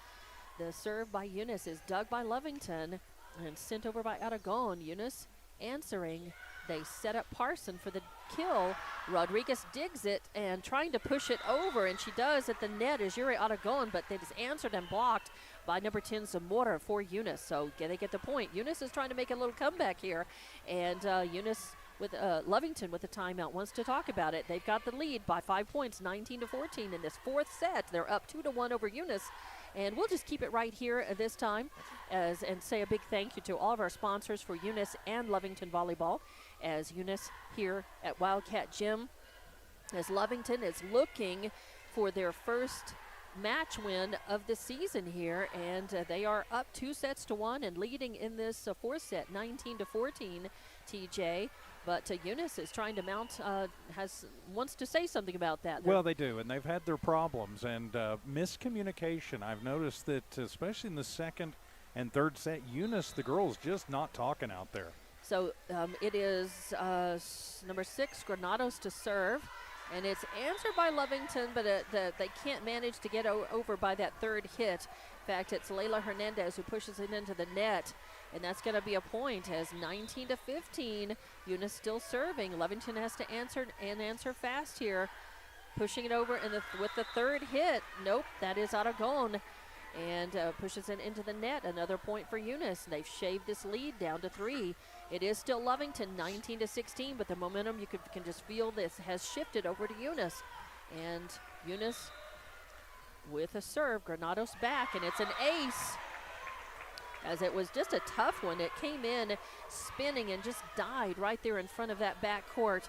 The serve by Eunice is dug by Lovington and sent over by Aragon. Eunice answering. They set up Parson for the kill. Rodriguez digs it and trying to push it over, and she does at the net is Yuri Aragon, but it is answered and blocked by number 10 Zamora for Eunice. So they get the point. Eunice is trying to make a little comeback here, and Eunice with Lovington with the timeout wants to talk about it. They've got the lead by 5 points, 19-14 in this fourth set. They're up 2-1 over Eunice. And we'll just keep it right here this time and say a big thank you to all of our sponsors for Eunice and Lovington Volleyball, as Eunice here at Wildcat Gym, as Lovington is looking for their first match win of the season here, and they are up 2-1 and leading in this fourth set, 19-14, TJ. But Eunice is trying to mount, wants to say something about that. Well, they do, and they've had their problems and miscommunication. I've noticed that, especially in the second and third set, Eunice, the girls, just not talking out there. So it is number 6, Granados to serve, and it's answered by Lovington, but they can't manage to get over by that third hit. In fact, it's Layla Hernandez who pushes it into the net. And that's going to be a point as 19-15. Eunice still serving. Lovington has to answer fast here. Pushing it over with the third hit. Nope, that is Aragon. And pushes it into the net. Another point for Eunice. They've shaved this lead down to 3. It is still Lovington, 19-16, but the momentum you can just feel this has shifted over to Eunice. And Eunice with a serve. Granados back, and it's an ace. As it was just a tough one. It came in spinning and just died right there in front of that back court.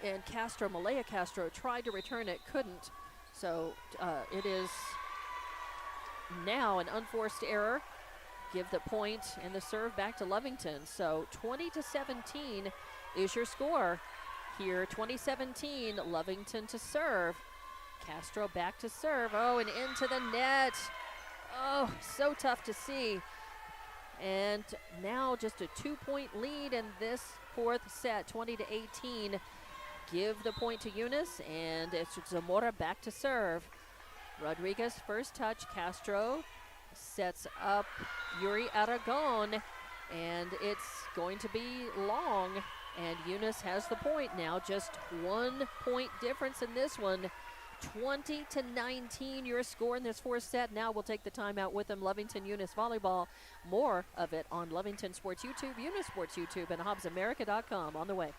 And Malaya Castro tried to return it, couldn't. So it is now an unforced error. Give the point and the serve back to Lovington. So 20-17 is your score here. 2017, Lovington to serve. Castro back to serve. Oh, and into the net. Oh, so tough to see. And now just a 2-point lead in this fourth set, 20-18. Give the point to Eunice, and it's Zamora back to serve. Rodriguez first touch. Castro sets up Yuri Aragon, and it's going to be long. And Eunice has the point now. Just 1 point difference in this one. 20-19 your score in this fourth set. Now we'll take the timeout with them. Lovington Eunice Volleyball. More of it on Lovington Sports YouTube, Eunice Sports YouTube, and HobbsAmerica.com on the way.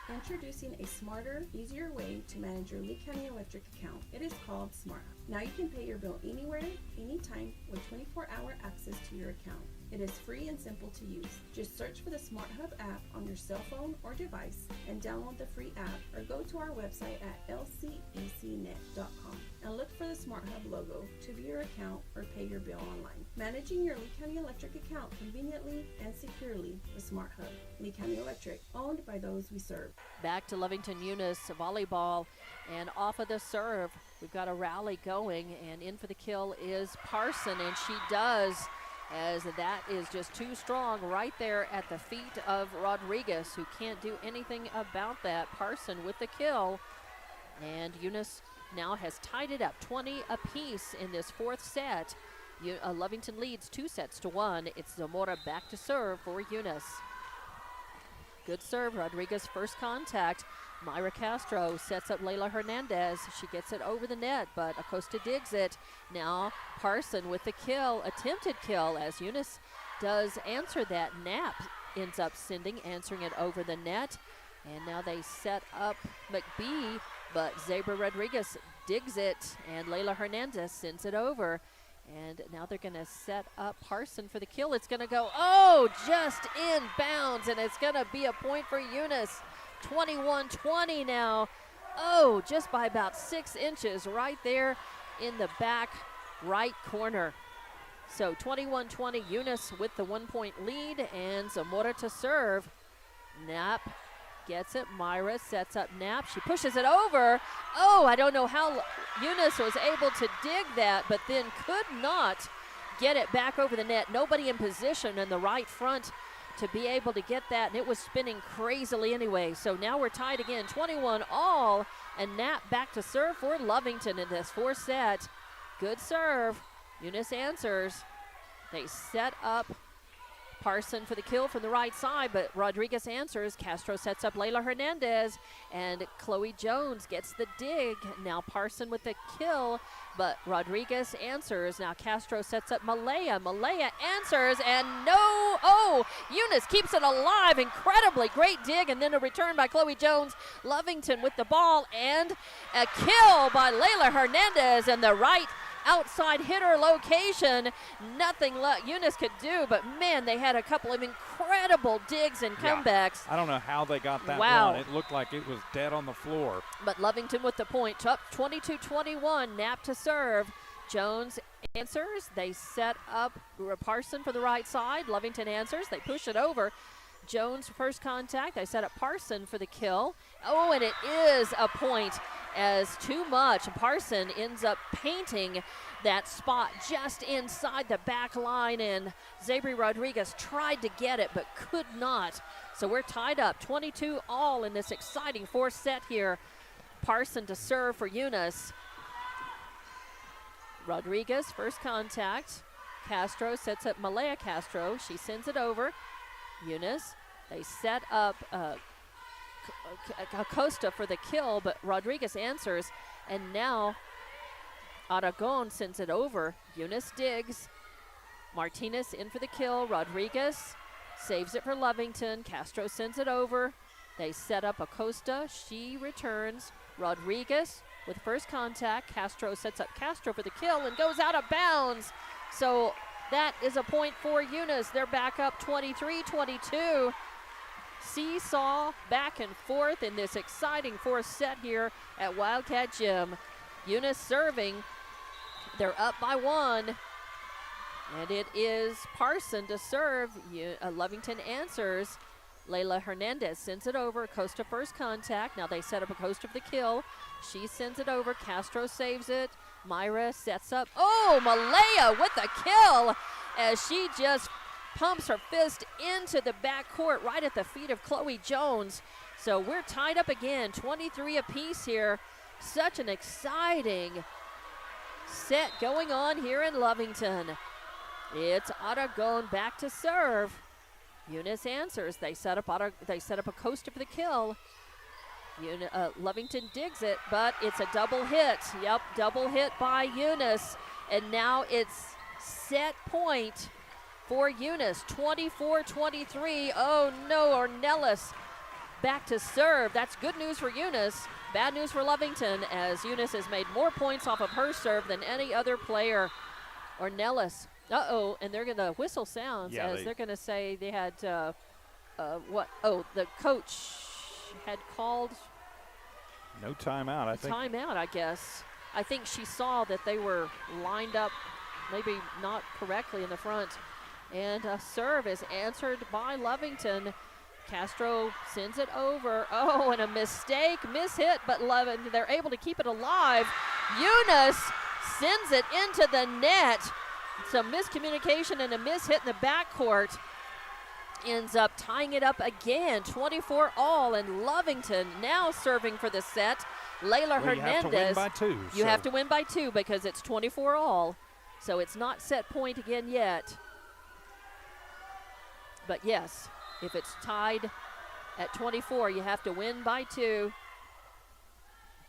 Introducing a smarter, easier way to manage your Lee County Electric account. It is called SmartUp. Now you can pay your bill anywhere, anytime with 24-hour access to your account. It is free and simple to use. Just search for the Smart Hub app on your cell phone or device and download the free app, or go to our website at lcecnet.com and look for the Smart Hub logo to view your account or pay your bill online. Managing your Lee County Electric account conveniently and securely with Smart Hub. Lee County Electric, owned by those we serve. Back to Lovington Eunice volleyball, and off of the serve, we've got a rally going, and in for the kill is Parson, and she does, as that is just too strong right there at the feet of Rodriguez, who can't do anything about that. Parson with the kill, and Eunice now has tied it up 20 apiece in this fourth set. Lovington leads 2-1. It's Zamora back to serve for Eunice. Good serve, Rodriguez first contact. Myra Castro sets up Layla Hernandez. She gets it over the net, but Acosta digs it. Now Parson with the kill, attempted kill, as Eunice does answer that. Knapp ends up answering it over the net. And now they set up McBee, but Zebra Rodriguez digs it, and Layla Hernandez sends it over. And now they're going to set up Parson for the kill. It's going to go, just in bounds, and it's going to be a point for Eunice. 21-20 now. Just by about 6 inches right there in the back right corner. So 21-20, Eunice with the 1-point lead, and Zamora to serve. Knapp gets it. Myra sets up Knapp. She pushes it over. I don't know how Eunice was able to dig that, but then could not get it back over the net. Nobody in position in the right front to be able to get that, and it was spinning crazily anyway. So now we're tied again, 21-all, and Knapp back to serve for Lovington in this fourth set. Good serve. Eunice answers. They set up Parson for the kill from the right side, but Rodriguez answers. Castro sets up Layla Hernandez, and Chloe Jones gets the dig. Now Parson with the kill, but Rodriguez answers. Now Castro sets up Malaya. Malaya answers, and Eunice keeps it alive. Incredibly great dig, and then a return by Chloe Jones. Lovington with the ball, and a kill by Layla Hernandez, and the right outside hitter location. Nothing Eunice could do, but man, they had a couple of incredible digs and comebacks. I don't know how they got that one. It looked like it was dead on the floor. But Lovington with the point, up 22-21, Knapp to serve. Jones answers. They set up Parson for the right side. Lovington answers. They push it over. Jones first contact. They set up Parson for the kill. And it is a point, as too much. Parson ends up painting that spot just inside the back line, and Zabri Rodriguez tried to get it but could not. So we're tied up 22-all in this exciting fourth set here. Parson to serve for Eunice. Rodriguez first contact. Castro sets up Malaya Castro. She sends it over. Eunice. They set up Acosta for the kill, but Rodriguez answers, and now Aragon sends it over. Eunice digs. Martinez in for the kill. Rodriguez saves it for Lovington. Castro sends it over. They set up Acosta. She returns. Rodriguez with first contact. Castro sets up Castro for the kill and goes out of bounds. So that is a point for Eunice. They're back up 23-22. Seesaw back and forth in this exciting fourth set here at Wildcat Gym. Eunice serving. They're up by 1. And it is Parson to serve. Lovington answers. Layla Hernandez sends it over. Acosta first contact. Now they set up Acosta for the kill. She sends it over. Castro saves it. Myra sets up. Malaya with the kill, as she just pumps her fist into the backcourt right at the feet of Chloe Jones. So we're tied up again, 23 apiece here. Such an exciting set going on here in Lovington. It's Aragon back to serve. Eunice answers. They set up Acosta for the kill. Lovington digs it, but it's a double hit. Yep, double hit by Eunice. And now it's set point for Eunice, 24-23. Oh no, Ornelas back to serve. That's good news for Eunice. Bad news for Lovington, as Eunice has made more points off of her serve than any other player. Ornelas Uh-oh, and they're going to whistle sounds as they're going to say they had what? Oh, the coach had called no timeout, I think. Timeout, I guess. I think she saw that they were lined up maybe not correctly in the front. And a serve is answered by Lovington. Castro sends it over. Oh, and a mistake, mishit, but they're able to keep it alive. Eunice sends it into the net. Some miscommunication and a mishit in the backcourt. Ends up tying it up again, 24 all, and Lovington now serving for the set. Layla Hernandez. You have to win by 2. You have to win by 2 because it's 24 all. So it's not set point again yet. But yes, if it's tied at 24, you have to win by 2.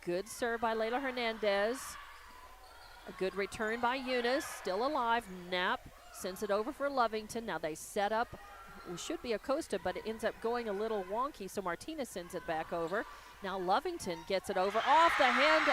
Good serve by Layla Hernandez. A good return by Eunice, still alive. Knapp sends it over for Lovington. Now they set up. It should be Acosta, but it ends up going a little wonky, so Martinez sends it back over. Now Lovington gets it over off the hand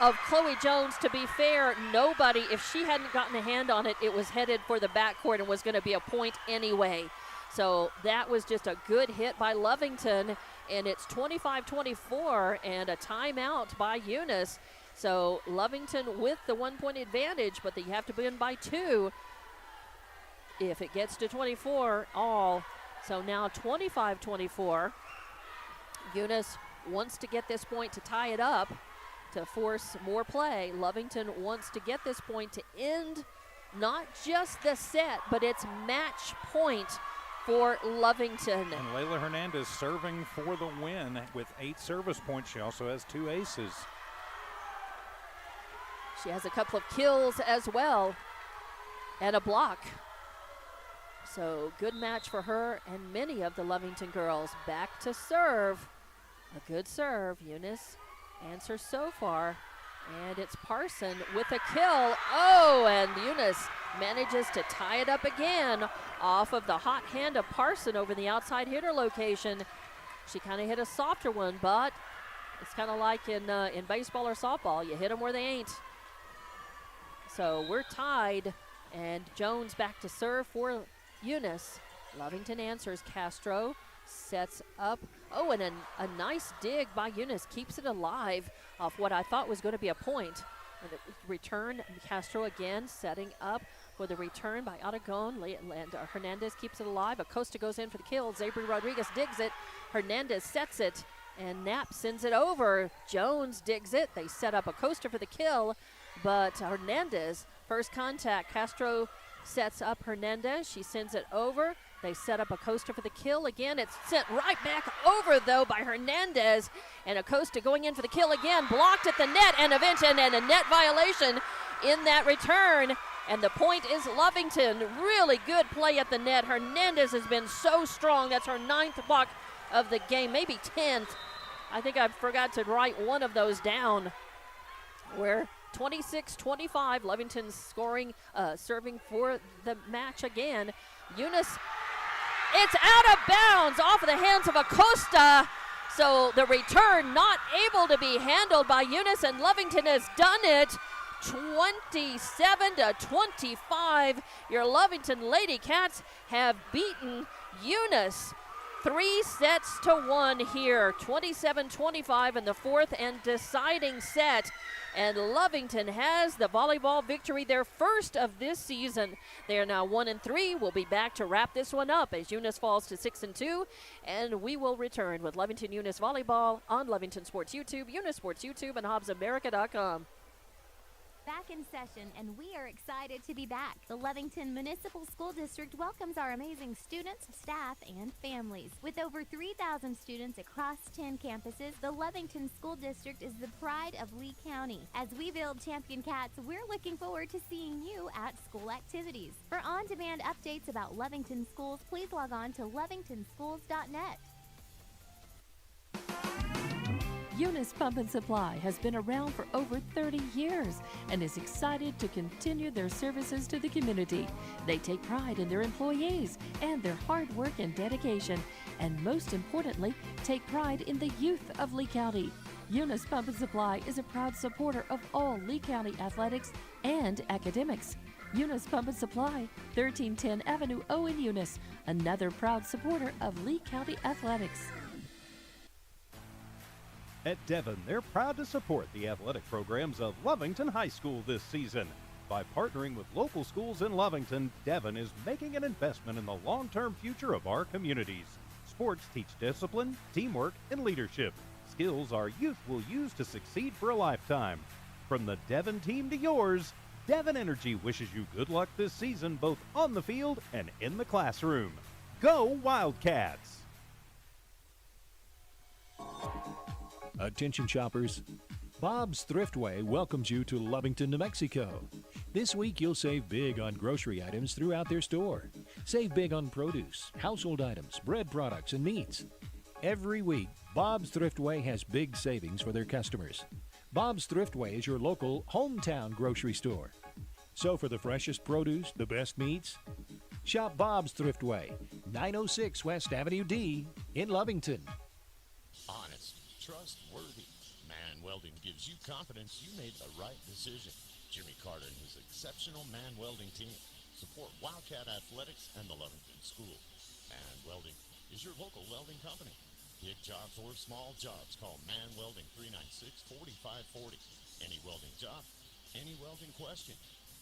of Chloe Jones. To be fair, nobody, if she hadn't gotten a hand on it, it was headed for the backcourt and was going to be a point anyway. So that was just a good hit by Lovington, and it's 25-24 and a timeout by Eunice. So Lovington with the 1-point advantage, but you have to win by 2 if it gets to 24 all. So now 25-24. Eunice wants to get this point to tie it up, to force more play. Lovington wants to get this point to end not just the set, but it's match point for Lovington. And Layla Hernandez serving for the win with 8 service points. She also has 2 aces. She has a couple of kills as well and a block. So good match for her and many of the Lovington girls. Back to serve. A good serve. Eunice answers so far. And it's Parson with a kill. Oh, and Eunice manages to tie it up again off of the hot hand of Parson over the outside hitter location. She kind of hit a softer one, but it's kind of like in baseball or softball. You hit them where they ain't. So we're tied, and Jones back to serve for Eunice. Lovington answers. Castro sets up. Oh, and a nice dig by Eunice. Keeps it alive off what I thought was going to be a point. And the return, Castro again setting up for the return by Aragon. And Hernandez keeps it alive. Acosta goes in for the kill. Zabri Rodriguez digs it. Hernandez sets it. And Knapp sends it over. Jones digs it. They set up Acosta for the kill. But Hernandez, first contact. Castro sets up Hernandez. She sends it over. They set up Acosta for the kill. Again, it's sent right back over, though, by Hernandez. And Acosta going in for the kill again. Blocked at the net, and a net violation in that return. And the point is Lovington. Really good play at the net. Hernandez has been so strong. That's her 9th block of the game, maybe 10th. I think I forgot to write one of those down. Where 26-25, Lovington scoring, serving for the match again. Eunice, it's out of bounds off of the hands of Acosta. So the return not able to be handled by Eunice, and Lovington has done it. 27-25. Your Lovington Lady Cats have beaten Eunice 3-1 here. 27-25 in the 4th and deciding set. And Lovington has the volleyball victory, their first of this season. They are now 1-3. We'll be back to wrap this one up as Eunice falls to 6-2. And we will return with Lovington Eunice Volleyball on Lovington Sports YouTube, Eunice Sports YouTube, and HobbsAmerica.com. Back in session, and we are excited to be back. The Lovington Municipal School District welcomes our amazing students, staff, and families. With over 3,000 students across 10 campuses, the Lovington School District is the pride of Lee County. As we build champion cats, we're looking forward to seeing you at school activities. For on-demand updates about Lovington schools, please log on to lovingtonschools.net. Eunice Pump and Supply has been around for over 30 years and is excited to continue their services to the community. They take pride in their employees and their hard work and dedication, and most importantly, take pride in the youth of Lee County. Eunice Pump and Supply is a proud supporter of all Lee County athletics and academics. Eunice Pump and Supply, 1310 Avenue O in Eunice, another proud supporter of Lee County Athletics. At Devon, they're proud to support the athletic programs of Lovington High School this season. By partnering with local schools in Lovington, Devon is making an investment in the long-term future of our communities. Sports teach discipline, teamwork, and leadership, skills our youth will use to succeed for a lifetime. From the Devon team to yours, Devon Energy wishes you good luck this season both on the field and in the classroom. Go Wildcats! Attention shoppers, Bob's Thriftway welcomes you to Lovington, New Mexico. This week you'll save big on grocery items throughout their store. Save big on produce, household items, bread products, and meats. Every week, Bob's Thriftway has big savings for their customers. Bob's Thriftway is your local hometown grocery store. So for the freshest produce, the best meats, shop Bob's Thriftway, 906 West Avenue D in Lovington. Honest, trustworthy. Man Welding gives you confidence you made the right decision. Jimmy Carter and his exceptional Man Welding team support Wildcat Athletics and the Lovington School. Man Welding is your local welding company. Big jobs or small jobs, call Man Welding 396-4540. Any welding job, any welding question,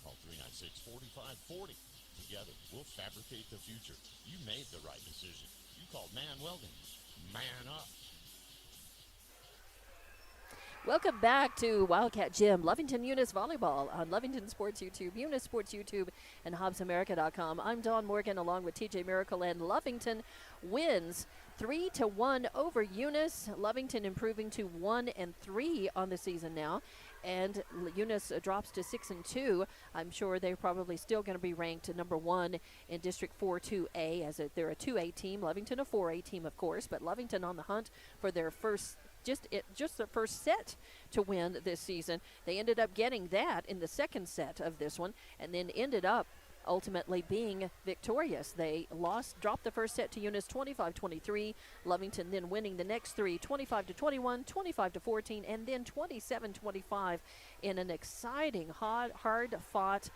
call 396-4540. Together, we'll fabricate the future. You made the right decision. You called Man Welding. Man up. Welcome back to Wildcat Gym, Lovington Eunice Volleyball on Lovington Sports YouTube, Eunice Sports YouTube, and HobbsAmerica.com. I'm Dawn Morgan along with TJ Miracle, and Lovington wins 3-1 over Eunice. Lovington improving to 1-3 on the season now. And Eunice drops to 6-2. I'm sure they're probably still going to be ranked number 1 in District 4 2A, as they're a 2A team. Lovington a 4A team, of course, but Lovington on the hunt for their first their first set to win this season. They ended up getting that in the second set of this one, and then ended up ultimately being victorious. They dropped the first set to Eunice 25-23. Lovington then winning the next three 25-21, 25-14, and then 27-25 in an exciting, hard-fought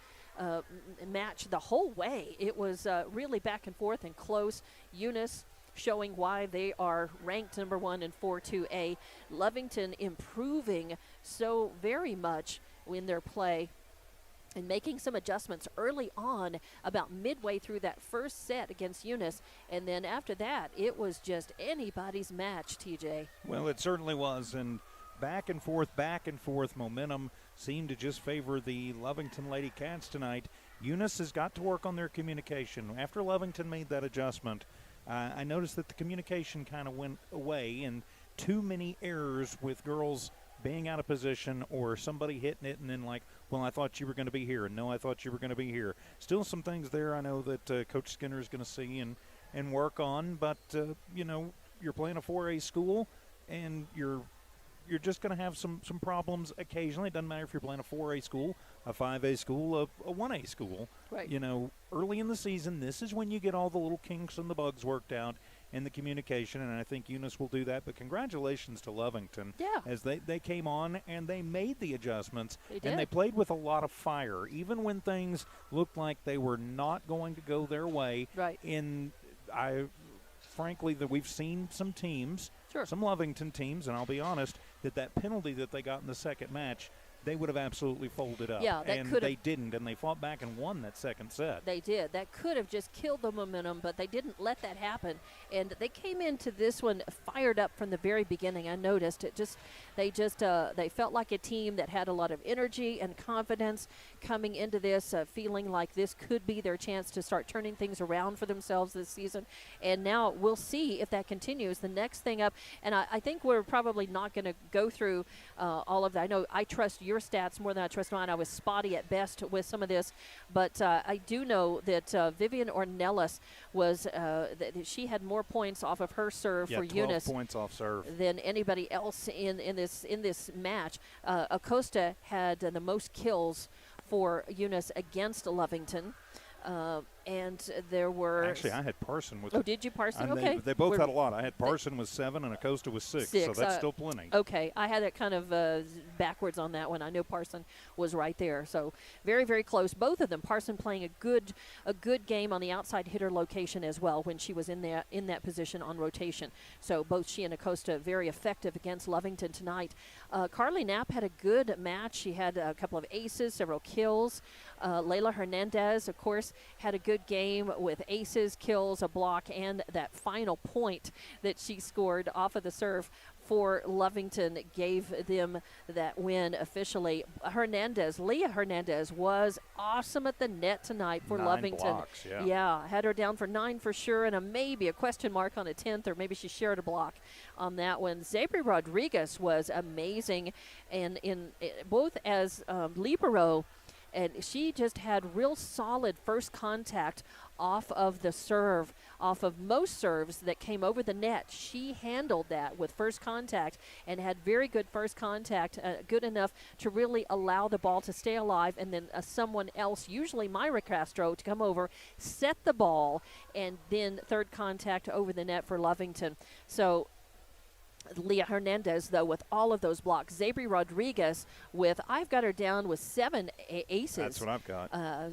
match the whole way. It was really back and forth and close. Eunice showing why they are ranked number 1 in 4-2A. Lovington improving so very much in their play and making some adjustments early on about midway through that first set against Eunice. And then after that, it was just anybody's match, TJ. Well, it certainly was. And back and forth, momentum seemed to just favor the Lovington Lady Cats tonight. Eunice has got to work on their communication. After Lovington made that adjustment, I noticed that the communication kind of went away, and too many errors with girls being out of position or somebody hitting it and then like, well, I thought you were going to be here, and no, I thought you were going to be here. Still some things there I know that Coach Skinner is going to see and work on, but, you're playing a 4A school, and you're just going to have some problems occasionally. It doesn't matter if you're playing a 4A school, a 5A school, a 1A school. Right. Early in the season, this is when you get all the little kinks and the bugs worked out in the communication, and I think Eunice will do that. But congratulations to Lovington. Yeah. As they came on and they made the adjustments. They did. And they played with a lot of fire, even when things looked like they were not going to go their way. Right. Frankly, that we've seen some teams, Sure. some Lovington teams, and I'll be honest, that penalty that they got in the second match, they would have absolutely folded up. Yeah, that and could've- they didn't, and they fought back and won that second set. They did. That could have just killed the momentum, but they didn't let that happen. And they came into this one fired up from the very beginning. I noticed it. They felt like a team that had a lot of energy and confidence coming into this, feeling like this could be their chance to start turning things around for themselves this season. And now we'll see if that continues. The next thing up, and I think we're probably not going to go through all of that. I know I trust your stats more than I trust mine. I was spotty at best with some of this, but I do know that Vivian Ornelas was she had more points off of her serve for 12 Eunice points off serve than anybody else in this match. Acosta had the most kills for Eunice against Lovington. And there were. Actually, I had Parson with. Oh, did you, Parson? And Okay. They both had a lot. I had Parson with 7 and Acosta with 6, so that's still plenty. Okay, I had it kind of backwards on that one. I know Parson was right there, so very, very close. Both of them. Parson playing a good game on the outside hitter location as well when she was in that position on rotation. So both she and Acosta very effective against Lovington tonight. Carly Knapp had a good match. She had a couple of aces, several kills. Layla Hernandez, of course, had a good game with aces, kills, a block, and that final point that she scored off of the serve for Lovington gave them that win officially. Leah Hernandez was awesome at the net tonight for 9 Lovington. blocks, Yeah, had her down for 9 for sure, and maybe a question mark on a 10th, or maybe she shared a block on that one. Zabri Rodriguez was amazing, and in both as libero. And she just had real solid first contact off of the serve, off of most serves that came over the net. She handled that with first contact and had very good first contact, good enough to really allow the ball to stay alive, and then someone else, usually Myra Castro, to come over, set the ball, and then third contact over the net for Lovington. So Leah Hernandez, though, with all of those blocks. Zabri Rodriguez I've got her down with 7 aces. That's what I've got.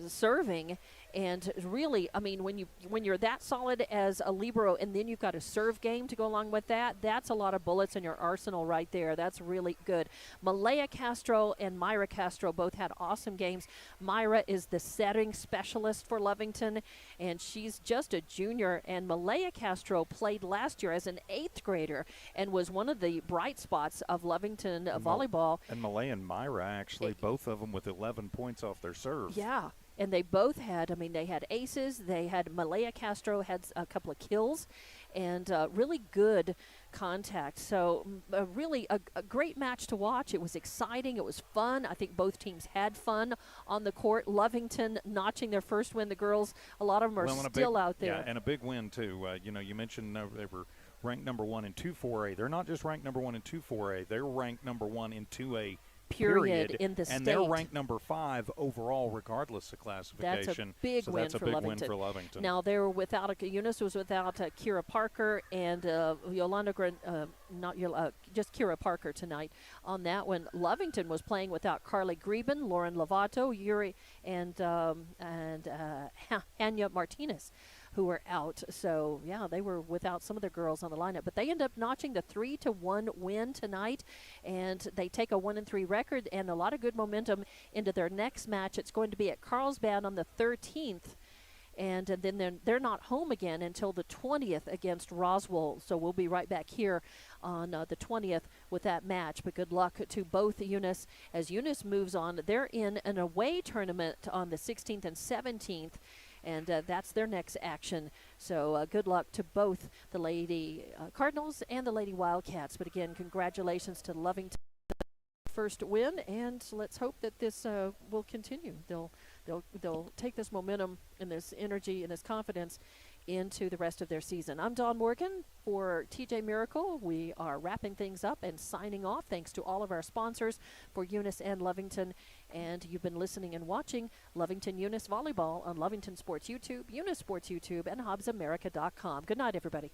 Serving. And really, I mean, when you're that solid as a libero, and then you've got a serve game to go along with that, that's a lot of bullets in your arsenal right there. That's really good. Malaya Castro and Myra Castro both had awesome games. Myra is the setting specialist for Lovington, and she's just a junior. And Malaya Castro played last year as an 8th grader and was one of the bright spots of Lovington volleyball. And Malaya and Myra, actually, both of them with 11 points off their serve. Yeah. And they both had, they had aces. They had Malaya Castro had a couple of kills and really good contact. So really a great match to watch. It was exciting. It was fun. I think both teams had fun on the court. Lovington notching their first win. The girls, a lot of them are still out there. Yeah, and a big win, too. You mentioned they were ranked number 1 in 2-4A. They're not just ranked number 1 in 2-4A. They're ranked number 1 in 2A. Period in the state. And they're ranked number 5 overall, regardless of classification. That's a big win for Lovington. Win for Lovington. Now, they were without Eunice was without Kira Parker and Yolanda just Kira Parker tonight on that one. Lovington was playing without Carly Greben, Lauren Lovato, Yuri, and Hanya Martinez, who were out. So, yeah, they were without some of their girls on the lineup. But they end up notching the 3-1 win tonight, and they take a 1-3 record and a lot of good momentum into their next match. It's going to be at Carlsbad on the 13th. And then they're not home again until the 20th against Roswell. So we'll be right back here on the 20th with that match. But good luck to both Eunice. As Eunice moves on, they're in an away tournament on the 16th and 17th. And that's their next action. So good luck to both the Lady Cardinals and the Lady Wildcats. But again, congratulations to Lovington. First win, and let's hope that this will continue. They'll take this momentum and this energy and this confidence into the rest of their season. I'm Dawn Morgan for TJ Miracle. We are wrapping things up and signing off. Thanks to all of our sponsors for Eunice and Lovington. And you've been listening and watching Lovington Eunice Volleyball on Lovington Sports YouTube, Eunice Sports YouTube, and HobbsAmerica.com. Good night, everybody.